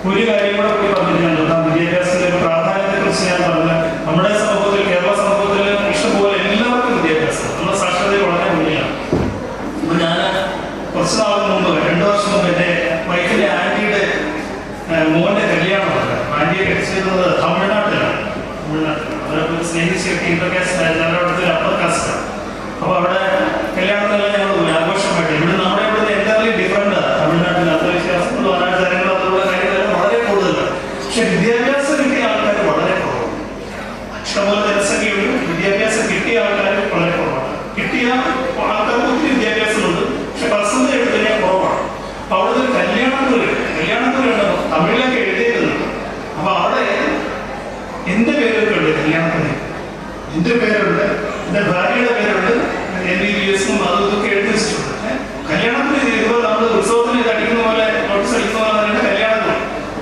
ഒരു കാര്യം കൂടെ കൂടി പറഞ്ഞിട്ടുണ്ട്. വിദ്യാഭ്യാസത്തിന്റെ പ്രാധാന്യത്തെക്കുറിച്ച് ഞാൻ പറഞ്ഞത് നമ്മുടെ സമൂഹത്തിൽ, കേരള സമൂഹത്തിൽ ഇഷ്ടംപോലെ എല്ലാവർക്കും വിദ്യാഭ്യാസം, നമ്മുടെ സാക്ഷരതയിൽ വളരെ മുന്നിലാണ്. അപ്പൊ ഞാൻ കുറച്ച് നാൾ മുമ്പ് 2 വർഷം മുമ്പ് എൻ്റെ വൈഫിന്റെ ആന്റിയുടെ മോന്റെ കല്യാണമുണ്ട്. ആന്റിയെ കെട്ടിച്ചിരുന്നത് തമിഴ്നാട്ടിലാണ്. അവരൊക്കെ സ്നേഹിച്ച് കെട്ടി ഇന്റർകാസ്റ്റ് ഞങ്ങളുടെ അപ്പർ കാസ്റ്റാണ്. അപ്പൊ അവിടെ കല്യാണത്തിലെല്ലാം ഞങ്ങൾ പോയി ആഘോഷമായിട്ട്. ഇവിടെ നമ്മുടെ ഇവിടുത്തെ എന്തായാലും ഡിഫറൻറ്റ്. തമിഴ്നാട്ടിൽ അന്ധവിശ്വാസങ്ങളും അനാചാരങ്ങളും അതുള്ള കാര്യങ്ങളെല്ലാം വളരെ കൂടുതലാണ്. പക്ഷെ വിദ്യാഭ്യാസം കിട്ടിയ ആൾക്കാർ വളരെ കുറവാണ്. ഇഷ്ടംപോലെ ജനസംഖ്യയുണ്ട്, വിദ്യാഭ്യാസം കിട്ടിയ ആൾക്കാർ വളരെ കുറവാണ്. കിട്ടിയ ആൾക്കാർക്ക് ഒത്തിരി വിദ്യാഭ്യാസമുണ്ട്, പക്ഷെ പെർസെന്റേജ് എടുത്തതിനെ കുറവാണ്. അപ്പൊ അവിടെ ഒരു കല്യാണത്തിലുണ്ട് തമിഴിലൊക്കെ എഴുതിയിരുന്നത്. അപ്പൊ അവിടെ എന്റെ പേരൊക്കെ ഉണ്ട് കല്യാണത്തിന്. എന്റെ പേരുണ്ട്, എന്റെ ഭാര്യയുടെ പേരുണ്ട്, MBBS അതും ഇതൊക്കെ എഴുതി വെച്ചിട്ടുണ്ട്. കല്യാണത്തിന് ഇതുപോലെ നമ്മൾ ഉത്സവത്തിന് അടിക്കുന്ന പോലെ നോട്ടീസ് അടിക്കുന്ന പോലെ തന്നെ കല്യാണത്തിന്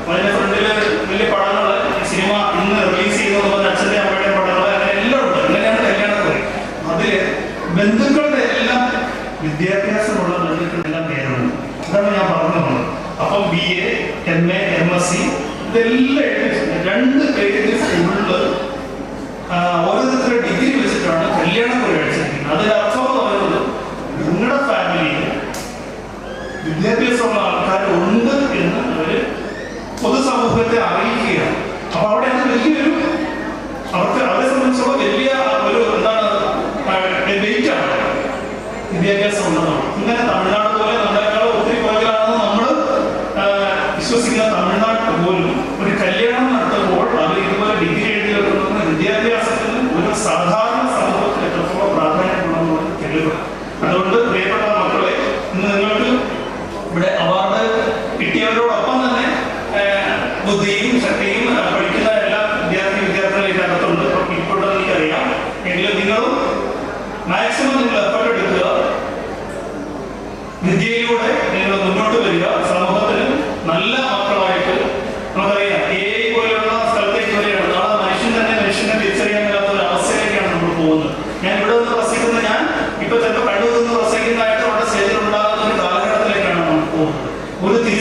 അതിന്റെ ഫ്രണ്ടില് വലിയ പടങ്ങള്, സിനിമ ഇന്ന് റിലീസ് ചെയ്യുന്ന പോലെ അച്ഛന്റെ അമ്മയുടെ പടങ്ങള്, അങ്ങനെ എല്ലാം ഉണ്ട്. അങ്ങനെയാണ് കല്യാണത്തിന്. അതില് ബന്ധുക്കളുടെ എല്ലാം വിദ്യാഭ്യാസമുള്ള ബന്ധുക്കളുടെ എല്ലാം പേരുണ്ട്. അതാണ് ഞാൻ പറഞ്ഞു തന്നത്. അപ്പം BA, MA, MSc ഇതെല്ലാം എഴുതി 2 പേജ് ഫുള്ള് ഓരോരുത്തരുടെ ഡിഗ്രി വെച്ചിട്ടാണ് കല്യാണത്തിന് കഴിച്ചിരിക്കുന്നത്. അതിനർത്ഥം എന്ന് പറയുന്നത് നിങ്ങളുടെ ഫാമിലിയിൽ വിദ്യാഭ്യാസമുള്ള ആൾക്കാർ ഉണ്ട് എന്ന് അവര് പൊതുസമൂഹത്തെ അറിയിക്കുകയാണ്. അപ്പൊ അവിടെ അത് വലിയൊരു അവരെ സംബന്ധിച്ചോളം വലിയ ഒരു എന്താണ് വെയിറ്റ് ആണ് വിദ്യാഭ്യാസം ഉണ്ടെന്നാണ്. ഇങ്ങനെ തമിഴ്നാട് പോലെ നമ്മളെക്കാളും ഒത്തിരി പുറകിലാണെന്ന് നമ്മൾ വിശ്വസിക്കുന്ന തമിഴ്നാട്ടിൽ പോലും ഒരു കല്യാണം നടത്തുമ്പോൾ അവർ ഇതുപോലെ ഡിഗ്രി എഴുതി വെക്കുന്നത് വിദ്യാഭ്യാസത്തിന് ഒരു സാധാരണ സമൂഹത്തിൽ എത്രത്തോളം പ്രാധാന്യമുണ്ടെന്നുള്ള തെളിവ്. അതുകൊണ്ട് പ്രിയപ്പെട്ട മക്കളെ, ഇന്ന് നിങ്ങൾക്ക് ഇവിടെ അവാർഡ് കിട്ടിയവരോടൊപ്പം തന്നെ ബുദ്ധിയും ശക്തിയും പഠിക്കുന്ന എല്ലാ വിദ്യാർത്ഥികളും ഇതിനകത്തുണ്ട്. ഇപ്പോഴും എനിക്കറിയാം. എങ്കിലും നിങ്ങളും മാക്സിമം നിങ്ങൾ എഫർട്ട് എടുക്കുക. വിദ്യയിലൂടെ നിങ്ങൾ മുന്നോട്ട് വരിക. സമൂഹത്തിന് നല്ല മക്കളായിട്ട് നമുക്കറിയാം AI പോലെയുള്ള സ്ഥലത്തേക്ക് വരികയാണ്. നാളെ മനുഷ്യൻ തന്നെ മനുഷ്യനെ തിരിച്ചറിയാൻ മേലാത്ത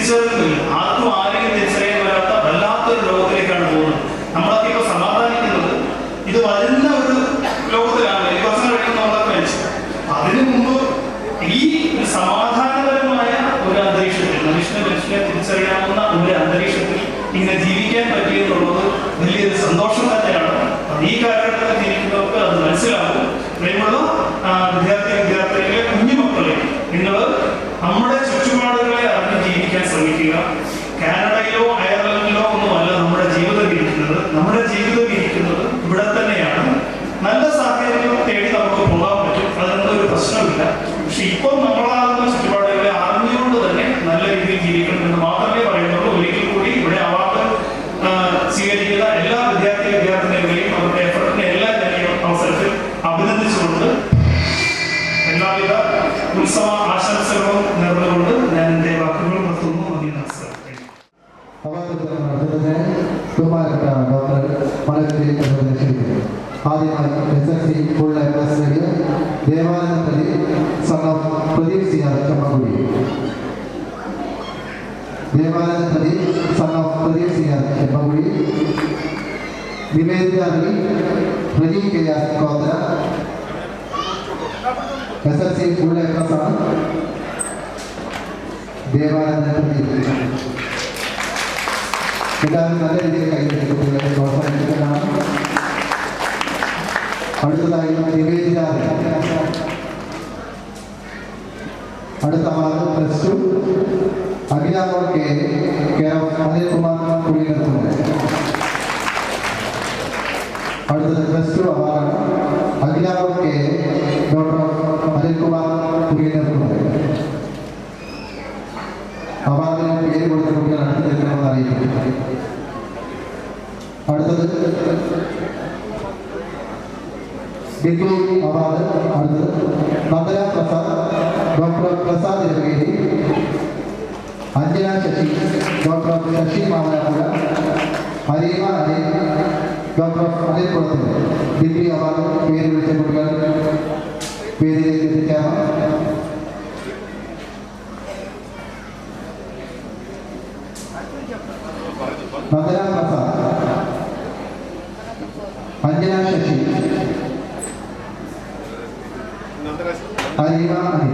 തിരിച്ചറിയുന്നില്ല. ആർക്കും ആരെയും തിരിച്ചറിയാൻ വരാത്ത വല്ലാത്തൊരു ലോകത്തിലേക്കാണ് പോകുന്നത്. നമ്മളൊക്കെ ഇപ്പോൾ സമാധാനിക്കുന്നത് ഇത് വരുന്ന ഒരു ലോകത്തിലാണ്. ഈ വർഷം കഴിയുന്ന നമ്മളൊക്കെ മരിച്ചു. അതിനു മുമ്പ് ഈ സമാധാനപരമായ ഒരു അന്തരീക്ഷത്തിൽ മനുഷ്യനെ തിരിച്ചറിയാവുന്ന ഒരു അന്തരീക്ഷത്തിൽ ഇങ്ങനെ ജീവിക്കാൻ പറ്റിയെന്നുള്ളത് വലിയൊരു സന്തോഷം തന്നെയാണ്. ഈ കാലഘട്ടത്തിൽ ജീവിക്കുന്നവർക്ക് അത് മനസ്സിലാകും. പ്രിയമുള്ള വിദ്യാർത്ഥിനികളെ, കുഞ്ഞുമക്കളെ, നിങ്ങൾ നമ്മുടെ ചുറ്റുപാടുകളെ അറിഞ്ഞ് ജീവിക്കാൻ ശ്രമിക്കുക. കാനഡയിലോ അയർലൻഡിലോ ഒന്നുമല്ല നമ്മുടെ ജീവിതം ഇരിക്കുന്നത്. നമ്മുടെ ജീവിതം ഇരിക്കുന്നത് ഇവിടെ തന്നെയാണ്. നല്ല സാഹചര്യങ്ങൾ തേടി നമുക്ക് പോകാൻ പറ്റും, അതിനൊന്നും ഒരു പ്രശ്നമില്ല. പക്ഷെ ഇപ്പോൾ നമ്മളാകുന്ന ചുറ്റുപാടുകളെ അറിഞ്ഞുകൊണ്ട് തന്നെ നല്ല രീതിയിൽ ജീവിക്കണം എന്ന് മാത്രമേ പറയുന്നുള്ളൂ. ഒരിക്കൽ കൂടി ഇവിടെ അവാർഡ് സ്വീകരിക്കുന്ന എല്ലാ വിദ്യാർത്ഥിനികളെയും അവരുടെ എഫർട്ടിനെ എല്ലാ അവസരത്തിൽ അഭിനന്ദിച്ചുകൊണ്ട് എല്ലാവിധ ഉത്സവ ആശംസകളും നേർന്നുകൊണ്ട് ഞാൻ എൻ്റെ വാക്കുകൾ നിർത്തുന്നു. നന്ദി, നമസ്കാരം. ആദ്യമായി SSC ഫുൾ എ പ്ലസ് നേടിയ ദേവാനന്ദ പ്രദീപ് സൺ ഓഫ് പ്രദീപ് സിയാർ ചെമ്മകുടി. ദേവാനന്ദ പ്രദീപ് സൺ ഓഫ് പ്രദീപ് സിയാർ ചെമ്മകുടി. നിവേദിത പ്രജി KR കോത്ര SSC ഫുൾ എ പ്ലസ് ആണ്. ദേവാനന്ദ പ്രദീപ് എല്ലാവരും നല്ല രീതിയിൽ കൈയ്യടി കുട്ടികളെ പ്രോത്സാഹിപ്പിക്കുന്നതാണ്. അടുത്തതായി നിവേദിത. അടുത്ത ആള് +2 അഖിലാമോൾ അനിൽകുമാർ കുടിയിരുത്തുന്നത്. അടുത്തത് +2 അവാർഡാണ് അഖിലാമോൾ ഡോക്ടർ അനിൽകുമാർ കുടിയിരുത്തുന്നത്. അവാർഡിന് പേര് കൊടുത്ത കുട്ടികൾ അടുത്തെത്തണമെന്ന് അറിയിക്കുന്നു. അടുത്തത് ഡിഗ്രി അവാർഡ്. അടുത്തത് നന്ദന പ്രസാദ് ഡോക്ടർ പ്രസാദ് രവേദി. അഞ്ജന ശശി ഡോക്ടർ ശശി മാമലപ്പുഴ. ഹരീമ അനിൽ ഡോക്ടർ അനിൽ കുളത്തിൽ. ഡിഗ്രി അവാർഡ് പേര് വിളിച്ച കുട്ടികൾ പേരിലേക്ക് എത്തിച്ചേരണം. നന്ദന പ്രസാദ്, അഞ്ജന ശശി, ഹരീമ അനിൽ.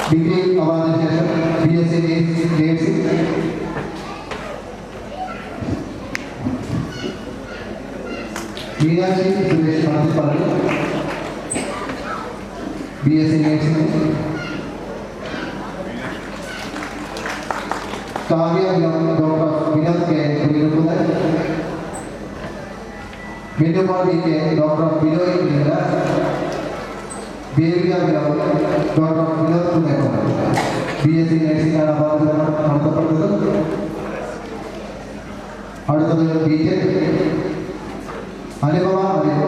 ഡിഗ്രി അവാർഡിന് ശേഷം BSc നേഴ്സിംഗ് മീനാക്ഷി സുരേഷ് പറഞ്ഞു. BSc nursing. Kavya doctor Vinod K കുടിയിരുത്തുന്നത്. ബിന്ദുമോൾ DK ഡോക്ടർ ബിനോയ് കുടിയറ. ദേവിക ഡോക്ടർ വിനോദ് കുന്നേക്കോട്. BSc നേഴ്സിംഗാണ് അവാർഡ് നടത്തപ്പെട്ടത്. അടുത്തത് BTech Anupama Anil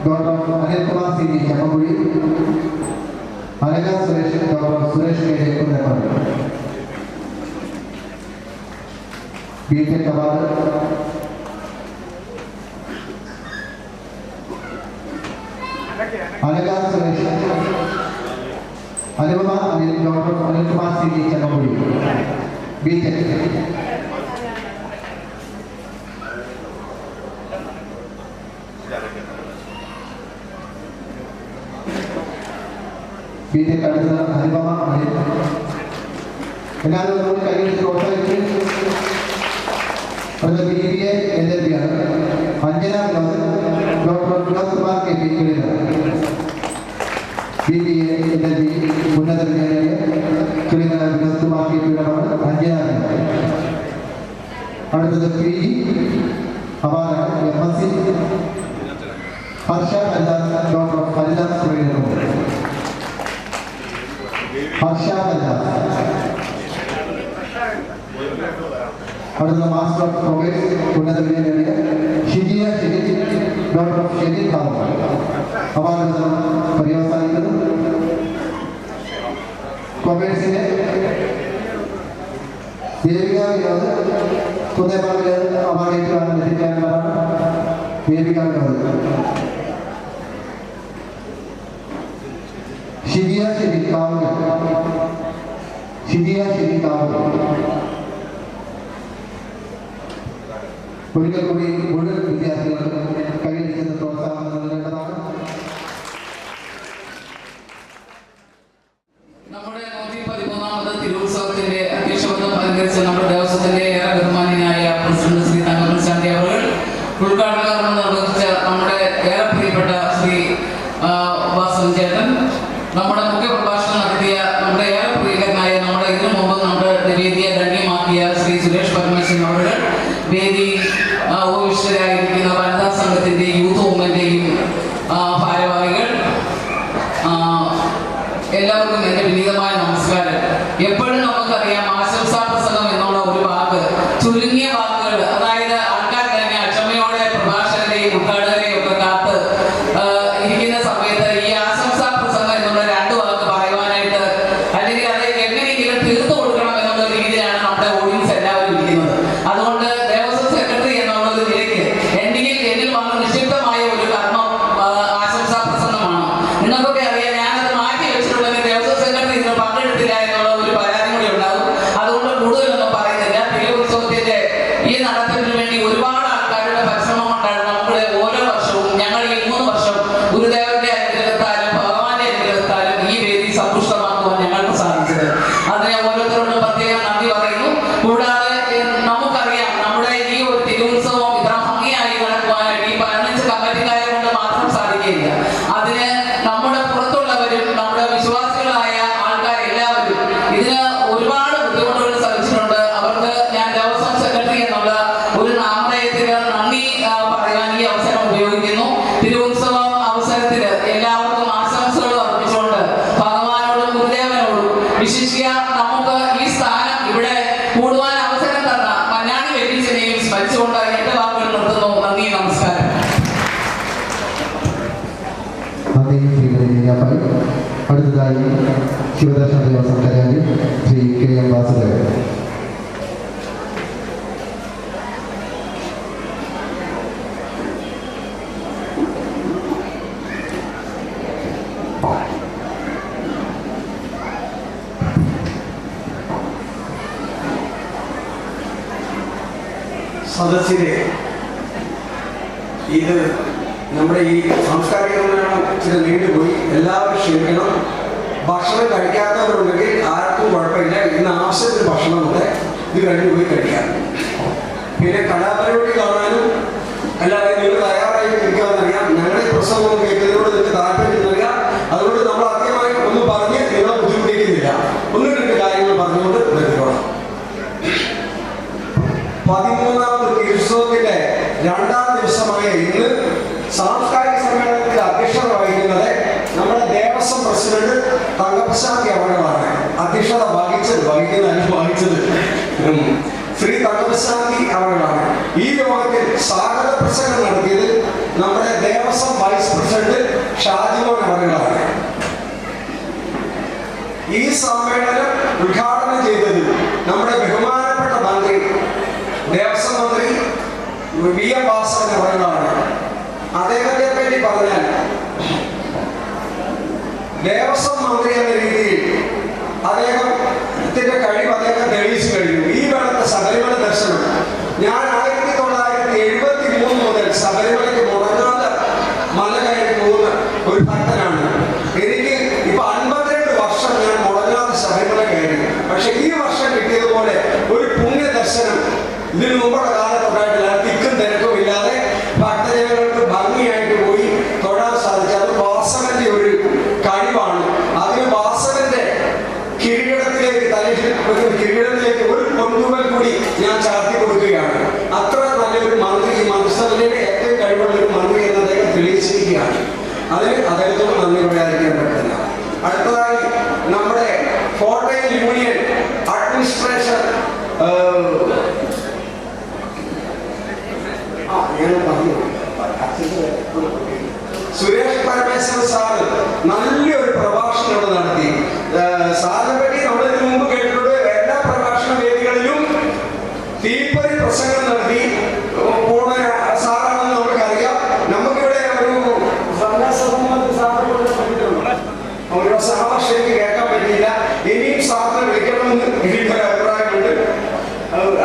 doctor Anilkumar CG Chemmakuzhi. Anagha Suresh doctor Suresh KJ കുന്നേക്കോട്. BTech award Anagha Suresh, Anupama Anil doctor Anilkumar CG ചെമ്മക്കുഴി. BTech. BTech അടുത്തത് അനുപമ അനിൽ. എല്ലാവരും നമ്മൾ കൈയ്യടിച്ച് പ്രോത്സാഹിച്ച്. അടുത്ത BBA LLB ആണ് അഞ്ജന വിനോദ് ഡോക്ടർ വിനോദ് കുമാർ KP കിളികൾ. BBA LLB ഉന്നത വിദ്യാലയ കിളികൾ വിനോദ് കുമാർ KP യുടെ അഞ്ജന വിനോദ്. അടുത്തത് PG award MSc Harsha Haridas doctor Haridas പ്രവീണുണ്ട്. ഹർഷ ഹരിദാസ്. അടുത്ത മാസ്റ്റർ ഓഫ് കൊമേഴ്സ് ഉന്നത വിദ്യാലയ ഷിജിയ ഷിജി ഡോക്ടർ ഷെജി ബാബു. അവാർഡ് പര്യവസാനിക്കുന്നത് കൊമേഴ്സിന്റെ ദേവിക വിനോദ് കുന്നേപ്പാടിൽ അവാർഡ് ഏറ്റുവാങ്ങാൻ ലഭിക്കാനുള്ളതാണ്. ദേവിക വിനോദ്. ഒരിക്കൽ കൂടി മുഴുവൻ വിദ്യാർത്ഥികൾക്ക് കൈയടിക്കുന്ന പ്രോത്സാഹനം നൽകേണ്ടതാണ്. നമ്മുടെ 113ാമത് തിരുവുത്സവത്തിന്റെ അധ്യക്ഷപദം അലങ്കരിച്ച നമ്മുടെ ദേവസ്വത്തിന്റെ ഏറെ ബഹുമാന്യനായ പ്രസിഡന്റ് ശ്രീ തങ്കമണി ശാന്തി അവർ ഉദ്ഘാടന കർമ്മം നിർവഹിച്ച നമ്മുടെ ഏറെ പ്രിയപ്പെട്ട ശ്രീ വാസവൻ ചേട്ടൻ, നമ്മുടെ മുഖ്യ പ്രഭാഷണം നടത്തിയ നമ്മുടെ ഏറെ പ്രിയകരനായ നമ്മുടെ ഇതിനു മുമ്പ് നമ്മുടെ വേദിയെ ധന്യമാക്കിയ ശ്രീ സുരേഷ് പരമേശ്വരൻ അവർ, വേദി ഉപവിഷ്ടരായിരിക്കുന്ന വനിതാ സംഘത്തിന്റെയും യൂത്ത് മൂവ്മെന്റിന്റെയും ഭാരവാഹികൾ, എല്ലാവർക്കും എൻ്റെ വിനീതമായ നമസ്കാരം. എപ്പോഴും നമുക്കറിയാം ആശംസാ പ്രസംഗം എന്നുള്ള ഒരു വാക്ക് ചുരുങ്ങിയ വാക്കുകൾ, അതായത് ആൾക്കാർ തന്നെ അക്ഷമയോടെ പ്രഭാഷകരെയും ഉദ്ഘാടകരെയും ഒക്കെ കാത്ത് ഇരിക്കുന്ന സമയത്ത് ഈ ആശംസാ പ്രസംഗം എന്നുള്ള 2 വാക്ക് പറയുവാനായിട്ട് അല്ലെങ്കിൽ അത് എങ്ങനെയെങ്കിലും തീർത്തു കൊടുക്കണം എന്നുള്ള രീതിയിലാണ് നമ്മുടെ ഓഡിയൻസ് എല്ലാവരും ഇരിക്കുന്നത്. അതുകൊണ്ട് ദേവസ്വം സെക്രട്ടറി എന്നുള്ള ഒരു നിലയ്ക്ക് എന്നിൽ വന്ന് നിക്ഷിപ്തമായ ഒരു കർമ്മം ആശംസാ പ്രസംഗമാണ്. നിങ്ങൾക്കൊക്കെ അറിയാം, ഞാനത് മാറ്റി വെച്ചിട്ടുണ്ടെങ്കിൽ ദേവസ്വം സെക്രട്ടറി ഇതിന് പങ്കെടുത്തില്ല എന്നുള്ള ഒരു പരാതി കൂടി ഉണ്ടാകും. അതുകൊണ്ട് കൂടുതലൊന്നും പറയുന്നില്ല. തിരുവുത്സവത്തിന്റെ ഈ നടത്തിപ്പിന് വേണ്ടി ഒരുപാട് ആൾക്കാരുടെ പരിശ്രമം കൊണ്ടാണ് നമ്മുടെ ഓരോ വർഷവും ഞങ്ങൾ ഈ 3 വർഷം ഗുരുദേവന്റെ അനുഗ്രഹത്താലും ഭഗവാന്റെ അനുഗ്രഹത്താലും ഈ വേദി സമ്പുഷ്ടമാക്കുവാൻ ഞങ്ങൾക്ക് സാധിച്ചത്. അതിനെ ഓരോരുത്തരോടും പ്രത്യേകം നന്ദി പറയുന്നു. കൂടാതെ നമുക്കറിയാം, നമ്മുടെ ഈ ഒരു തിരുവുത്സവം ഇത്ര ഭംഗിയായി നടക്കുവാനായിട്ട് ഈ 15 കമ്മിറ്റിക്കാരെ കൊണ്ട് മാത്രം സാധിക്കില്ല. അതിന് നമ്മുടെ പുറത്തുള്ളവരും നമ്മുടെ വിശ്വാസികളായ ആൾക്കാരെല്ലാവരും ഇതിന് ഒരുപാട് ബുദ്ധിമുട്ടുകൾ സഹിച്ചിട്ടുണ്ട്. അവർക്ക് ഞാൻ ദേവസ്വം സെക്രട്ടറി എന്നുള്ള ഒരു നാമധേയത്തിന് നന്ദി പറയാൻ ഈ അവസരം ഉപയോഗിക്കുന്നു. തിരുവുത്സവം അവസരത്തിൽ എല്ലാവർക്കും ആശംസകൾ അർപ്പിച്ചുകൊണ്ട് ഭഗവാനോടും ഗുരുദേവനോടും വിശിഷ്യ നമുക്ക് ഈ സ്ഥാനം ഇവിടെ കൂടുവാൻ അവസരം തന്ന മന്നാടി വെല്ലിച്ചനെയും സ്മരിച്ചുകൊണ്ട് 8 വാക്കുകൾ നിർത്തുന്നു. നന്ദി, നമസ്കാരം. അടുത്തതായി ശിവദർശന ദേവസ്വം കല്യാണി ശ്രീ KM വാസുദേവൻ. സദസ്സിലെ ഇത് നമ്മുടെ ഈ സാംസ്കാരിക ഇച്ചിരി നീണ്ടുപോയി. എല്ലാവരും ക്ഷമിക്കണം. ഭക്ഷണം കഴിക്കാത്തവരുണ്ടെങ്കിൽ ആർക്കും കുഴപ്പമില്ല. ഇന്ന് ആവശ്യത്തിന് ഭക്ഷണമുണ്ട്, ഇത് കഴിഞ്ഞ് പോയി കഴിക്കാം. പിന്നെ കലാപരിപാടി കാണാനും എല്ലാവരും നിങ്ങൾ തയ്യാറായി ഇരിക്കാമെന്നറിയാം. ഞങ്ങളുടെ പ്രസംഗം കേൾക്കുന്നതിനോട് നിങ്ങൾക്ക് താല്പര്യം നൽകാം. അതുകൊണ്ട് നമ്മൾ ആദ്യമായി ഒന്ന് പറഞ്ഞ് നിങ്ങളെ ബുദ്ധിമുട്ടിക്കുന്നില്ല. 1-2 കാര്യങ്ങൾ പറഞ്ഞുകൊണ്ട് നിർത്തിക്കോളാം. 13ാമത് തിരുവുത്സവത്തിന്റെ 2ാം ദിവസമായ ഇന്ന് സാംസ്കാരിക സമ്മേളനത്തിൽ അധ്യക്ഷത വഹിക്കുന്നത് നമ്മുടെ ദേവസ്വം പ്രസിഡന്റ് തങ്കപ്രശാന്തി അവരുകളാണ്. അധ്യക്ഷത വഹിച്ചത് ശ്രീ തങ്കപ്രശാന്തി അവരുകളാണ്. ഈ യോഗത്തിൽ സ്വാഗത പ്രസംഗം നടത്തിയത് നമ്മുടെ ദേവസ്വം വൈസ് പ്രസിഡന്റ് ഷാജിമോൻ അവരുകളാണ്. ഈ സമ്മേളനം ഉദ്ഘാടനം ചെയ്തത് നമ്മുടെ ബഹുമാനപ്പെട്ട മന്ത്രി, ദേവസ്വം മന്ത്രി VM വാസവൻ അവരുകളാണ്. അദ്ദേഹത്തെ പറ്റി പറഞ്ഞാൽ ദേവസ്വം മന്ത്രി എന്ന രീതിയിൽ അദ്ദേഹത്തിന്റെ കഴിവ് അദ്ദേഹം തെളിയിച്ചു കഴിഞ്ഞു. ഈ വേളത്തെ ശബരിമല ദർശനം ഞാൻ 1973 മുതൽ ശബരിമലയ്ക്ക് മുടങ്ങാതെ മല കയറി പോകുന്ന ഒരു ഭക്തനാണ്. എനിക്ക് ഇപ്പൊ 52 വർഷം ഞാൻ മുടങ്ങാതെ ശബരിമല കയറി. പക്ഷെ ഈ വർഷം കിട്ടിയതുപോലെ ഒരു പുണ്യ ദർശനം ഇതിനു മുമ്പുള്ള കാലത്തുണ്ടായിട്ടില്ല. തിക്കും തിരക്കും ഇല്ലാതെ ഭക്തജനങ്ങൾക്ക് ഭംഗിയായിട്ട് പോയി തൊഴാൻ സാധിച്ചു. അത് വാസവന്റെ ഒരു കഴിവാണ്. അതിന് വാസവന്റെ കിരീടത്തിലേക്ക് ഒരു പൊന്നുവൽ കൂടി ഞാൻ ചാർത്തി കൊടുക്കുകയാണ്. അത്ര നല്ലൊരു മന്ത്രി, ഈ മന്ത്രിസഭയുടെ ഏറ്റവും കഴിവുള്ള ഒരു മന്ത്രി എന്ന് അദ്ദേഹം തെളിയിച്ചിരിക്കുകയാണ്. അതിന് അദ്ദേഹത്തോട് നന്ദി പറയാതിരിക്കാൻ പറ്റില്ല. അടുത്തതായി നമ്മുടെ Kottayam union administration Suresh Parameswaran sir നല്ലൊരു പ്രഭാഷണം ഇവിടെ നടത്തി. സാറിനെ പറ്റി നമ്മൾ ഇതിനു മുമ്പ് കേട്ടിട്ടുണ്ട്. എല്ലാ പ്രഭാഷണ വേദികളിലും തീപ്പൊരി പ്രസംഗം നടത്തി പോണ സാറാണെന്ന് നമുക്കറിയാം. നമുക്കിവിടെ ഒരു ഒരു ദിവസം ആ വർഷം എനിക്ക് കേൾക്കാൻ പറ്റിയില്ല. ഇനിയും സാറിനെ വിളിക്കണമെന്ന് എനിക്കൊരു അഭിപ്രായമുണ്ട്.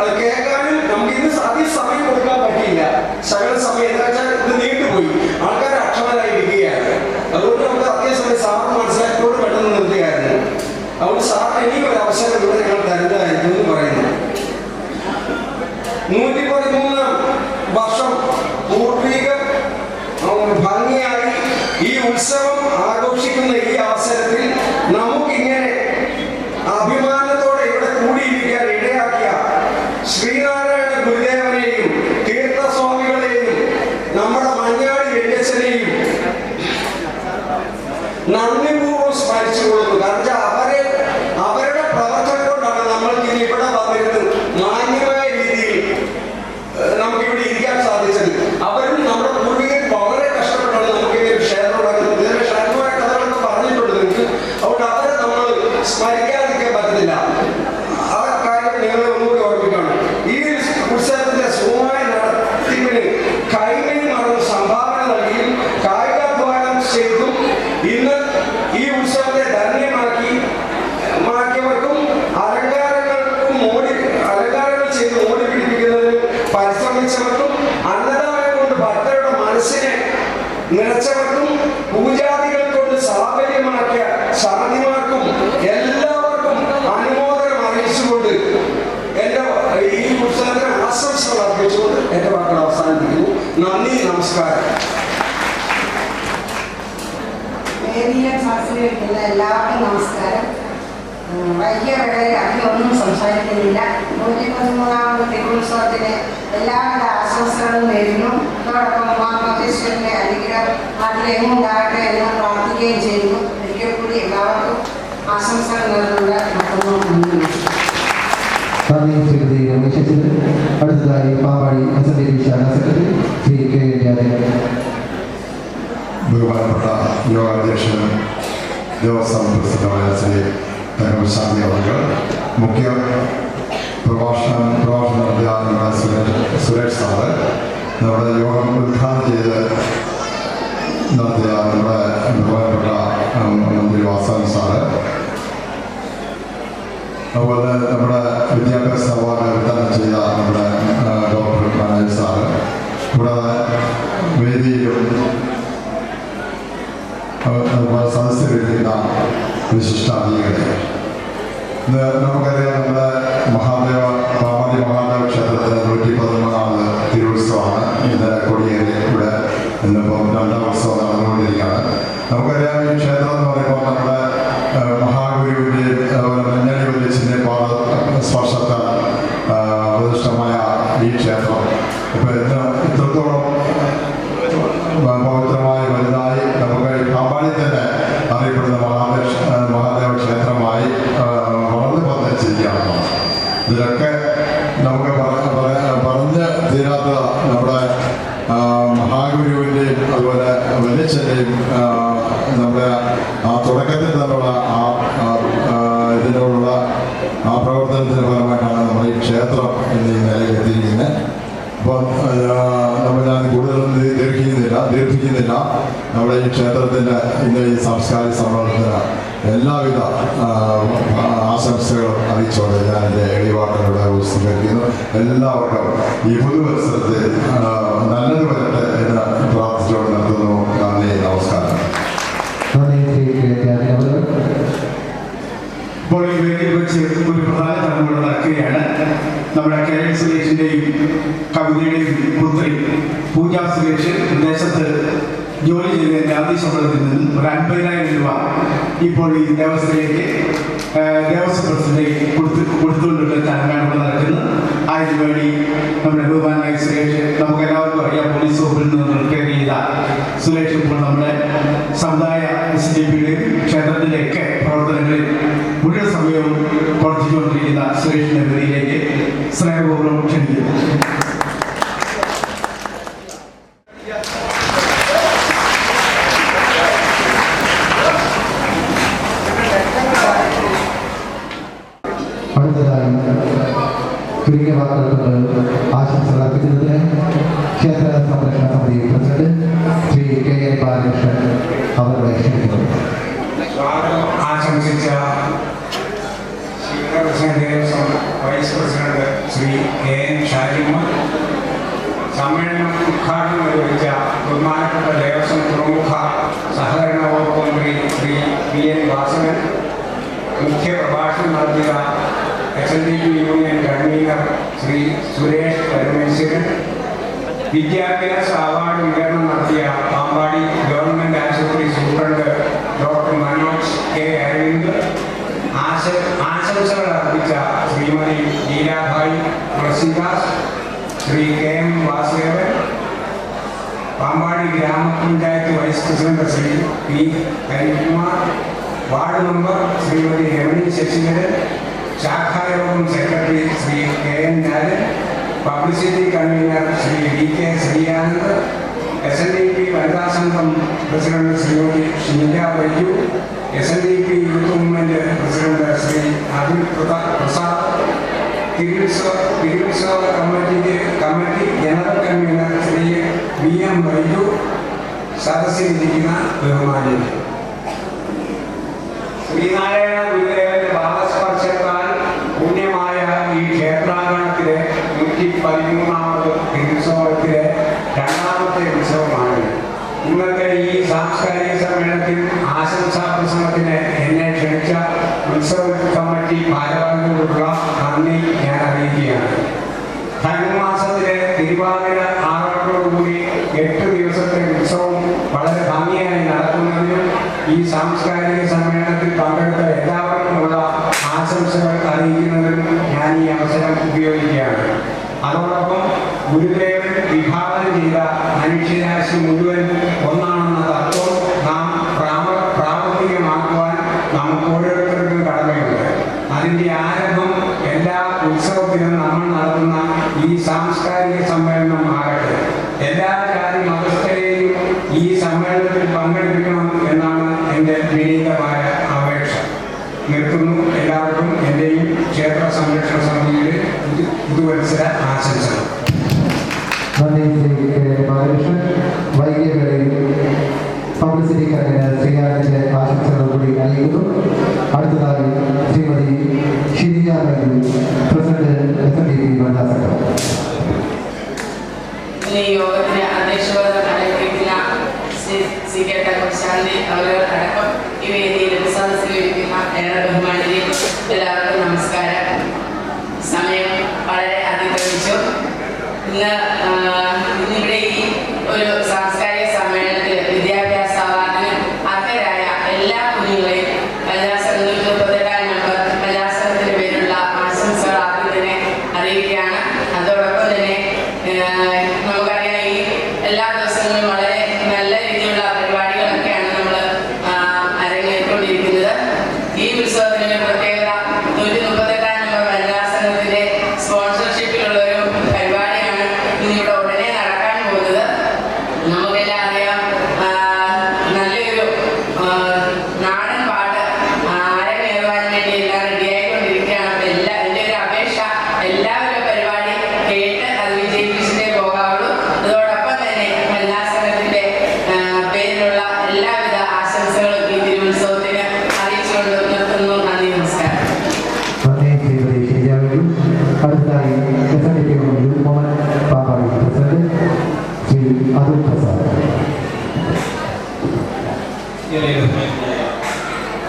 അത് കേൾക്കാനും നമുക്ക് ഇന്ന് അധികം സമയം കൊടുക്കാൻ പറ്റിയില്ല. ശകല സമയം എന്താ വെച്ചാൽ ഇത് നീണ്ടുപോയി, ആൾക്കാർ അക്ഷമരായി ഇരിക്കുകയാണ്. അതുകൊണ്ട് നമുക്ക് അത്യാവശ്യം സാറിന് മനസ്സിലാക്കിയോട് പെട്ടെന്ന് നിർത്തുകയായിരുന്നു. അതുകൊണ്ട് സാറിന് ഇനിയും ഒരു അവസരം ഇവിടെ ഞങ്ങൾ തരുന്നതായിരിക്കും എന്ന് പറയുന്നു. 113 വർഷം പൂർവിക ഭംഗിയായി ഈ ഉത്സവം ആഘോഷിക്കുന്ന ഈ അവസരത്തിൽ നമുക്കിങ്ങനെ അഭിമാനത്തോടെ ഇവിടെ കൂടിയിരിക്കാൻ ഇടയാക്കിയ ശ്രീനാരായണ ഗുരുദേവനെയും തീർത്ഥസ്വാമികളെയും നമ്മുടെ മഞ്ഞാടി വെല്യച്ഛനെയും നന്ദിപൂർവ്വം സ്മരിച്ചുകൊള്ളുന്നു. കാരണം അവരുടെ പ്രവർത്തനം കൊണ്ടാണ് നമ്മൾക്ക് ഇനി ഇവിടെ വന്നിരുന്നത് മാന്യമായ രീതിയിൽ നമുക്കിവിടെ ഇരിക്കാൻ സാധിച്ചത്. അവരും നമ്മുടെ പൂർവികർ വളരെ കഷ്ടപ്പെട്ടാണ് നമുക്ക് ഈ ഒരു ക്ഷേത്രം ഉണ്ടാക്കുന്നത്. ഇതിന്റെ ക്ഷേത്രമായ കഥകളൊക്കെ പറഞ്ഞിട്ടുണ്ട് നിങ്ങൾക്ക്. അതുകൊണ്ട് അവരെ നമ്മൾ സ്മരിക്കാതിരിക്കാൻ പറ്റത്തില്ല. ആ കാര്യം നിങ്ങളെ ഒന്നുകൂടി ഓർമ്മിക്കണം. ഈ ഉത്സവത്തിന്റെ സുഖമായ നടത്തിപ്പിന് കൈമണി മറന്ന് സംഭാവന നൽകിയും കായികാധ്വാനം ചെയ്തും ഇന്ന് ഈ ഉത്സവത്തെ ധന്യമാക്കിയവർക്കും അലങ്കാരങ്ങൾ ചെയ്ത് ഓടി പിടിപ്പിക്കുന്നതിന് പരിശ്രമിച്ചവർക്കും അന്നദാനം കൊണ്ട് ഭക്തരുടെ മനസ്സിനെ നിറച്ചവർക്കും പൂജാദികൾ കൊണ്ട് സാഫല്യമാക്കിയ ശാന്തിമാർക്കും എല്ലാവർക്കും അനുമോദനം അറിയിച്ചുകൊണ്ട് എന്റെ ഈ ഉത്സവത്തിന് ആശംസകൾ അർപ്പിച്ചുകൊണ്ട് എന്റെ വാക്കുകൾ അവസാനിപ്പിക്കുന്നു. നന്ദി, നമസ്കാരം. എല്ലാവർക്കും നമസ്കാരം. വൈകിയ വേളയിൽ അധികമൊന്നും സംസാരിക്കുന്നില്ല. 113ാമത് തിരുവുത്സവത്തിന് എല്ലാവിധ ആശംസകളും നേരുന്നു. അതോടൊപ്പം മഹേശ്വരന്റെ അനുഗ്രഹം നാട്ടിലെങ്ങും ഉണ്ടാകട്ടെ എന്ന് പ്രാർത്ഥിക്കുകയും ചെയ്യുന്നു. ഒരിക്കൽ കൂടി എല്ലാവർക്കും ആശംസകൾ നേർന്നുകൊണ്ട് നടത്തുന്നു. നന്ദി ശ്രീമതി രമേശ്. അടുത്തതായി പാവാടി SNDP ശാഖാ സെക്രട്ടറി ശ്രീ കെ ബഹുമാനപ്പെട്ട യോഗാധ്യക്ഷൻ ദേവസ്വം പ്രസിഡന്റായ ശ്രീ തങ്കശാന്തി അവർ, മുഖ്യ പ്രഭാഷണം നടത്തിയ നമ്മുടെ സുരേഷ് സാറ്, നമ്മുടെ യോഗം ഉദ്ഘാടനം ചെയ്ത് നടത്തിയ നമ്മുടെ ബഹുമാനപ്പെട്ട മന്ത്രി വാസവൻ സാറ്, അതുപോലെ നമ്മുടെ വിദ്യാഭ്യാസ അവാർഡ് വിതരണം ചെയ്ത നമ്മുടെ ഡോക്ടർ മനോജ് സാറ്, കൂടാതെ വേദിയിലും സദസ്സിലിരിക്കുന്ന വിശിഷ്ടാതിഥികളെ, ഇന്ന് നമുക്കറിയാം നമ്മുടെ പാമ്പാടി മഹാദേവ ക്ഷേത്രത്തിലെ 113ാമത് തിരുവുത്സവമാണ്. ഇന്നലെ കൊടിയേറി ഇവിടെ ഇന്നിപ്പം 2ാം ഉത്സവം നടന്നുകൊണ്ടിരിക്കുകയാണ്. നമുക്കറിയാം ഈ ക്ഷേത്രം എന്ന് പറയുമ്പോൾ നമ്മുടെ മഹാഗുരുവിൻ്റെ അതുപോലെ മഞ്ഞാടി വെല്യച്ഛൻ്റെ സ്പർശത്താൽ പ്രതിഷ്ഠമായ ഈ ക്ഷേത്രം ഇപ്പം ഇത്രത്തോളം പവിത്രമായി വലുതായി നമുക്ക് പാമ്പാടി തന്നെ അറിയപ്പെടുന്ന മഹാദേവ ക്ഷേത്രമായി വളർന്നു പതിച്ചിരിക്കുകയാണ്. ഇതിലൊക്കെ നമുക്ക് പറഞ്ഞ് തീരാത്ത നമ്മുടെ മഹാഗുരുവിൻ്റെയും അതുപോലെ വെല്യച്ഛൻ്റെയും നമ്മുടെ ആ തുടക്കത്തിൽ തന്നെയുള്ള ഇതിനോടുള്ള ആ പ്രവർത്തനത്തിൻ്റെ ഫലമായിട്ടാണ് നമ്മൾ ഈ ക്ഷേത്രം ഇന്ന് ഈ നിലയിൽ എത്തിയിരിക്കുന്നത്. അപ്പം ഞാൻ കൂടുതലൊന്നും ദീർഘിക്കുന്നില്ല. നമ്മുടെ ഈ ക്ഷേത്രത്തിൻ്റെ ഇന്ന് ഈ സാംസ്കാരിക സമ്മേളനത്തിന് എല്ലാവിധ ആശംസകളും അറിയിച്ചുകൊണ്ട് ഞാൻ എൻ്റെ എളിവാക്കളുടെ ഉപസ്തരിക്കുന്നു. എല്ലാവർക്കും ഈ പുതുവത്സരത്തിൽ നല്ലത് വരട്ടെ എന്ന് പ്രാർത്ഥിച്ചുകൊണ്ട് നിർത്തുന്നു. നന്ദി, നമസ്കാരം. ഇപ്പോൾ ഈ വേദിയിൽ വെച്ച് ഒരു പ്രധാന ചടങ്ങുകൾ നടക്കുകയാണ്. നമ്മുടെ KM സുരേഷിൻ്റെയും കവിതയുടെയും പുത്രി പൂജ സുരേഷ് വിദേശത്ത് ജോലി ചെയ്തതിൻ്റെ ആദ്യ ശമ്പളത്തിൽ നിന്നും ഒരു 50,000 രൂപ ഇപ്പോൾ ഈ ദേവസ്വത്തിലേക്ക് ദേവസ്വം പ്രസിഡന്റിലേക്ക് കൊടുത്തുകൊണ്ടുള്ള ചടങ്ങാണ് ഇവിടെ നടക്കുന്നത്. അതിനു വേണ്ടി നമ്മുടെ ബഹുമാനായ സുരേഷ്, നമുക്ക് എല്ലാവർക്കും അറിയാം, പോലീസ് വകുപ്പിൽ നിന്ന് റിട്ടയർ ചെയ്ത സുരേഷ് ഇപ്പോൾ നമ്മുടെ സമുദായ SNDPയുടെയും ക്ഷേത്രത്തിൻ്റെയൊക്കെ പ്രവർത്തനങ്ങളിൽ മുഴുവൻ സമയവും പ്രവർത്തിച്ചുകൊണ്ടിരിക്കുന്ന സുരേഷിൻ്റെ വേദിയിലേക്ക് സ്നേഹപൂർവ്വം ക്ഷണിക്കുന്നു. അടുത്തതായി ചുരുങ്ങിയ വാക്കുകൾക്ക് ആശംസകൾ അർപ്പിക്കുന്നതിന് ക്ഷേത്ര സംരക്ഷണ സമിതി പ്രസിഡന്റ് ശ്രീ KN ബാലകൃഷ്ണൻ അവരുടെ ക്ഷണിക്കുന്നു. Devaswom vice president Shri KN Shajimon, സമ്മേളനം ഉദ്ഘാടനം നിർവഹിച്ച ബഹുമാനപ്പെട്ട ദേവസ്വം പ്രമുഖ സഹകരണ വകുപ്പ് മന്ത്രി ശ്രീ PN വാസവൻ, മുഖ്യ പ്രഭാഷണം നടത്തിയ SNDP union convener Shri Suresh Parameswaran, വിദ്യാഭ്യാസ അവാർഡ് വിതരണം നടത്തിയ പാമ്പാടി ഗവൺമെന്റ് ആശുപത്രി superintendent doctor Manoj K. Aravind, ആശംസകൾ അർപ്പിച്ച ശ്രീമതി ലീലാഭായി തുളസിദാസ്, ശ്രീ KM വാസുദേവൻ, പാമ്പാടി ഗ്രാമപഞ്ചായത്ത് vice president Sri P. Harikumar, ward member Shrimati Ramani Sasidharan, ശാഖായോഗം secretary Sri KN Naran, publicity convener Sri DK Sreeyanand, SNDP വനിതാ സംഘം president Shrimati Sheela Baiju, SNDP youth movement president Sri Abil Prasad, തിരുവുത്സവ committee general convener Sri VM Baiju, സദസ്സിലിരിക്കുന്ന ബഹുമാനികൾ, ശ്രീനാരായണ ഗുരുദേവന്റെ ഭാവസ്പർശത്താൽ പുണ്യമായ ഈ ക്ഷേത്രാങ്കണത്തിലെ 113ാമത് തിരുവുത്സവത്തിലെ രണ്ടാമത്തെ ഉത്സവമാണ്. ഇന്നത്തെ ഈ സാംസ്കാരിക സമ്മേളനത്തിൽ ആശംസാ പ്രസംഗത്തിന് എന്നെ ക്ഷണിച്ച ഉത്സവ കമ്മിറ്റി ഭാരവാഹികളോടുള്ള നന്ദി ഞാൻ അറിയിക്കുകയാണ്. ധനുമാസത്തിലെ തിരുവാതിര ആറാട്ടോടുകൂടി 8 ദിവസത്തെ ഉത്സവം വളരെ ഭംഗിയായി നടത്തുന്നതിനും ഈ സാംസ്കാരിക സമ്മേളനത്തിൽ പങ്കെടുത്ത എല്ലാവർക്കുമുള്ള ആശംസകൾ അറിയിക്കുന്നതിനും ഞാൻ ഈ അവസരം ഉപയോഗിക്കുകയാണ്. അതോടൊപ്പം ഗുരുദേവൻ വിഭാവനം ചെയ്ത മനുഷ്യരാശി മുഴുവൻ ഒന്നാണെന്ന തത്വം നാം പ്രാവർത്തികമാക്കുവാൻ നമുക്ക് ഓരോരുത്തർക്കും കടമയുണ്ട്. അതിൻ്റെ ആരംഭം എല്ലാ ഉത്സവത്തിലും നമ്മൾ നടത്തുന്ന ഈ സാംസ്കാരിക സമ്മേളനം ആകട്ടെ. എല്ലാ ജാതി മതസ്ഥരെയും ഈ സമ്മേളനത്തിൽ പങ്കെടുപ്പിക്കണം എന്നാണ് എൻ്റെ വിനീതമായ അപേക്ഷ. നിർത്തുന്നു. എല്ലാവർക്കും എൻ്റെയും ക്ഷേത്ര സംരക്ഷണ സമിതിയുടെ പുതുവത്സര ആശംസകൾ. നന്ദി ശ്രീ ബാലകൃഷ്ണൻ. വൈകിയ വേളയിൽ പബ്ലിസിറ്റി കൺവീനർ ശ്രീകാന്തിന്റെ ആശംസകൾ കൂടി അറിയിക്കുന്നു. അടുത്തതായി ശ്രീമതി ഷിനിജ ബൈജു, പ്രസിഡന്റ് SNDP വനിതാ സംഘം. യോഗത്തിന് അധ്യക്ഷത അലങ്കരിക്കുന്ന സി കെ ശാന്തി അവർ അടക്കം ഈ വേദിയിൽ സദസ്സിലിരിക്കുന്ന ഏറെ ബഹുമാനിയെ എല്ലാവർക്കും നമസ്കാരം. സമയം വളരെ അതിക്രമിച്ചു. ഇന്നിവിടെ ഈ ഒരു സാംസ്കാരിക സമ്മേളനത്തിൽ വിദ്യാഭ്യാസ അവാർഡിന് അർഹരായ എല്ലാ കുഞ്ഞുങ്ങളെയും കലാസംഘം 38 നമ്പർ കലാസംഘത്തിന്റെ പേരിലുള്ള ആശംസകൾ ആദ്യം തന്നെ അറിയിക്കുകയാണ്. അതോടൊപ്പം തന്നെ നമുക്കറിയാം ഈ എല്ലാ ദിവസങ്ങളിലും വളരെ നല്ല രീതിയിലുള്ള പരിപാടികളൊക്കെയാണ് നമ്മൾ അരങ്ങേറിക്കൊണ്ടിരിക്കുന്നത്. ഈ ഉത്സവത്തിന് പ്രത്യേകത 138 നമ്പർ വനിതാ സംഘത്തിന്റെ സ്പോൺസർഷിപ്പിലുള്ള ഒരു പരിപാടിയാണ് ഇന്നിവിടെ ഉടനെ നടക്കാൻ പോകുന്നത്. നമുക്കെല്ലാം അറിയാം, നല്ലൊരു നാടൻ പാട്ട് അരങ്ങേറുവാൻ വേണ്ടി എല്ലാം റെഡിയായിക്കൊണ്ടിരിക്കുകയാണ്. അപ്പം എൻ്റെ ഒരു അപേക്ഷ, എല്ലാവരും പരിപാടി കേട്ട് അത് വിജയിപ്പിച്ചിട്ടേ പോകാവുള്ളൂ. അതോടൊപ്പം തന്നെ വനിതാ സംഘത്തിന്റെ പേരിലുള്ള എല്ലാവിധ ആശംസകളും ഈ തിരുവുത്സവത്തിന് അറിയിച്ചുകൊണ്ട് നിർത്തുന്നു. നന്ദി, നമസ്കാരം. നന്ദി ശ്രീമതി ഷിനിജ ബൈജു. അടുത്തതായി SNDP youth movement Pampady president Shri Athul Prasad.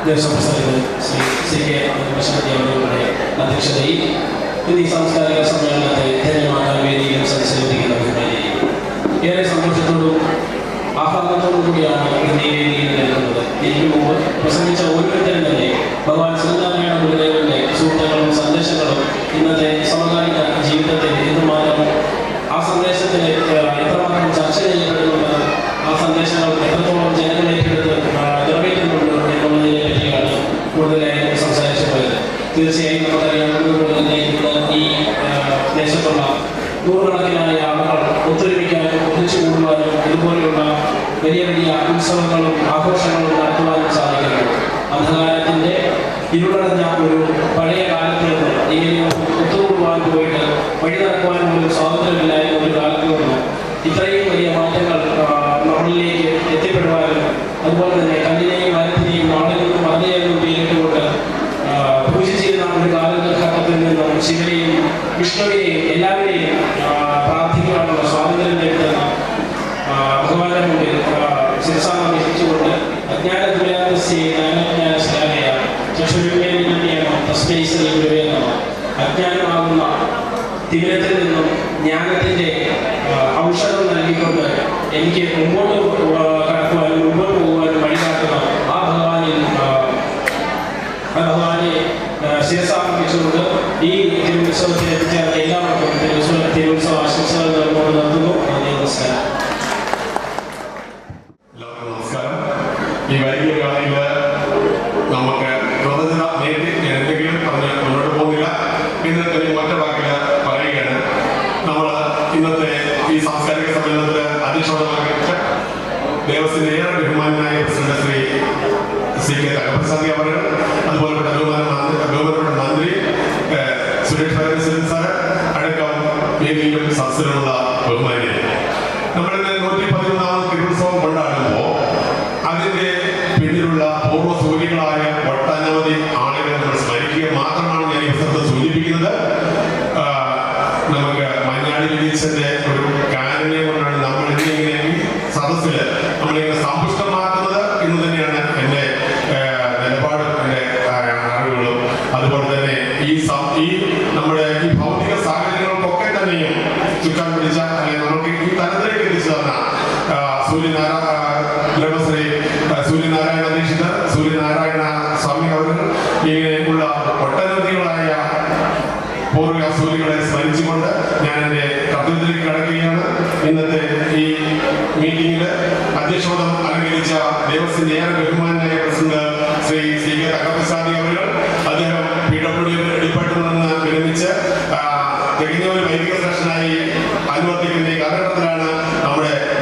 Devaswom president Shri CK അവരുടെ അധ്യക്ഷതയിൽ ഈ സാംസ്കാരിക സമ്മേളനത്തെ ധന്യമാക്കാൻ വേദിയിലും സദസ്സിലിരിക്കുന്ന ഏറെ സന്തോഷത്തോടും ആഹ്ലാദത്തോടും കൂടിയാണ് ഇന്ന് ഈ വേദിയിൽ നിൽക്കുന്നത്. ഇതിനു മുമ്പ് പ്രസംഗിച്ച ഓരോരുത്തരും തന്നെ ഭഗവാൻ ശ്രീനാരായണ ഗുരുദേവന്റെ സൂത്രങ്ങളും സന്ദേശങ്ങളും ഇന്നത്തെ സമകാലിക ജീവിതത്തിൽ എന്തുമാത്രം ആ സന്ദേശത്തിന് എത്രമാത്രം ചർച്ച ചെയ്യപ്പെടുന്നുണ്ടെന്നും ആ സന്ദേശങ്ങൾ എത്രത്തോളം ജനങ്ങൾ ഏറ്റെടുത്ത് നിറവേറ്റുന്നുണ്ട് എന്നുള്ളതിനെ പറ്റിയാണ് കൂടുതലായി സംസാരിച്ചു പോയത്. തീർച്ചയായും നമുക്കറിയാവുന്നതുപോലെ തന്നെ ഇന്ന് ഈ ദേശത്തുള്ള നൂറുകണക്കിനായ ആളുകൾ ഒത്തൊരുമിക്കാനും ഒന്നിച്ചു കൂടുവാനും ഇതുപോലെയുള്ള വലിയ വലിയ ഉത്സവങ്ങളും ആഘോഷങ്ങളും നടത്തുവാനും സാധിക്കുന്നു. അന്ധകാരത്തിൻ്റെ ഇരുളടഞ്ഞ ഒരു പഴയ കാലത്ത് നിന്ന് ഇങ്ങനെ ഒത്തുകൂടുവാൻ പോയിട്ട് വഴി നടക്കുവാൻ പോലും സ്വാതന്ത്ര്യമില്ലായിരുന്ന ഒരു കാലത്ത് നിന്ന് ഇത്രയും വലിയ മാറ്റങ്ങൾ നമ്മളിലേക്ക് എത്തിപ്പെടുവാനും അതുപോലെ തന്നെ കല്ലിനെയും മരത്തിനെയും നാളിൽ നിന്നും മറന്നെയും പേരിട്ടുകൊണ്ട് പൂജിച്ചിരുന്ന ഒരു കാലഘട്ടത്തിൽ ശിരസ് സമർപ്പിച്ചുകൊണ്ട് ഈ തിരുവുത്സവത്തിൽ എത്തിച്ചേർന്ന എല്ലാവർക്കും തിരുവുത്സവ ആശംസകൾ നേർന്നുകൊണ്ട് നിർത്തുന്നു. നന്ദി, നമസ്കാരം. എല്ലാവർക്കും നമസ്കാരം. ഈ വൈകിയ വേളയിൽ നമുക്ക് കൃതജ്ഞത നേരിട്ട് എന്തെങ്കിലും പറഞ്ഞ് മുന്നോട്ട് പോകുന്നില്ല. ഇന്നത്തെ ഒറ്റ വാക്കിൽ പറയുകയാണ്. നമ്മൾ ഇന്നത്തെ ഈ സാംസ്കാരിക സമ്മേളനത്തിൽ അധ്യക്ഷത വഹിച്ച ദേവസ്വത്തിന്റെ ഏറെ ബഹുമാനായ പ്രസിഡന്റ് ശ്രീ CK തകപ്പസാദി അവർ, അതുപോലെ ബഹുമാനപ്പെട്ട മന്ത്രി സുരേഷ് പരമേശ്വരൻ സാർ അടക്കം വേദിയിലും സദസ്സിലുമുള്ള ബഹുമാനികൾ, നമ്മളിന്ന് 113ാമത് തിരുവുത്സവം കൊണ്ടാടുമ്പോൾ അതിന്റെ പിന്നിലുള്ള പൂർവ്വസൂരികളായ ഒട്ടനവധി ആളുകളെ നമ്മൾ സ്മരിക്കുക മാത്രമാണ് ഞാൻ ഈ അവസരത്തിൽ സൂചിപ്പിക്കുന്നത്. നമുക്ക് മഞ്ഞാടി വിനീച്ചന്റെ ഒരു കാരുണ്യം കൊണ്ടാണ് നമ്മൾ ഇന്നിങ്ങനെ ഈ സദസ്സിൽ നമ്മളിങ്ങനെ സമ്പുഷ്ടമാക്കുന്നത് എന്ന് തന്നെയാണ് എൻ്റെ നിലപാടും എൻ്റെ അറിവുകളും. അതുപോലെ തന്നെ ഈ നമ്മുടെ ഈ ഭൗതിക സാഹചര്യങ്ങൾക്കൊക്കെ തന്നെയും ചുക്കാൻ പിടിച്ച അല്ലെങ്കിൽ നമുക്ക് ഈ തലത്തിലേക്ക് എത്തിച്ചു തന്ന സൂര്യനാരായണ ദീക്ഷിതർ, സൂര്യനാരായണ സ്വാമി അവർ, ഇങ്ങനെയുള്ള ഒട്ടനവധികളായ പൂർവ്വ സൂര്യകളെ സ്മരിച്ചുകൊണ്ട് ഞാൻ എൻ്റെ കർത്തവ്യത്തിലേക്ക് കടക്കുകയാണ്. ഇന്നത്തെ ഈ മീറ്റിംഗിൽ അധ്യക്ഷപദം അലങ്കരിച്ച ദേവസ്വത്തിന്റെ ഏറെ ബഹുമാനായ പ്രസിഡന്റ് ശ്രീ CK തകപ്പസാദി അവർ, അദ്ദേഹം PWD ഡിപ്പാർട്ട്മെന്റിൽ നിന്ന് വിരമിച്ച് തികഞ്ഞ ഒരു വൈദിക സെഷനായി അനുവർത്തിക്കുന്ന ഈ കാലഘട്ടത്തിലാണ്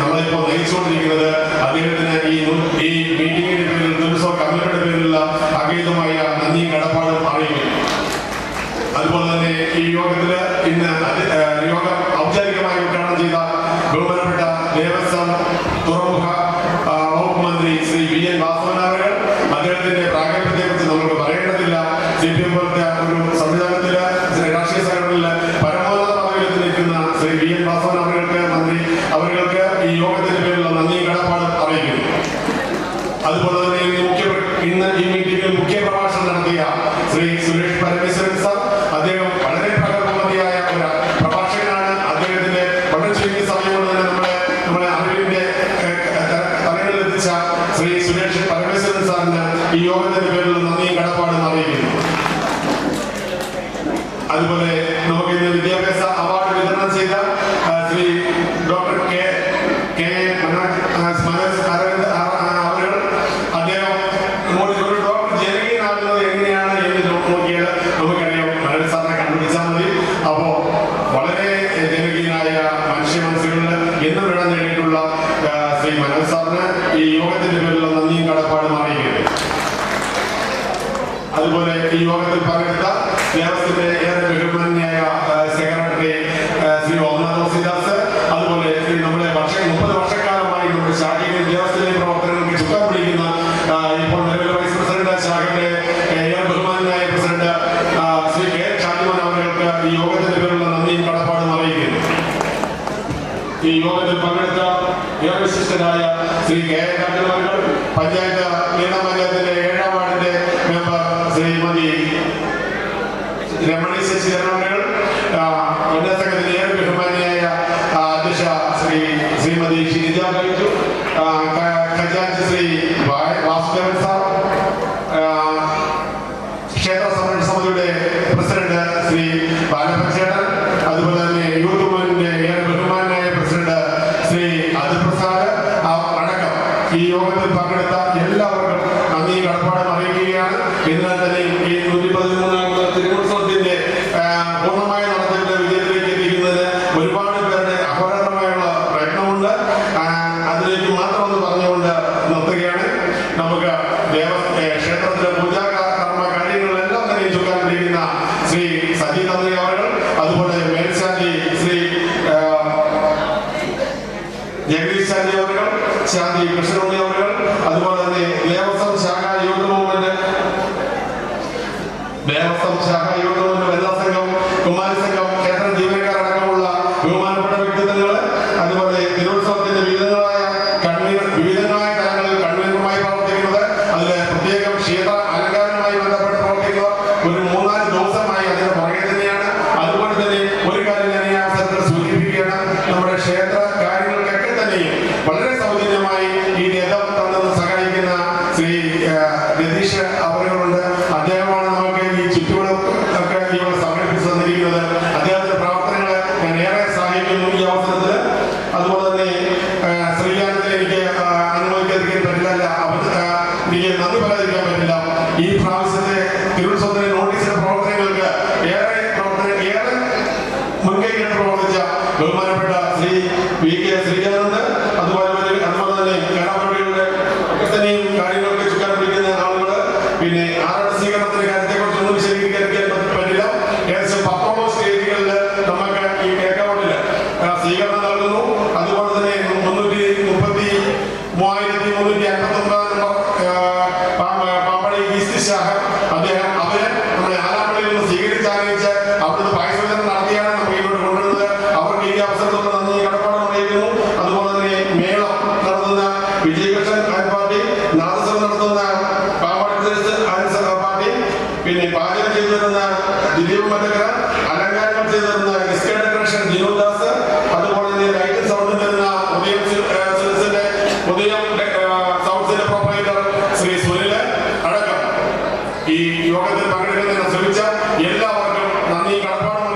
നമ്മളിപ്പോൾ നയിച്ചുകൊണ്ടിരിക്കുന്നത്. അദ്ദേഹത്തിന് ഈ മീറ്റിംഗിന്റെ പേരിൽ തിരുവുത്സവ കമ്മിറ്റിയുടെ പേരിലുള്ള അഗൈതമായ നന്ദിയും കടപ്പാടും അറിയിക്കും. അതുപോലെ തന്നെ ഈ യോഗത്തിൽ ഇന്ന് യോഗം ഔപചാരികമായി ഉദ്ഘാടനം ചെയ്ത ബഹുമാനപ്പെട്ട ദേവസ്വം തുറമുഖ വകുപ്പ് മന്ത്രി ശ്രീ VN വാസവൻ അവർ, അദ്ദേഹത്തിന്റെ പ്രാഗൽഭ്യത്തെക്കുറിച്ച് നമുക്ക് പറയേണ്ടതില്ല. CPM പോലത്തെ ഒരു സംവിധാനത്തിൽ രാഷ്ട്രീയ സംഘടനയിൽ പരമോന്നത പദവിയിൽ നിൽക്കുന്ന ശ്രീ VN വാസവൻ അവർക്ക് ഈ യോഗത്തിന്റെ പേരിലുള്ള നന്ദിയും കടപ്പാടും അറിയിക്കുന്നു. അതുപോലെ തന്നെ ഇന്ന് ഈ മീറ്റിംഗിൽ മുഖ്യ പ്രഭാഷണം നടത്തിയ ശ്രീ സുരേഷ് പരമേശ്വരൻ സാർ, അദ്ദേഹം വളരെ പ്രഗത്ഭമതിയായ ഒരു പ്രഭാഷകനാണ്. അദ്ദേഹത്തിന്റെ വളരെ ചുരുങ്ങിയ സമയം കൊണ്ട് തന്നെ നമ്മളെ അറിവിന്റെ തലങ്ങളിൽ എത്തിച്ച ശ്രീ സുരേഷ് പരമേശ്വരൻ സാറിന് ഈ യോഗത്തിന്റെ പേരിലുള്ള നന്ദിയും കടപ്പാടും അറിയിക്കുന്നു. അതുപോലെ നമുക്ക് ഇന്ന് വിദ്യാഭ്യാസ അവാർഡ് വിതരണം ചെയ്ത ശ്രീ ഡോക്ടർ കെ അരവിന്ദ് അവർ, അദ്ദേഹം ഒരു ഡോക്ടർ ജനകീയനാകുന്നത് എങ്ങനെയാണ് എന്ന് നോക്കിയാൽ നമുക്കറിയാം. മനോജ് സാറിനെ കണ്ടുപിടിച്ചാൽ മതി. അപ്പോൾ വളരെ ജനകീയനായ മനുഷ്യ മനസ്സുകളിൽ എന്നും ഇടം നേടിയിട്ടുള്ള ശ്രീ മനോജ് സാറിന് ഈ യോഗത്തിന്റെ പേരിലുള്ള നന്ദിയും കടപ്പാടും അറിയിക്കുന്നു. അതുപോലെ ഈ യോഗത്തിൽ പങ്കെടുത്ത ദേവസ്വത്തിന്റെ ഏറെ ബഹുമാന്യായ സെക്രട്ടറി ശ്രീ ഓമനാഥ്, അതുപോലെ നമ്മുടെ 30 വർഷക്കാലമായി നമ്മുടെ ശാഖയിലെ ദേവസ്വത്തിലെ പ്രവർത്തനങ്ങൾക്ക് ചുക്കാൻ പിടിക്കുന്ന ഇപ്പോൾ നിലവിലെ വൈസ് പ്രസിഡന്റ്, ശാഖയുടെ ഏറെ ബഹുമാനായ പ്രസിഡന്റ് ശ്രീ K. ഷാജിമോൻ അവർക്ക് ഈ യോഗത്തിന്റെ പേരുള്ള നന്ദിയും കടപ്പാടും അറിയിക്കുന്നു. ഈ യോഗത്തിൽ പങ്കെടുത്ത ഏറെ വിശിഷ്ടരായ ശ്രീ K. ഷാജിമോൻ അവർ, പഞ്ചായത്തിന്റെ 7ാം വാർഡിന്റെ മെമ്പർ ശ്രീമതി രമണി ശശിധരൻ അവർ, ഉന്നതസംഘത്തിന്റെ ഏറെ ബഹുമാനിയായ അധ്യക്ഷ ശ്രീമതി ഷിനിജ ബൈജു, ഖജാൻജി ശ്രീ വാസുദേവൻ സാർ, ക്ഷേത്ര സംരക്ഷണ സമിതിയുടെ പ്രസിഡന്റ് ശ്രീ ബാലപഞ്ചേട്ടൻ, അതുപോലെ തന്നെ യൂത്ത് മൂവ്മെന്റിന്റെ ഏറെ ബഹുമാനായ പ്രസിഡന്റ് ശ്രീ അതിപ്രസാദ് അടക്കം ഈ യോഗത്തിൽ പങ്കെടുത്ത എല്ലാവർക്കും നന്ദിയും കടപ്പാടും അറിയിക്കുകയാണ്. എന്നാൽ തന്നെ ഈ 113ാമത് തിരുവുത്സവത്തിന്റെ പൂർണ്ണമായ നടത്തിപ്പിന്റെ വിജയത്തിലേക്ക് എത്തിക്കുന്നതിന് ഒരുപാട് പേരുടെ അഹോരാത്രമായുള്ള പ്രയത്നമുണ്ട്. അതിലേക്ക് മാത്രം ഒന്ന് പറഞ്ഞുകൊണ്ട് നിർത്തുകയാണ്. നമുക്ക് ക്ഷേത്രത്തിലെ പൂജാകർമ്മ കാര്യങ്ങളിലെല്ലാം തന്നെ ചുക്കാൻ പിടിക്കുന്ന ശ്രീ സജി തന്ത്രി അവർ, അതുപോലെ മേൽശാന്തി ശ്രീ ജഗദീഷ് ശാന്തി അവർ, ശാന്തി കൃഷ്ണനുണ്ണി അവർ, അതുപോലെ തന്നെ ദേവസ്വം ശാഖ യൂത്ത് മൂവ്മെന്റ് വനിതാ സംഘം, കുമാരി സംഘം, ക്ഷേത്ര ജീവനക്കാരടക്കമുള്ള ബഹുമാനപ്പെട്ട വ്യക്തിത്വങ്ങൾ, അതുപോലെ തിരുവുത്സവത്തിന്റെ വിവിധങ്ങളായ തലങ്ങളിൽ കൺവീനറുമായി പ്രവർത്തിക്കുന്നത്, അതിൽ പ്രത്യേകം ക്ഷേത്ര അലങ്കാരവുമായി ബന്ധപ്പെട്ട് പ്രവർത്തിക്കുന്നവർ ഒരു 3-4 ദിവസമായി അതിന്റെ പുറകെ തന്നെയാണ്. അതുകൊണ്ട് തന്നെ ഒരു കാര്യം ഞാൻ ഈ അവസരത്തിൽ സൂചിപ്പിക്കുകയാണ്. നമ്മുടെ ക്ഷേത്ര കാര്യങ്ങൾക്കൊക്കെ തന്നെയും വളരെ സൗജന്യമായി ഈ രഥം തന്നത് സഹായിക്കുന്ന ശ്രീ രതീഷ് അവരുണ്ട്. അദ്ദേഹമാണ് നമുക്ക് ഈ ചുറ്റുപാട് പറയാതിരിക്കാൻ പറ്റില്ല. ഈ പ്രാവശ്യത്തെ തിരുവനന്തപുരത്തെ നോട്ടീസിന്റെ പ്രവർത്തനങ്ങൾക്ക് ഏറെ മുൻകൈയിട്ട് പ്രവർത്തിച്ച ബഹുമാനപ്പെട്ട ശ്രീ VK ശ്രീകാനന്ദ്, അതുപോലെ തന്നെ കലാപരിപാടികളുടെ തന്നെയും കാര്യങ്ങളൊക്കെ ചുക്കാൻ പിടിക്കുന്ന ആളുകൾ, പിന്നെ ആരുടെ സ്വീകരണത്തിന്റെ കാര്യത്തെക്കുറിച്ചൊന്നും വിശദീകരിക്കാൻ പറ്റില്ല. ഏകദേശം 10ഓളം സ്റ്റേജുകളിൽ നമുക്ക് ഈ കേക്കാവട്ടിൽ സ്വീകരണം നൽകുന്നു. അതുപോലെ തന്നെ 333,359 പാമ്പടി ഈസ്റ്റ് ശാഖ അവരെ നമ്മുടെ ആലാപ്പള്ളിയിൽ നിന്ന് സ്വീകരിച്ചാലോചിച്ച് അവിടുന്ന് പായസവിതരണം നടത്തിയാണ് നമുക്ക് ഇങ്ങോട്ട് കൊണ്ടുവരുന്നത്. അവർക്ക് ഈ അവസരത്തോട് നന്ദി കടപ്പാട് അറിയിക്കുന്നു. അതുപോലെ തന്നെ മേളം നടത്തുന്ന വിജയകൃഷ്ണൻ ആൻഡ് പാർട്ടി, നാദസ്വരം നടത്തുന്ന പാമ്പാടി പാർട്ടി, പിന്നെ പാചകം ചെയ്തു തരുന്ന ദിലീപ് മറ്റക്കര, അലങ്കാരങ്ങൾ ചെയ്തു തരുന്ന എസ്കെ ഡെക്കറേഷൻ ജിനോദാസ്, അതുപോലെ തന്നെ ലൈറ്റ് സൗണ്ട് തരുന്ന ഉദയം സൗണ്ട്സിന്റെ പ്രൊപ്പറേറ്റർ ശ്രീ സുനില് അടക്കം ഈ യോഗത്തിൽ പങ്കെടുക്കുന്നതിന് ശ്രമിച്ച എല്ലാവർക്കും നന്ദി കടപ്പാടും